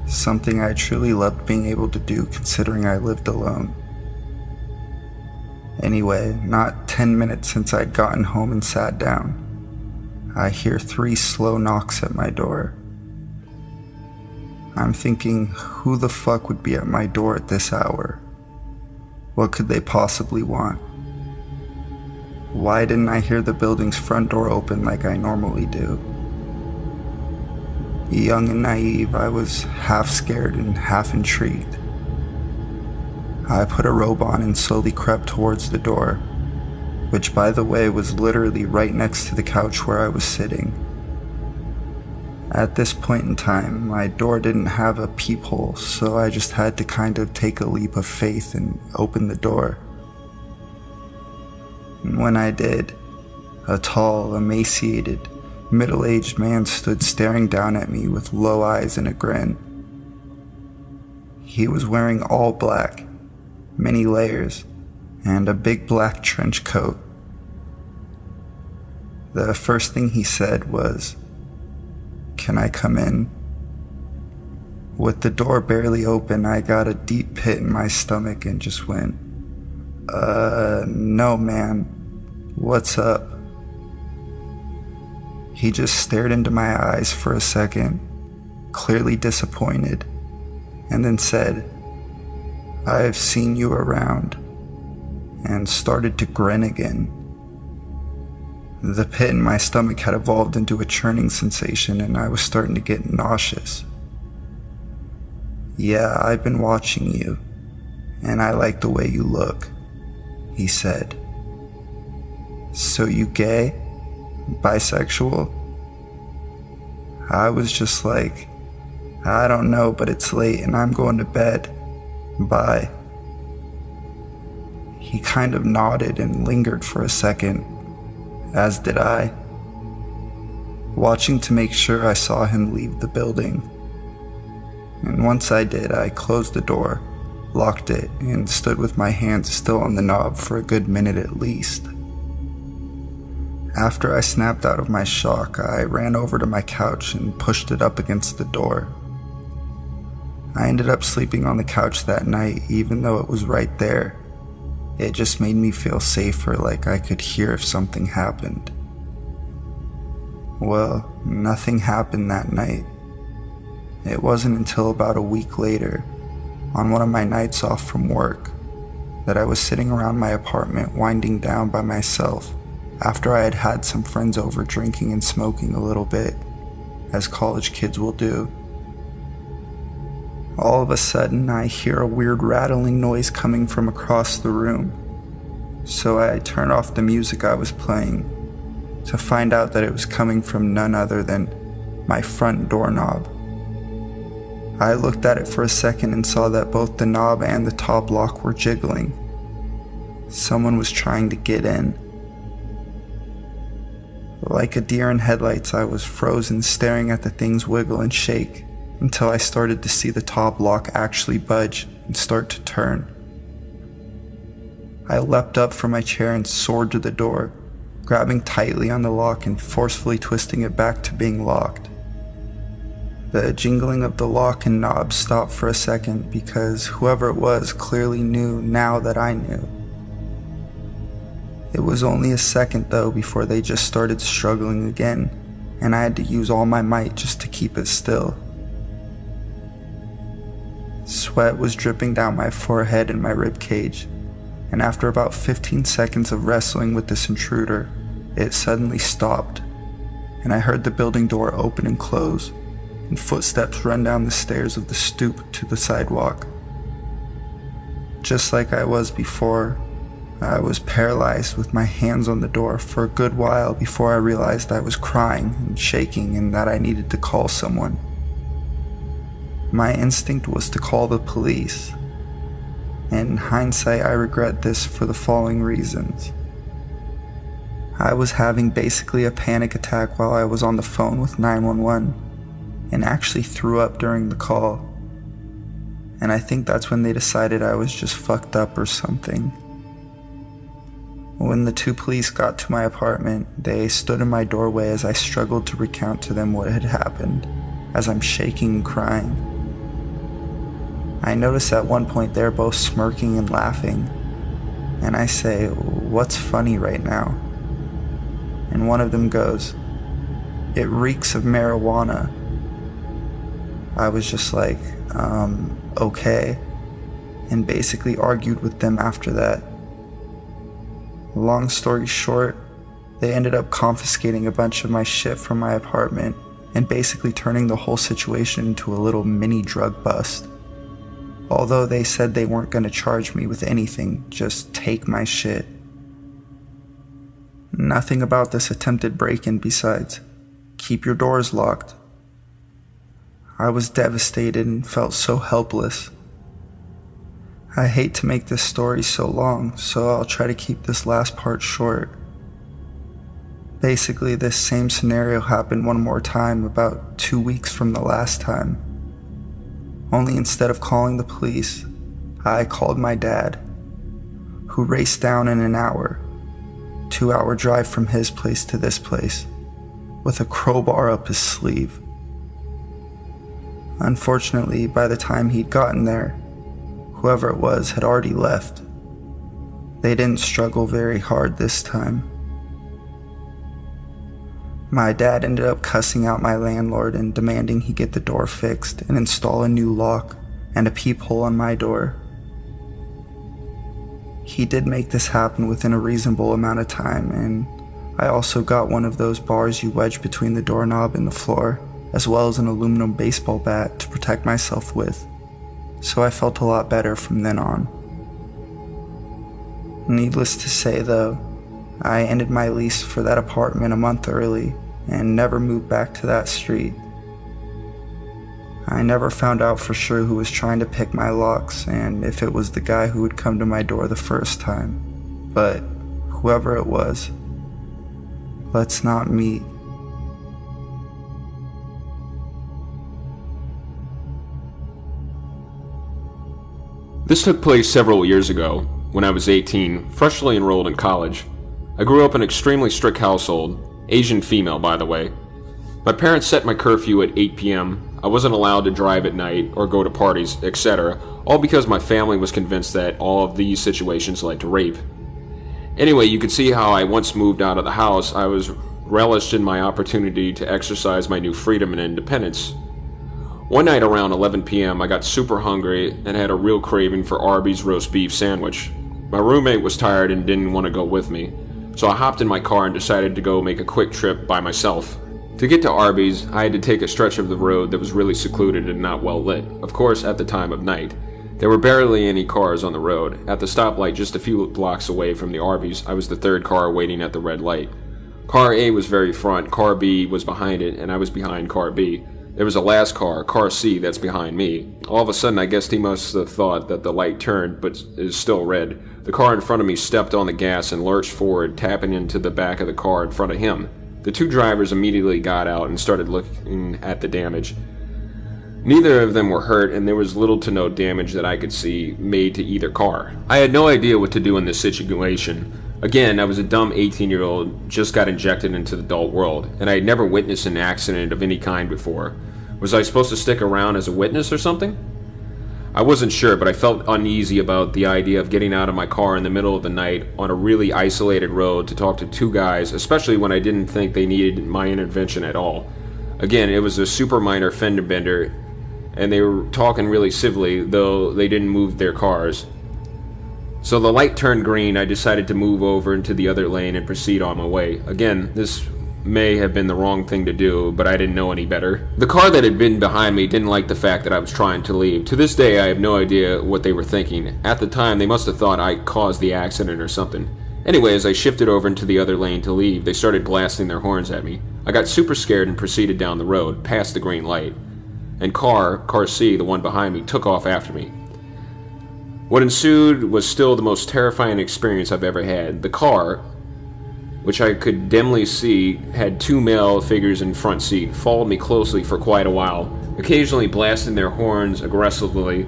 something I truly loved being able to do considering I lived alone. Anyway, not 10 minutes since I'd gotten home and sat down, I hear 3 slow knocks at my door. I'm thinking, who the fuck would be at my door at this hour? What could they possibly want? Why didn't I hear the building's front door open like I normally do? Young and naive, I was half scared and half intrigued. I put a robe on and slowly crept towards the door, which by the way was literally right next to the couch where I was sitting. At this point in time, my door didn't have a peephole, so I just had to kind of take a leap of faith and open the door. And when I did, a tall, emaciated, middle-aged man stood staring down at me with low eyes and a grin. He was wearing all black, many layers, and a big black trench coat. The first thing he said was, "Can I come in?" With the door barely open, I got a deep pit in my stomach and just went, no man, what's up?" He just stared into my eyes for a second, clearly disappointed, and then said, "I've seen you around," and started to grin again. The pit in my stomach had evolved into a churning sensation and I was starting to get nauseous. "Yeah, I've been watching you, and I like the way you look," he said. "So you gay? Bisexual?" I was just like, "I don't know, but it's late and I'm going to bed. Bye." He kind of nodded and lingered for a second, as did I, watching to make sure I saw him leave the building. And once I did, I closed the door, locked it, and stood with my hands still on the knob for a good minute at least. After I snapped out of my shock, I ran over to my couch and pushed it up against the door. I ended up sleeping on the couch that night, even though it was right there. It just made me feel safer, like I could hear if something happened. Well, nothing happened that night. It wasn't until about a week later, on one of my nights off from work, that I was sitting around my apartment winding down by myself after I had had some friends over drinking and smoking a little bit, as college kids will do. All of a sudden, I hear a weird rattling noise coming from across the room, so I turned off the music I was playing to find out that it was coming from none other than my front doorknob. I looked at it for a second and saw that both the knob and the top lock were jiggling. Someone was trying to get in. Like a deer in headlights, I was frozen staring at the things wiggle and shake until I started to see the top lock actually budge and start to turn. I leapt up from my chair and soared to the door, grabbing tightly on the lock and forcefully twisting it back to being locked. The jingling of the lock and knob stopped for a second because whoever it was clearly knew now that I knew. It was only a second though before they just started struggling again, and I had to use all my might just to keep it still. Sweat was dripping down my forehead and my ribcage, and after about 15 seconds of wrestling with this intruder, it suddenly stopped, and I heard the building door open and close, and footsteps run down the stairs of the stoop to the sidewalk. Just like I was before, I was paralyzed with my hands on the door for a good while before I realized I was crying and shaking and that I needed to call someone. My instinct was to call the police, and in hindsight I regret this for the following reasons. I was having basically a panic attack while I was on the phone with 911 and actually threw up during the call, and I think that's when they decided I was just fucked up or something. When the two police got to my apartment, they stood in my doorway as I struggled to recount to them what had happened, as I'm shaking and crying. I noticed at one point they're both smirking and laughing, and I say, "What's funny right now?" And one of them goes, "It reeks of marijuana." I was just like, okay, and basically argued with them after that. Long story short, they ended up confiscating a bunch of my shit from my apartment and basically turning the whole situation into a little mini drug bust. Although they said they weren't going to charge me with anything, just take my shit. Nothing about this attempted break-in besides, keep your doors locked. I was devastated and felt so helpless. I hate to make this story so long, so I'll try to keep this last part short. Basically, this same scenario happened one more time about 2 weeks from the last time. Only instead of calling the police, I called my dad, who raced down in an hour, 2-hour drive from his place to this place, with a crowbar up his sleeve. Unfortunately, by the time he'd gotten there, whoever it was had already left. They didn't struggle very hard this time. My dad ended up cussing out my landlord and demanding he get the door fixed and install a new lock and a peephole on my door. He did make this happen within a reasonable amount of time, and I also got one of those bars you wedge between the doorknob and the floor, as well as an aluminum baseball bat to protect myself with, so I felt a lot better from then on. Needless to say though, I ended my lease for that apartment a month early and never moved back to that street. I never found out for sure who was trying to pick my locks and if it was the guy who would come to my door the first time, but whoever it was, let's not meet. This took place several years ago, when I was 18, freshly enrolled in college. I grew up in an extremely strict household, Asian female by the way. My parents set my curfew at 8 p.m. I wasn't allowed to drive at night or go to parties, etc., all because my family was convinced that all of these situations led to rape. Anyway, you could see how I once moved out of the house, I was relished in my opportunity to exercise my new freedom and independence. One night around 11 p.m. I got super hungry and had a real craving for Arby's roast beef sandwich. My roommate was tired and didn't want to go with me, so I hopped in my car and decided to go make a quick trip by myself. To get to Arby's, I had to take a stretch of the road that was really secluded and not well lit, of course at the time of night. There were barely any cars on the road. At the stoplight just a few blocks away from the Arby's, I was the third car waiting at the red light. Car A was very front, Car B was behind it, and I was behind Car B. There was a last car, Car C, that's behind me. All of a sudden, I guess he must have thought that the light turned, but is still red. The car in front of me stepped on the gas and lurched forward, tapping into the back of the car in front of him. The two drivers immediately got out and started looking at the damage. Neither of them were hurt, and there was little to no damage that I could see made to either car. I had no idea what to do in this situation. Again, I was a dumb 18-year-old, just got injected into the adult world, and I had never witnessed an accident of any kind before. Was I supposed to stick around as a witness or something? I wasn't sure, but I felt uneasy about the idea of getting out of my car in the middle of the night on a really isolated road to talk to two guys, especially when I didn't think they needed my intervention at all. Again, it was a super minor fender bender, and they were talking really civilly, though they didn't move their cars. So the light turned green. I decided to move over into the other lane and proceed on my way. Again, this may have been the wrong thing to do, but I didn't know any better. The car that had been behind me didn't like the fact that I was trying to leave. To this day, I have no idea what they were thinking. At the time, they must have thought I caused the accident or something. Anyway, as I shifted over into the other lane to leave, they started blasting their horns at me. I got super scared and proceeded down the road, past the green light. And car C, the one behind me, took off after me. What ensued was still the most terrifying experience I've ever had. The car, which I could dimly see had 2 male figures in front seat, followed me closely for quite a while, occasionally blasting their horns aggressively.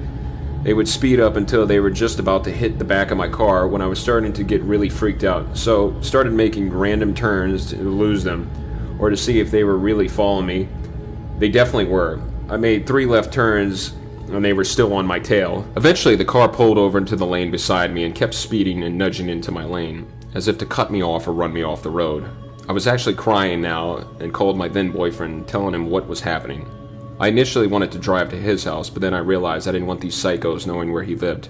They would speed up until they were just about to hit the back of my car when I was starting to get really freaked out, so started making random turns to lose them, or to see if they were really following me. They definitely were. I made 3 left turns and they were still on my tail. Eventually the car pulled over into the lane beside me and kept speeding and nudging into my lane, as if to cut me off or run me off the road. I was actually crying now and called my then boyfriend, telling him what was happening. I initially wanted to drive to his house, but then I realized I didn't want these psychos knowing where he lived.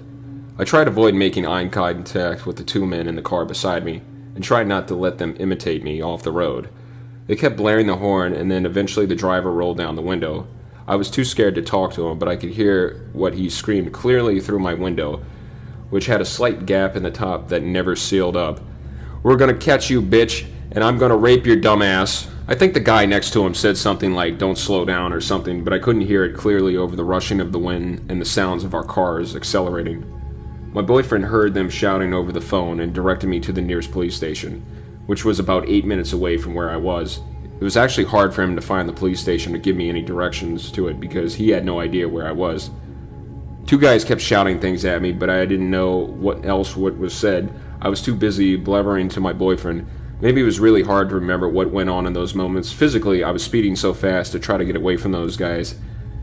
I tried to avoid making eye contact with the 2 men in the car beside me, and tried not to let them imitate me off the road. They kept blaring the horn, and then eventually the driver rolled down the window. I was too scared to talk to him, but I could hear what he screamed clearly through my window, which had a slight gap in the top that never sealed up. "We're gonna catch you, bitch, and I'm gonna rape your dumb ass." I think the guy next to him said something like, "Don't slow down" or something, but I couldn't hear it clearly over the rushing of the wind and the sounds of our cars accelerating. My boyfriend heard them shouting over the phone and directed me to the nearest police station, which was about 8 minutes away from where I was. It was actually hard for him to find the police station to give me any directions to it because he had no idea where I was. 2 guys kept shouting things at me, but I didn't know what was said. I was too busy blubbering to my boyfriend. Maybe it was really hard to remember what went on in those moments. Physically, I was speeding so fast to try to get away from those guys.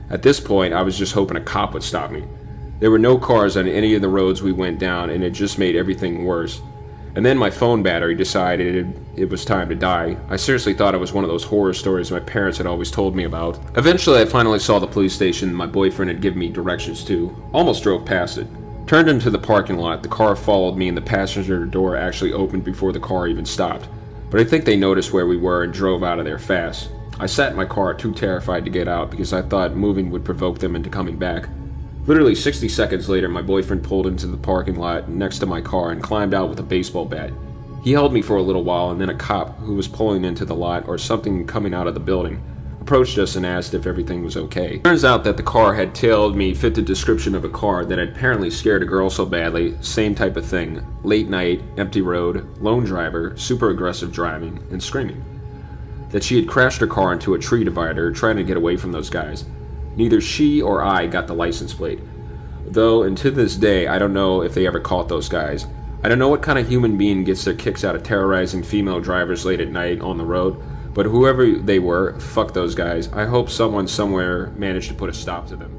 At this point, I was just hoping a cop would stop me. There were no cars on any of the roads we went down, and it just made everything worse. And then my phone battery decided it was time to die. I seriously thought it was one of those horror stories my parents had always told me about. Eventually, I finally saw the police station my boyfriend had given me directions to. Almost drove past it. Turned into the parking lot. The car followed me and the passenger door actually opened before the car even stopped. But I think they noticed where we were and drove out of there fast. I sat in my car too terrified to get out because I thought moving would provoke them into coming back. Literally 60 seconds later, my boyfriend pulled into the parking lot next to my car and climbed out with a baseball bat. He held me for a little while, and then a cop, who was pulling into the lot or something coming out of the building, approached us and asked if everything was okay. Turns out that the car had tailed me fit the description of a car that had apparently scared a girl so badly, same type of thing, late night, empty road, lone driver, super aggressive driving, and screaming, that she had crashed her car into a tree divider trying to get away from those guys. Neither she or I got the license plate, though, and to this day, I don't know if they ever caught those guys. I don't know what kind of human being gets their kicks out of terrorizing female drivers late at night on the road, but whoever they were, fuck those guys. I hope someone somewhere managed to put a stop to them.